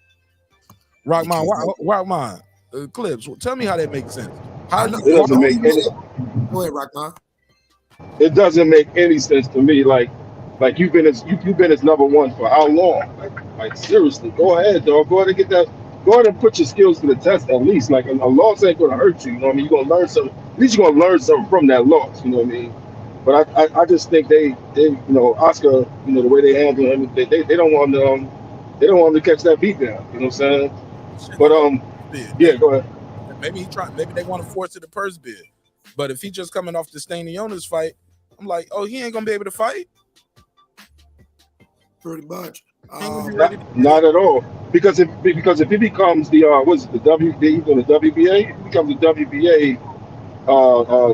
Rockman, Clips. Tell me how that makes sense. How it doesn't make any. Go ahead, Rockman. It doesn't make any sense to me. Like you've been as number 1 for how long? Like seriously, go ahead, dog. Go ahead and get that. Go ahead and put your skills to the test at least. Like a loss ain't gonna hurt you. You know what I mean? You're gonna learn something. At least you're gonna learn something from that loss. You know what I mean? But I just think they Oscar, the way they handle him, they don't want him to catch that beat down. You know what I'm saying? But yeah, go ahead. Maybe they want to force it to purse bid. But if he just coming off the Stanionis fight, I'm like, oh, he ain't gonna be able to fight. Pretty much. Not at all. Because if he becomes the the WBA, if he becomes the WBA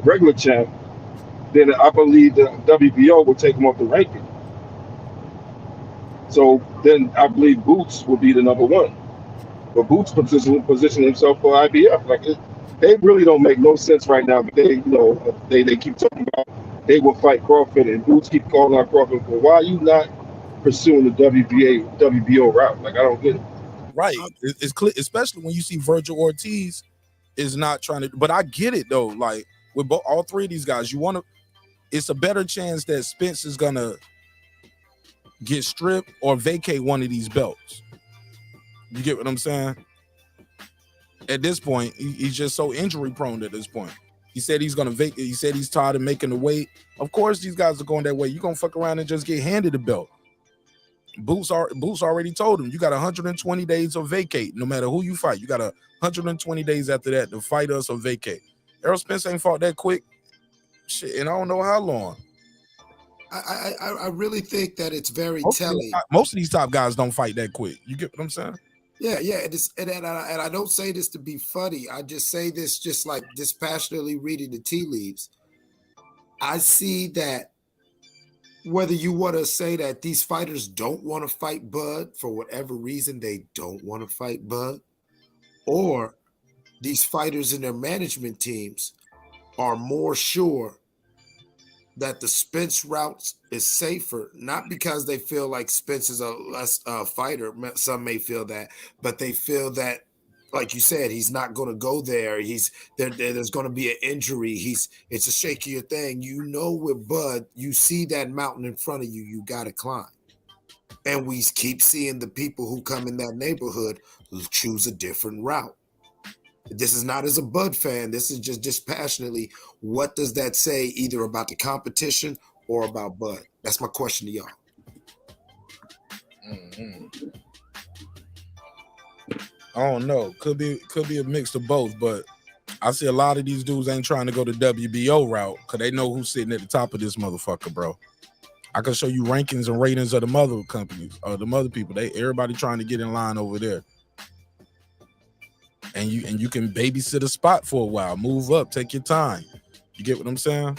regular champ, then I believe the WBO will take him off the ranking. So then I believe Boots will be the number 1. But Boots position himself for IBF. Like they really don't make no sense right now. But they keep talking about they will fight Crawford, and Boots keep calling out Crawford. But why are you not pursuing the WBO route? Like I don't get it. Right. It's clear, especially when you see Virgil Ortiz is not trying to. But I get it though. Like with all 3 of these guys, it's a better chance that Spence is gonna get stripped or vacate one of these belts. You get what I'm saying? At this point, he's just so injury prone at this point. He said he's gonna vacate. He said he's tired of making the weight. Of course, these guys are going that way. You're gonna fuck around and just get handed a belt. Boots already told him you got 120 days of vacate. No matter who you fight, you got 120 days after that to fight us or vacate. Errol Spence ain't fought that quick. Shit, and I don't know how long. I really think that it's very telling. Most of these top guys don't fight that quick. You get what I'm saying? Yeah. And I don't say this to be funny. I just say this just like dispassionately reading the tea leaves. I see that whether you want to say that these fighters don't want to fight Bud for whatever reason, they don't want to fight Bud, or these fighters and their management teams are more sure that the Spence route is safer, not because they feel like Spence is a less fighter. Some may feel that, but they feel that, like you said, he's not going to go there. There's going to be an injury. It's a shakier thing. With Bud, you see that mountain in front of you. You got to climb. And we keep seeing the people who come in that neighborhood choose a different route. This is not as a Bud fan. This is just dispassionately. What does that say either about the competition or about Bud? That's my question to y'all. Mm-hmm. I don't know. Could be a mix of both, but I see a lot of these dudes ain't trying to go the WBO route because they know who's sitting at the top of this motherfucker, bro. I can show you rankings and ratings of the mother companies or the mother people. Everybody trying to get in line over there. And you can babysit a spot for a while. Move up, take your time. You get what I'm saying?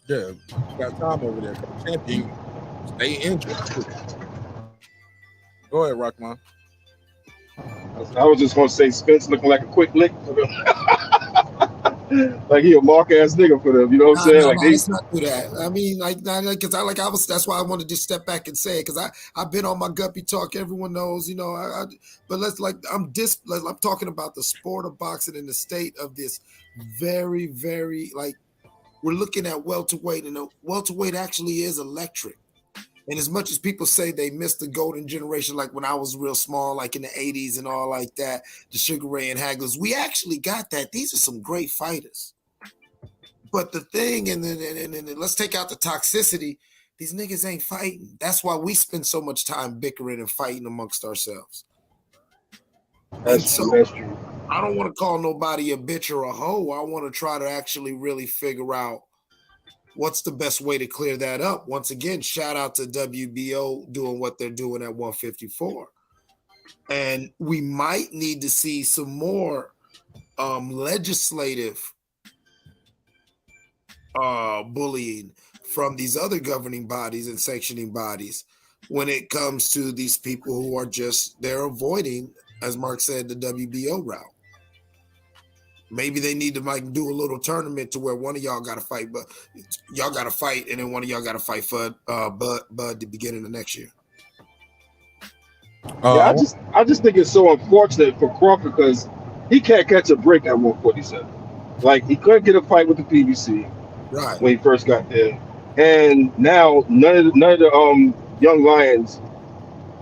Yeah, you got time over there. Champion, stay injured. Go ahead, Rockman. I was just gonna say Spence looking like a quick lick for them. Like he a mark ass nigga for them. You know what I'm saying? Let's not do that. I mean, because that's why I wanted to step back and say it, because I've been on my guppy talk. Everyone knows, but I'm talking about the sport of boxing and the state of this very, very we're looking at welterweight, and welterweight actually is electric. And as much as people say they missed the golden generation, like when I was real small, like in the 80s and all like that, the Sugar Ray and Hagglers, we actually got that. These are some great fighters. But the thing, and then let's take out the toxicity, these niggas ain't fighting. That's why we spend so much time bickering and fighting amongst ourselves. That's true. I don't want to call nobody a bitch or a hoe. I want to try to actually really figure out what's the best way to clear that up. Once again, shout out to WBO doing what they're doing at 154. And we might need to see some more legislative bullying from these other governing bodies and sanctioning bodies when it comes to these people who are just, they're avoiding, as Mark said, the WBO route. Maybe they need to like do a little tournament to where one of y'all got to fight, but y'all got to fight, and then one of y'all got to fight for Bud the beginning of next year. Yeah, I just think it's so unfortunate for Crawford because he can't catch a break at 147. Like he couldn't get a fight with the PBC right when he first got there, and now none of the young lions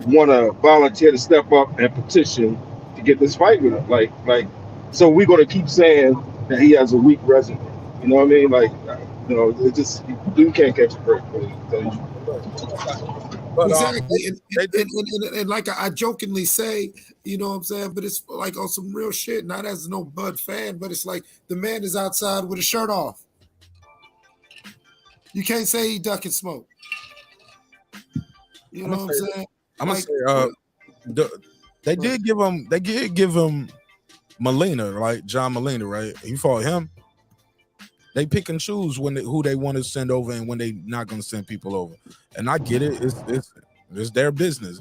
want to volunteer to step up and petition to get this fight with him. Like, so we're gonna keep saying that he has a weak resume. You know what I mean? Like, you know, it just you can't catch a break. But, exactly, and like I jokingly say, you know what I'm saying, but it's like on some real shit, not as no Bud fan, but it's like the man is outside with his shirt off. You can't say he ducking smoke. You know what I'm saying? I'm gonna say, they did give him Molina, right? John Molina, right? He fought him. They pick and choose who they want to send over and when they not going to send people over. And I get it. It's their business.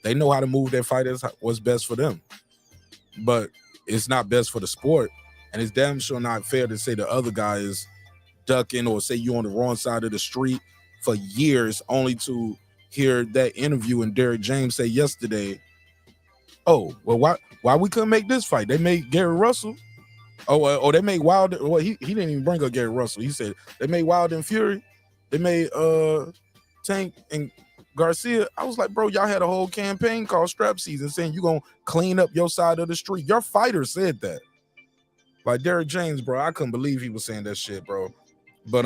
They know how to move their fighters. What's best for them. But it's not best for the sport. And it's damn sure not fair to say the other guy is ducking or say you on the wrong side of the street for years, only to hear that interview and Derrick James say yesterday, oh, well, why we couldn't make this fight? They made Gary Russell. Oh, they made Wilder. Well, he didn't even bring up Gary Russell. He said they made Wilder and Fury. They made Tank and Garcia. I was like, bro, y'all had a whole campaign called Strap Season saying you're going to clean up your side of the street. Your fighter said that. Like Derrick James, bro, I couldn't believe he was saying that shit, bro. But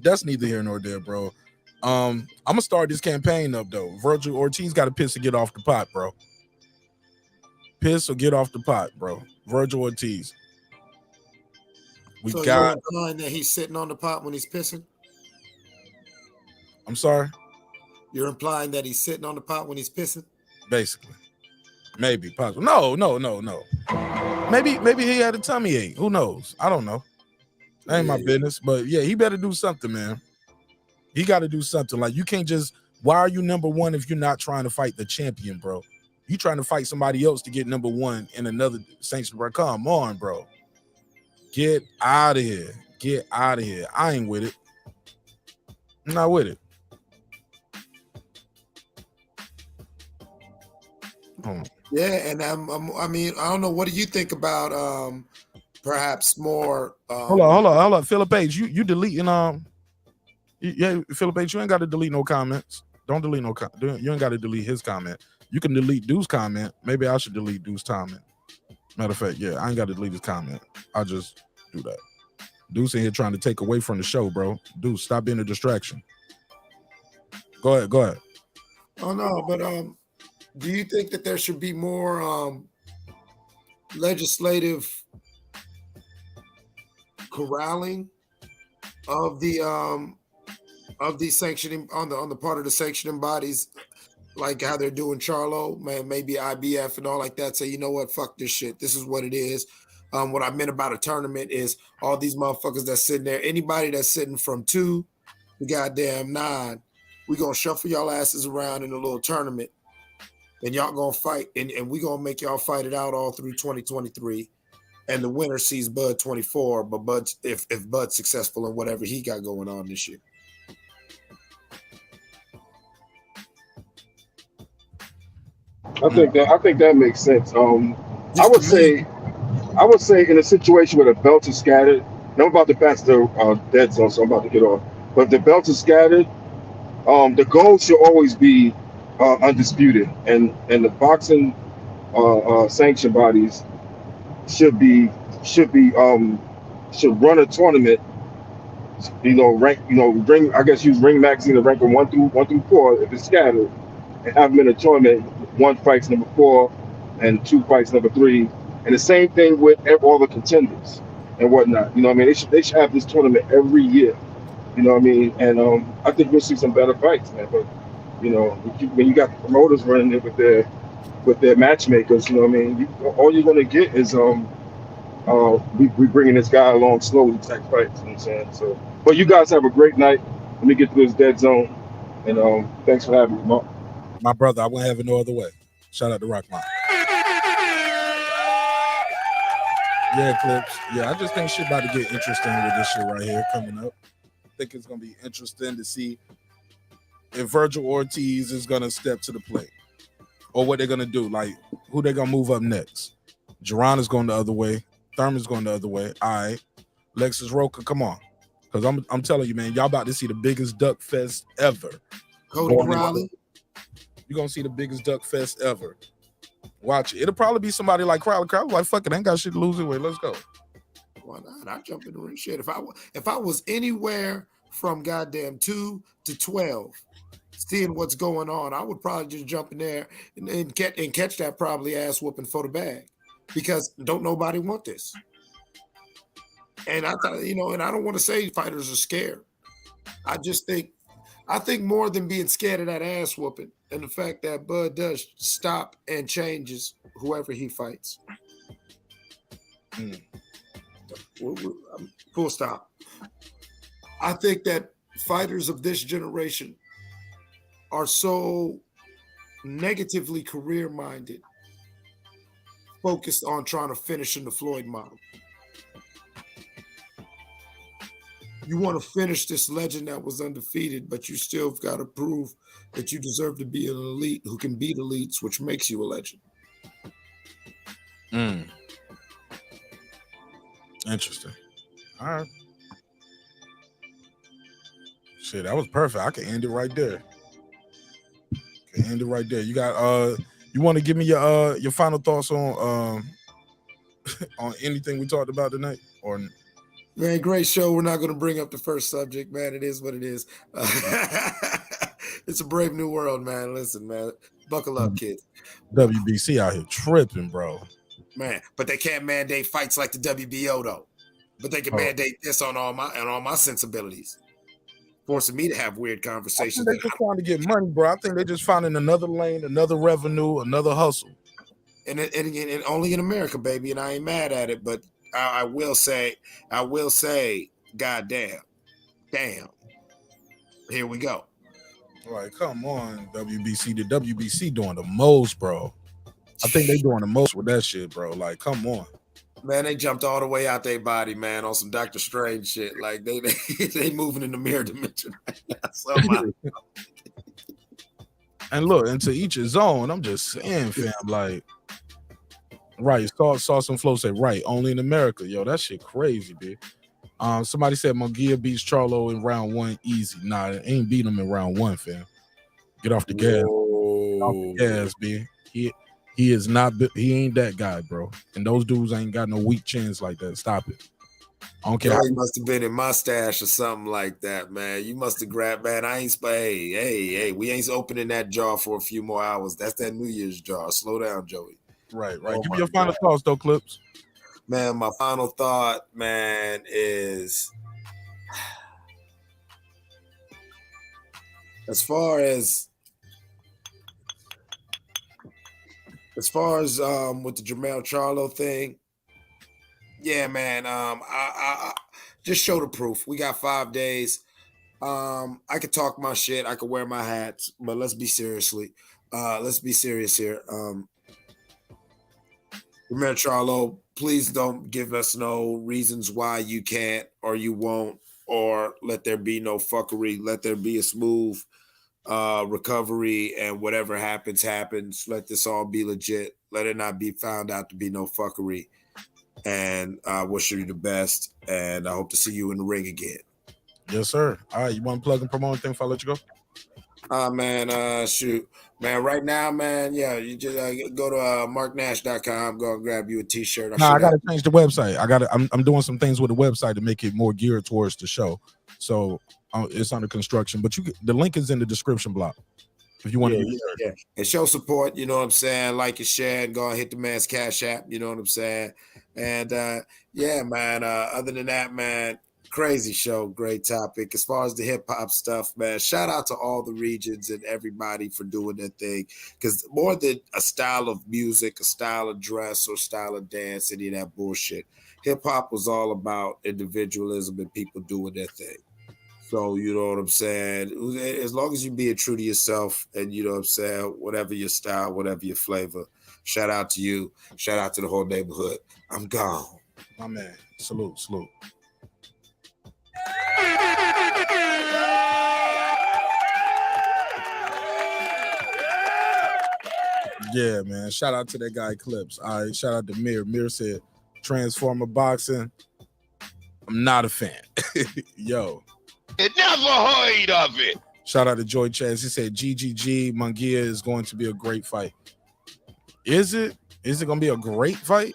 that's neither here nor there, bro. I'm going to start this campaign up, though. Virgil Ortiz got to piss to get off the pot, bro. Piss or get off the pot, bro. Virgil Ortiz. So you're implying that he's sitting on the pot when he's pissing? I'm sorry? You're implying that he's sitting on the pot when he's pissing? Basically. Maybe, possible. No. Maybe he had a tummy ache. Who knows? I don't know. That ain't my business. But yeah, he better do something, man. He got to do something. Like, you can't just, why are you number one if you're not trying to fight the champion, bro? You trying to fight somebody else to get number one in another sanction, bro. Come on, bro. Get out of here. Get out of here. I ain't with it. I'm not with it. Yeah, and I mean, I don't know. What do you think about perhaps more? Hold on. Philip H, you deleting yeah, Philip H, you ain't got to delete no comments. Don't delete no comment. You ain't got to delete his comment. You can delete Deuce's comment. Maybe I should delete Deuce's comment. Matter of fact, yeah, I ain't got to delete his comment. I'll just do that. Deuce in here trying to take away from the show, bro. Deuce, stop being a distraction. Go ahead. Oh no, but do you think that there should be more legislative corralling of the sanctioning on the part of the sanctioning bodies, like how they're doing Charlo, man, maybe IBF and all like that? Say, you know what, fuck this shit. This is what it is. What I meant about a tournament is all these motherfuckers that's sitting there, anybody that's sitting from 2 to goddamn 9, we gonna shuffle y'all asses around in a little tournament, and y'all gonna fight, and we gonna make y'all fight it out all through 2023. And the winner sees Bud 24, but Bud, if Bud's successful in whatever he got going on this year. I think that makes sense. I would say in a situation where the belts are scattered, and I'm about to pass the dead zone, so I'm about to get off. But if the belts are scattered, the goal should always be undisputed, and the boxing sanction bodies should run a tournament. Rank. I guess use ring magazine to rank them 1 through 4 if it's scattered, and have them in a tournament. 1 fights number 4, and 2 fights number 3, and the same thing with all the contenders and whatnot. You know what I mean? They should have this tournament every year. You know what I mean? And I think we'll see some better fights, man. But you know, when you got the promoters running it with their with their matchmakers. You know what I mean? All you're gonna get is we bringing this guy along slowly type fights. You know what I'm saying? So, but you guys have a great night. Let me get to this dead zone, and thanks for having me, Mark. My brother, I wouldn't have it no other way. Shout out to Rockman. Yeah, Clips. Yeah, I just think shit about to get interesting with this shit right here coming up. I think it's gonna be interesting to see if Virgil Ortiz is gonna step to the plate, or what they're gonna do. Like, who they gonna move up next? Jerron is going the other way. Thurman's going the other way. All right, Lexus Roca, come on, because I'm telling you, man, y'all about to see the biggest duck fest ever. Cody Crowley. You're gonna see the biggest duck fest ever. Watch it. It'll probably be somebody like Crowley. Crowley like, fuck it, I ain't got shit to lose anyway. Let's go. Why not? I jump in the ring. Shit, if I was anywhere from goddamn 2 to 12, seeing what's going on, I would probably just jump in there and catch that probably ass whooping for the bag, because don't nobody want this. And I thought, and I don't want to say fighters are scared. I think more than being scared of that ass whooping, and the fact that Bud does stop and changes whoever he fights. Full stop. I think that fighters of this generation are so negatively career-minded, focused on trying to finish in the Floyd model. You want to finish this legend that was undefeated, but you still got to prove that you deserve to be an elite who can beat elites, which makes you a legend. Interesting. All right. Shit, that was perfect. I can end it right there. You got you want to give me your final thoughts on on anything we talked about tonight? Or man, great show. We're not going to bring up the first subject, man. It is what it is. It's a brave new world, man. Listen, man, buckle up, kids. WBC out here tripping, bro. Man, but they can't mandate fights like the WBO though. But they can mandate this on all my sensibilities, forcing me to have weird conversations. They're just trying to get money, bro. I think they're just finding another lane, another revenue, another hustle. And only in America, baby. And I ain't mad at it, but I will say, goddamn, here we go. Like, come on, WBC. The WBC doing the most, bro. I think they doing the most with that shit, bro. Like, come on. Man, they jumped all the way out their body, man, on some Dr. Strange shit. Like, they moving in the mirror dimension right now. And look, and to each his own. I'm just saying, fam, like, right, saw some flow say, right, only in America. Yo, that shit crazy, bitch. Somebody said Munguia beats Charlo in round 1 easy. Nah, it ain't beat him in round 1, fam. Get off the gas. Get off the gas, B. He is not. He ain't that guy, bro. And those dudes ain't got no weak chins like that. Stop it. I don't care. He must have been in my stash or something like that, man. You must have grabbed, man. I ain't. Hey, we ain't opening that jar for a few more hours. That's that New Year's jar. Slow down, Joey. Right. Give me your final thoughts, though, Clips. Man, my final thought, man, is as far as with the Jermell Charlo thing, yeah, man. I just show the proof. We got 5 days. I could talk my shit. I could wear my hats, but let's be serious here. Jermell Charlo, please don't give us no reasons why you can't or you won't, or let there be no fuckery. Let there be a smooth recovery, and whatever happens. Let this all be legit. Let it not be found out to be no fuckery. And I wish you the best, and I hope to see you in the ring again. Yes, sir. All right, you want to plug and promote anything before I let you go? Man, shoot. Man, right now, man, yeah, you just go to marknash.com, go and grab you a t-shirt. I gotta change the website. I'm doing some things with the website to make it more geared towards the show. So it's under construction, but the link is in the description block if you want to. Yeah. And show support, you know what I'm saying? Like and share, and go and hit the man's Cash App, you know what I'm saying? And yeah, man. Other than that, man, Crazy show, great topic. As far as the hip hop stuff, man, shout out to all the regions and everybody for doing their thing. Because more than a style of music, a style of dress, or style of dance, any of that bullshit, hip hop was all about individualism and people doing their thing. So, you know what I'm saying? As long as you being true to yourself and, you know what I'm saying, whatever your style, whatever your flavor, shout out to you. Shout out to the whole neighborhood. I'm gone. My man. Salute. Yeah, man. Shout out to that guy Clips. All right. Shout out to Mir. Mir said, Transformer boxing. I'm not a fan. Yo. I never heard of it. Shout out to Joy Chaz. He said GGG Munguia is going to be a great fight. Is it? Is it going to be a great fight?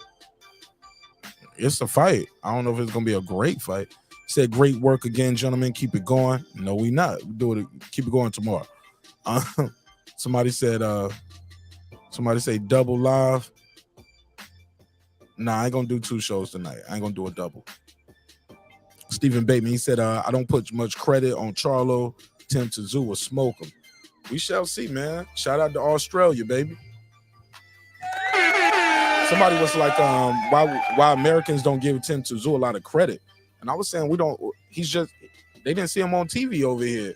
It's a fight. I don't know if it's going to be a great fight. He said, great work again, gentlemen. Keep it going. No, we not. We do it. Keep it going tomorrow. Somebody said double live. Nah, I ain't going to do 2 shows tonight. I ain't going to do a double. Stephen Bateman, he said, I don't put much credit on Charlo, Tim Tszyu, or smoke him. We shall see, man. Shout out to Australia, baby. Somebody was like, why Americans don't give Tim Tszyu a lot of credit. And I was saying they didn't see him on TV over here.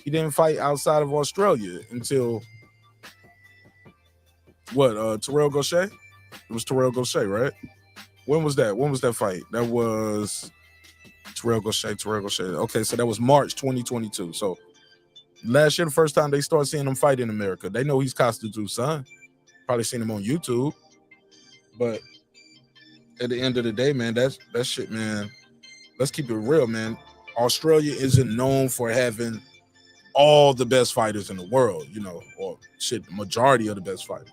He didn't fight outside of Australia until, Terrell Gaucher? It was Terrell Gaucher, right? When was that? When was that fight? That was Terrell Gaucher. Okay, so that was March 2022. So last year, the first time they started seeing him fight in America. They know he's Costa Tszyu's son. Probably seen him on YouTube. But at the end of the day, man, that shit, man, let's keep it real, man. Australia isn't known for having all the best fighters in the world, you know, or shit, the majority of the best fighters.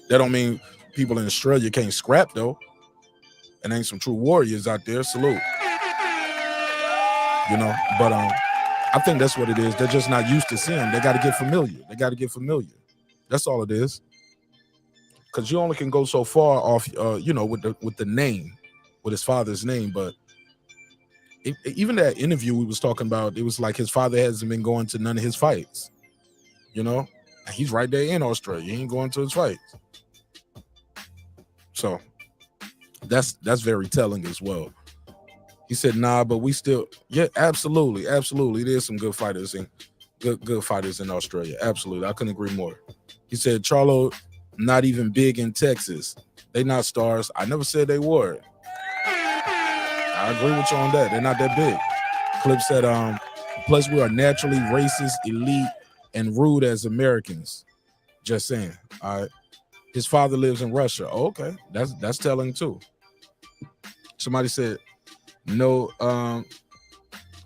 That don't mean people in Australia can't scrap, though. And ain't some true warriors out there. Salute. You know, but I think that's what it is. They're just not used to seeing. They got to get familiar. That's all it is. Because you only can go so far off, with the name, with his father's name. But even that interview we was talking about, it was like his father hasn't been going to none of his fights. You know, and he's right there in Australia. He ain't going to his fights. So that's very telling as well. He said, nah, but we still, yeah, absolutely. There's some good fighters and good fighters in Australia. Absolutely. I couldn't agree more. He said, Charlo, not even big in Texas. They not stars. I never said they were. I agree with you on that. They're not that big. Clip said, plus we are naturally racist, elite, and rude as Americans. Just saying. All right. His father lives in Russia. Oh, okay. That's telling too. Somebody said, no,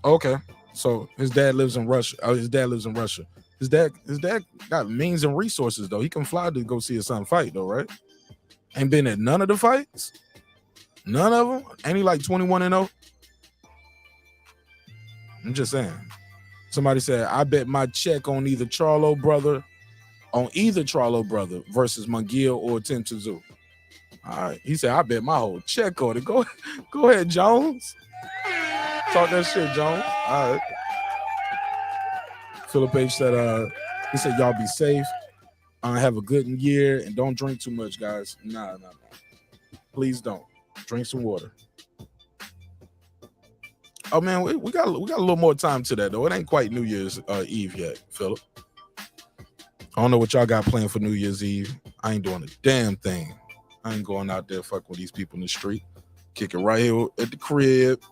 okay. So his dad lives in Russia. His dad got means and resources, though. He can fly to go see his son fight, though, right? Ain't been at none of the fights. None of them. Ain't he like 21-0? I'm just saying. Somebody said, I bet my check on either Charlo brother versus Munguia or Tim Tszyu. All right. He said, I bet my whole check on it. Go ahead, Jones. Talk that shit, Jones. All right. Philip H said, he said, y'all be safe. Have a good year and don't drink too much, guys. Nah. Please don't. Drink some water. Oh man, we got a little more time to that though. It ain't quite New Year's Eve yet, Philip. I don't know what y'all got planned for New Year's Eve. I ain't doing a damn thing. I ain't going out there fucking with these people in the street. Kick it right here at the crib.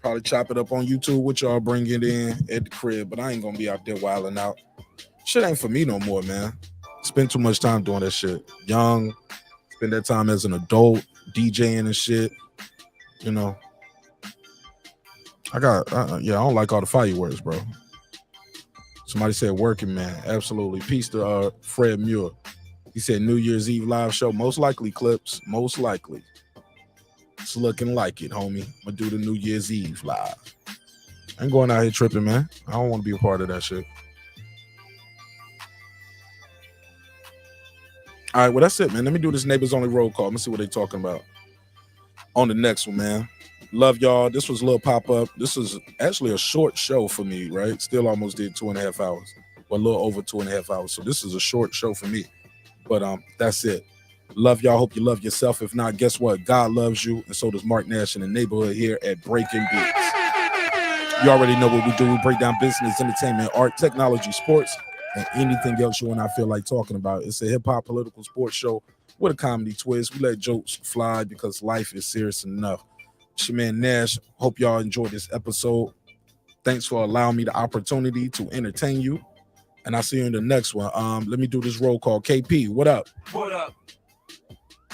Probably chop it up on YouTube with y'all, bring it in at the crib, but I ain't gonna be out there wilding out. Shit ain't for me no more, man. Spend too much time doing that shit. Young, spend that time as an adult, DJing and shit. You know. I don't like all the fireworks, bro. Somebody said working man. Absolutely. Peace to Fred Muir. He said New Year's Eve live show. Most likely, Clips. Most likely. It's looking like it, homie. I'm gonna do the New Year's Eve live. I ain't going out here tripping, man. I don't want to be a part of that shit. All right, well, that's it, man. Let me do this neighbors only roll call. Let me see what they talking about. on the next one, man. Love y'all. This was a little pop-up. This is actually a short show for me, right? Still almost did 2.5 hours. Well, a little over 2.5 hours. So this is a short show for me. But that's it. Love y'all. Hope you love yourself. If not, guess what? God loves you, and so does Mark Nash in the neighborhood here at Breaking Beats. You already know what we do. We break down business, entertainment, art, technology, sports, and anything else you and I feel like talking about. It's a hip-hop political sports show with a comedy twist. We let jokes fly because life is serious enough. It's your man Nash. Hope y'all enjoyed this episode. Thanks for allowing me the opportunity to entertain you. And I'll see you in the next one. Let me do this roll call. KP, what up? What up?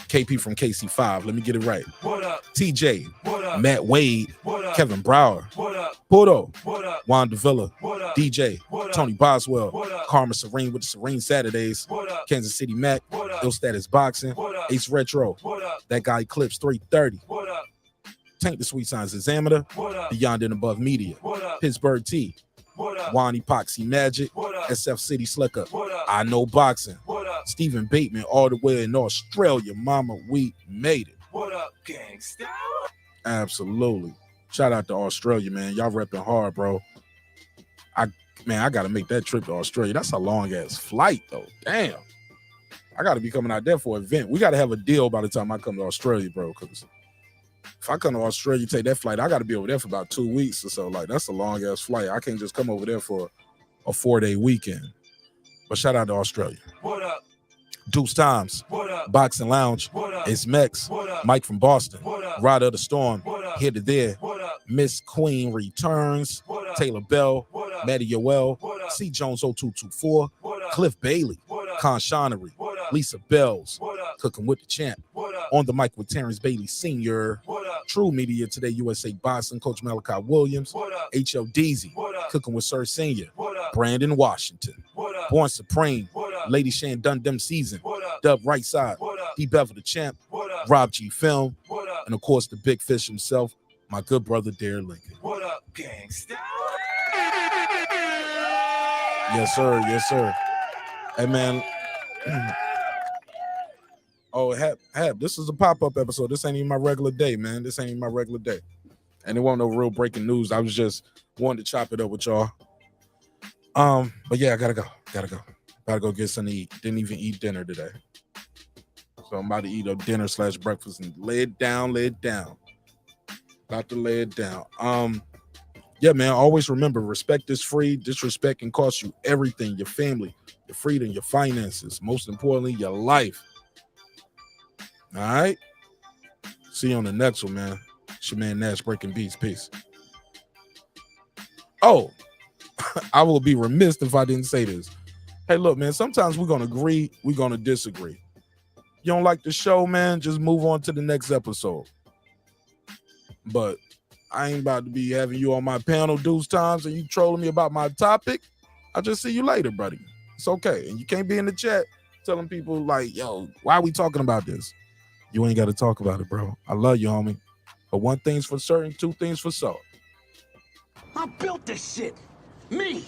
KP from KC5. Let me get it right. What up? TJ. What up? Matt Wade. What up? Kevin Brower. What up? Pudo. What up? Juan Davila. What up? DJ. What up? Tony Boswell. What up? Karma Serene with the Serene Saturdays. What up? Kansas City Mac. What up? Ill Status Boxing. What up? Ace Retro. What up? That guy Eclipse 330. What up? Tank the Sweet Signs Examiner. What up? Beyond and Above Media. What up? Pittsburgh T. What up? Juan Epoxy Magic. What up? SF City Slicker. What up? I Know Boxing. What up? Stephen Bateman all the way in Australia. Mama, we made it. What up, gangsta? Absolutely. Shout out to Australia, man. Y'all repping hard, bro. I gotta make that trip to Australia. That's a long ass flight, though. Damn. I gotta be coming out there for an event. We gotta have a deal by the time I come to Australia, bro. Because if I come to Australia, take that flight, I gotta be over there for about 2 weeks or so. Like, that's a long ass flight. I can't just come over there for a 4-day weekend. But shout out to Australia. What up? Deuce Times. What up? Boxing Lounge. What up? It's Mex. What up? Mike from Boston. What up? Ride of the Storm. What up? Here to there. What up? Miss Queen returns. What up? Taylor Bell. What up? Maddie Yoel. What up? C. Jones 0224. What up? Cliff Bailey. What up? Con Shonery. What up? Lisa Bells. What up? Cooking with the Champ. What up? On the mic with Terrence Bailey Sr. What up? True Media Today USA Boxing. Coach Malachi Williams. What up? H.L. Deasy. What up? Cooking with Sir Senior. What up? Brandon Washington. What up? Born Supreme. What up? Lady Shan Dundem Season. What up? Dub Right Side. What up? D. Bevel the Champ. What up? Rob G. Film. What up? And of course, the big fish himself, my good brother, Dare Lincoln. What up, gangsta? Yes, sir. Yes, sir. Hey, man. Oh, Hap, this is a pop-up episode. This ain't even my regular day, man. This ain't even my regular day. And it wasn't no real breaking news. I was just wanting to chop it up with y'all. But yeah, I gotta go. Gotta go get something to eat. Didn't even eat dinner today. So I'm about to eat a dinner/breakfast and lay it down. About to lay it down. Yeah, man, always remember, respect is free. Disrespect can cost you everything: your family, your freedom, your finances, most importantly, your life. All right? See you on the next one, man. It's your man Nash, Breaking Beats. Peace. Oh, I will be remiss if I didn't say this. Hey, look, man, sometimes we're going to agree, we're going to disagree. You don't like the show, man, just move on to the next episode. But I ain't about to be having you on my panel Deuce Times and you trolling me about my topic. I'll just see you later, buddy. It's okay. And you can't be in the chat telling people like, yo, why are we talking about this? You ain't got to talk about it, bro. I love you, homie. But one thing's for certain, two things for sure. I built this shit. Me.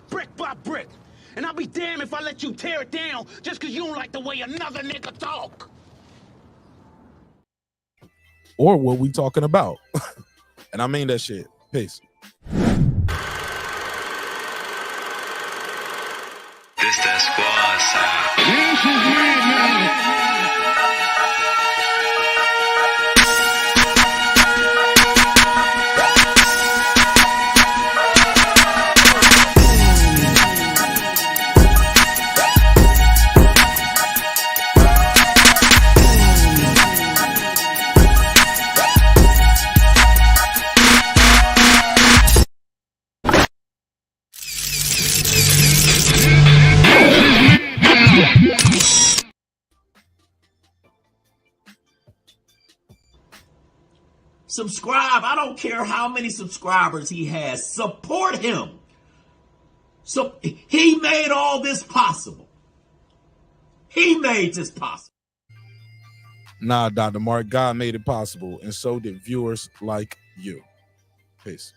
Brick by brick. And I'll be damned if I let you tear it down just because you don't like the way another nigga talk. Or what we talking about. And I mean that shit. Peace. This that squad sound. Subscribe. I don't care how many subscribers he has. Support him. So he made all this possible. He made this possible. Nah, Dr. Mark, God made it possible, and so did viewers like you. Peace.